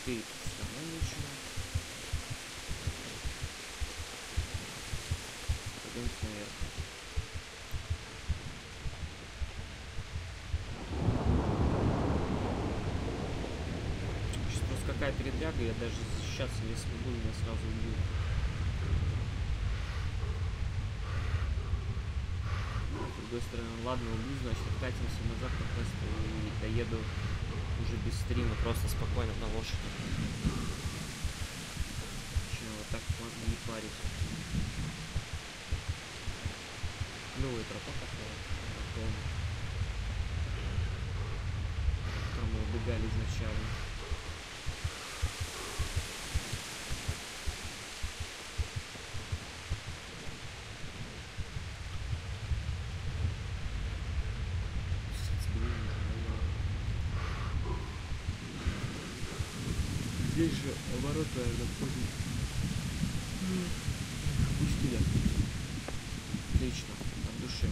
Ты все равно ничего. Пойдемте наверх. скряга, я даже защищаться не смогу, меня сразу убьют. С другой стороны, ладно, убью, значит, катимся назад по квесту и доеду уже без стрима, просто спокойно на лошади. Чем вот так можно не парить. Новая тропа такая, которую мы убегали изначально. Здесь же оборот, наверное, входит. Пустили. Отлично, от души.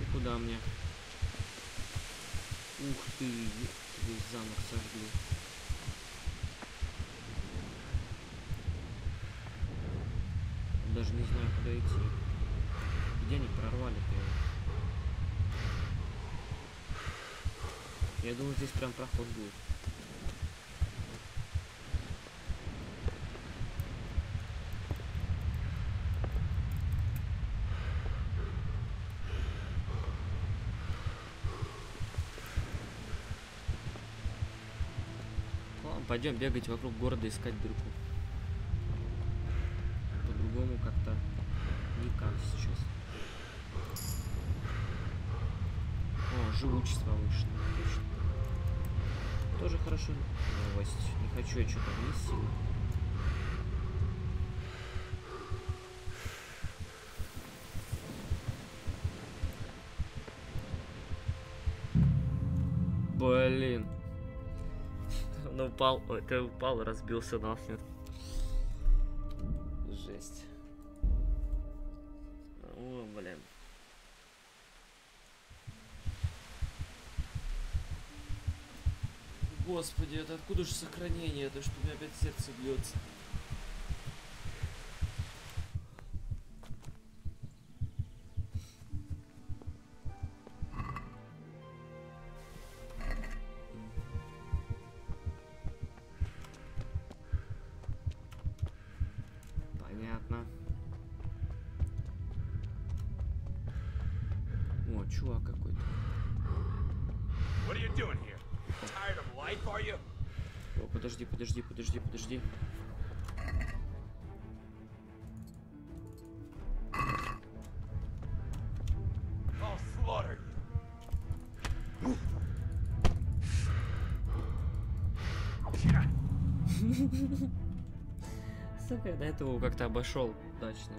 И куда мне? Ух ты, весь замок сожгли. Даже не знаю, куда идти. Где они прорвали-то его? Я думаю, здесь прям проход будет. Ладно, пойдем бегать вокруг города, искать дырку. По-другому как-то никак сейчас. О, живучесть повышена. Отлично. Тоже хорошо новость. Не хочу я что-то вниз сильно. Блин. Он упал. Ой, ты упал и разбился насмерть. Жесть. О, блин. Господи, это откуда же сохранение? Это что у меня опять сердце бьется. Понятно. О, чувак какой-то. О, подожди. Сука, до этого как-то обошел удачно.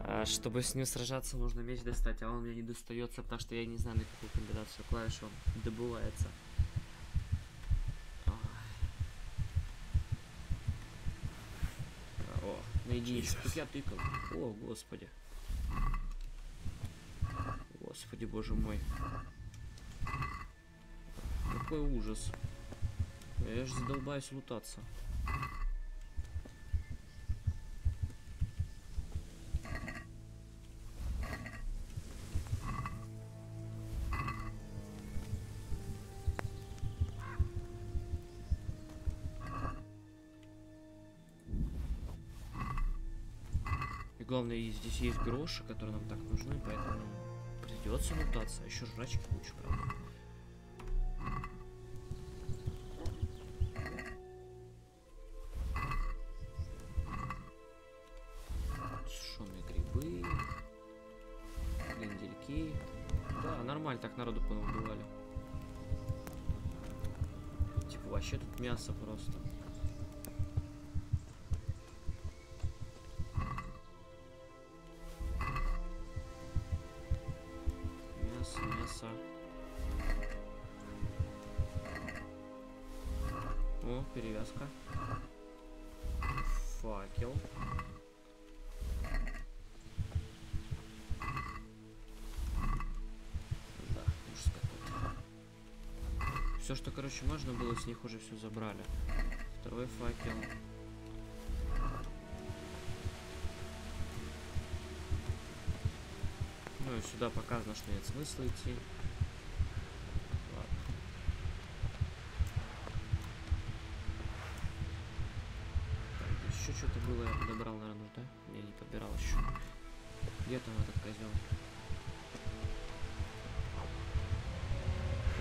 А чтобы с ним сражаться, нужно меч достать, а он мне не достается, потому что я не знаю, на какую комбинацию клавиш он добывается. О, на единичку. Тут я тыкал. О, господи. Господи, боже мой. Какой ужас. Я же задолбаюсь лутаться. Главное, здесь есть гроши, которые нам так нужны, поэтому придется лутаться. Еще жрачки кучу, правда. Сушеные грибы, крендельки. Да, нормально так народу поубивали. Типа вообще тут мясо просто. Мясо. О, перевязка. Факел. Да, ужас какой-то. Все, что, короче, можно было, с них уже все забрали. Второй факел. Ну и сюда показано, что нет смысла идти. еще что-то было, я подобрал, наверное, да? Я не подбирал еще. Где там этот козел?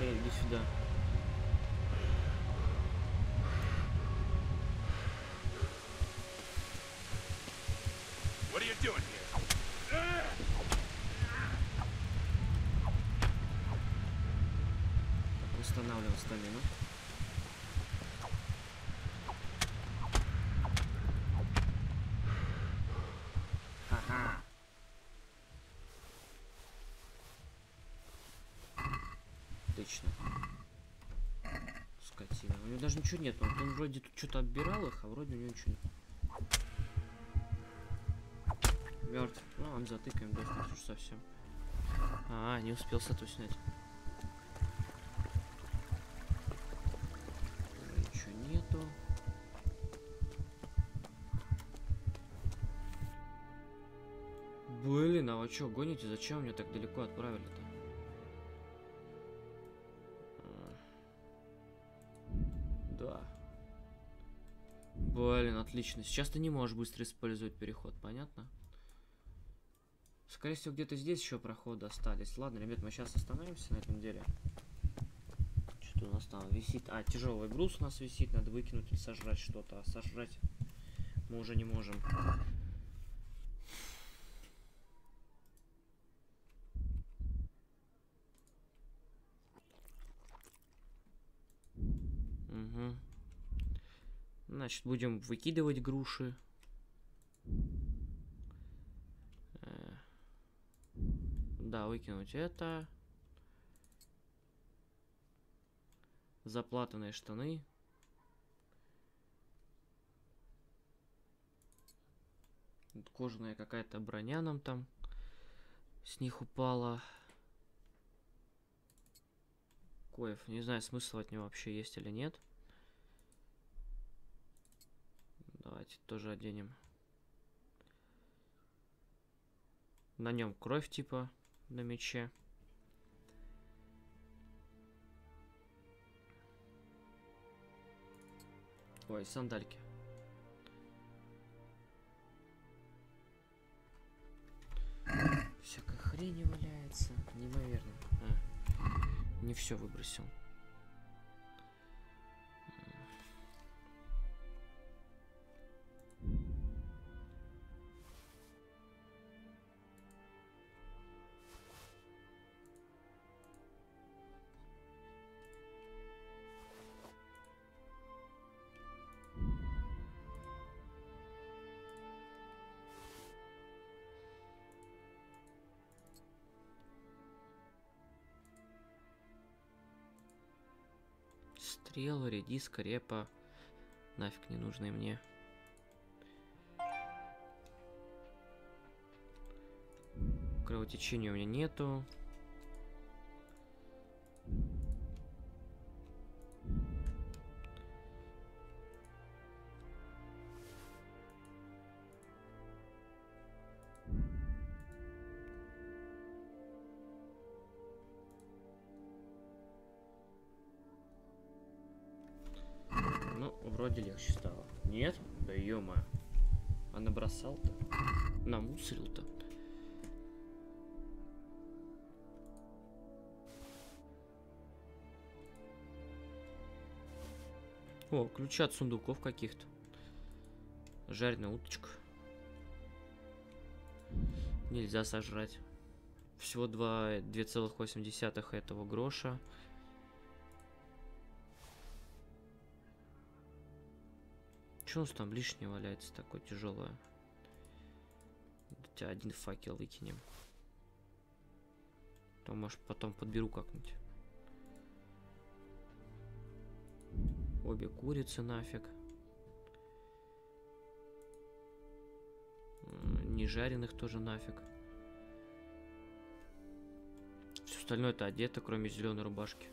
Эй, иди сюда. What are you doing here? Восстанавливаем стамину. Ага. Отлично. Скотина. У него даже ничего нет. Он вроде тут что-то отбирал их, а вроде у него ничего нет. Мертв. Ну, он затыкаем, дохнет уж совсем. А, не успел с этого снять. Ничего нету. Блин, а вы что, гоните? Зачем меня так далеко отправили-то? Да. Блин, отлично. Сейчас ты не можешь быстро использовать переход, понятно? Скорее всего, где-то здесь еще проходы остались. Ладно, ребят, мы сейчас остановимся на этом деле. Что у нас там висит? А, тяжелый груз у нас висит. Надо выкинуть или сожрать что-то. А сожрать мы уже не можем. Угу. Значит, будем выкидывать груши. Да, выкинуть это. Заплатанные штаны. Кожаная какая-то броня нам там с них упала. Коев, не знаю, смысл от него вообще есть или нет. Давайте тоже оденем. На нем кровь типа на мече. Ой, сандальки. Всякая хрень валяется. Неимоверно. Не все выбросил. Стрелы, редиска, репа. Нафиг не нужны мне. Кровотечения у меня нету. Вроде легче стало. Нет? Да ё-моё. А набросал-то? Намусорил-то? О, ключи от сундуков каких-то. Жареная уточка. Нельзя сожрать. Всего 2,8 этого гроша. Что у нас там лишнее валяется такое тяжелое? Хотя один факел выкинем. То, может, потом подберу как-нибудь. Обе курицы нафиг. Не жареных тоже нафиг. Все остальное-то одето, кроме зеленой рубашки.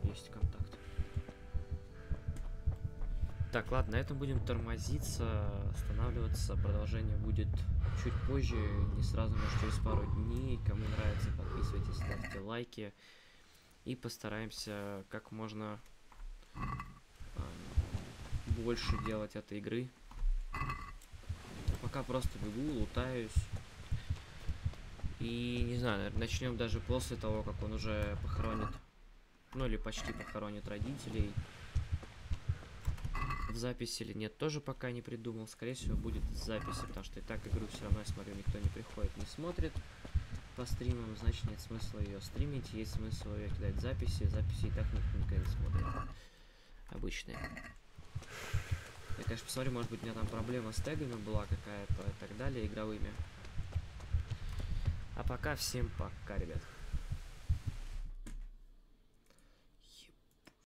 Есть контакт. Так, ладно, на этом будем тормозиться, останавливаться. Продолжение будет чуть позже, не сразу, может, через пару дней. Кому нравится, подписывайтесь, ставьте лайки. И постараемся как можно больше делать этой игры. Пока просто бегу, лутаюсь. И не знаю, наверное, начнем даже после того, как он уже похоронит, ну или почти похоронит родителей. В записи или нет, тоже пока не придумал. Скорее всего, будет в записи, потому что и так игру все равно, я смотрю, никто не приходит, не смотрит по стримам, значит нет смысла ее стримить, есть смысл ее кидать в записи. Записи и так никто никогда не смотрит. Обычные. Я, конечно, посмотрю, может быть, у меня там проблема с тегами была какая-то и так далее, игровыми. А пока всем пока, ребят.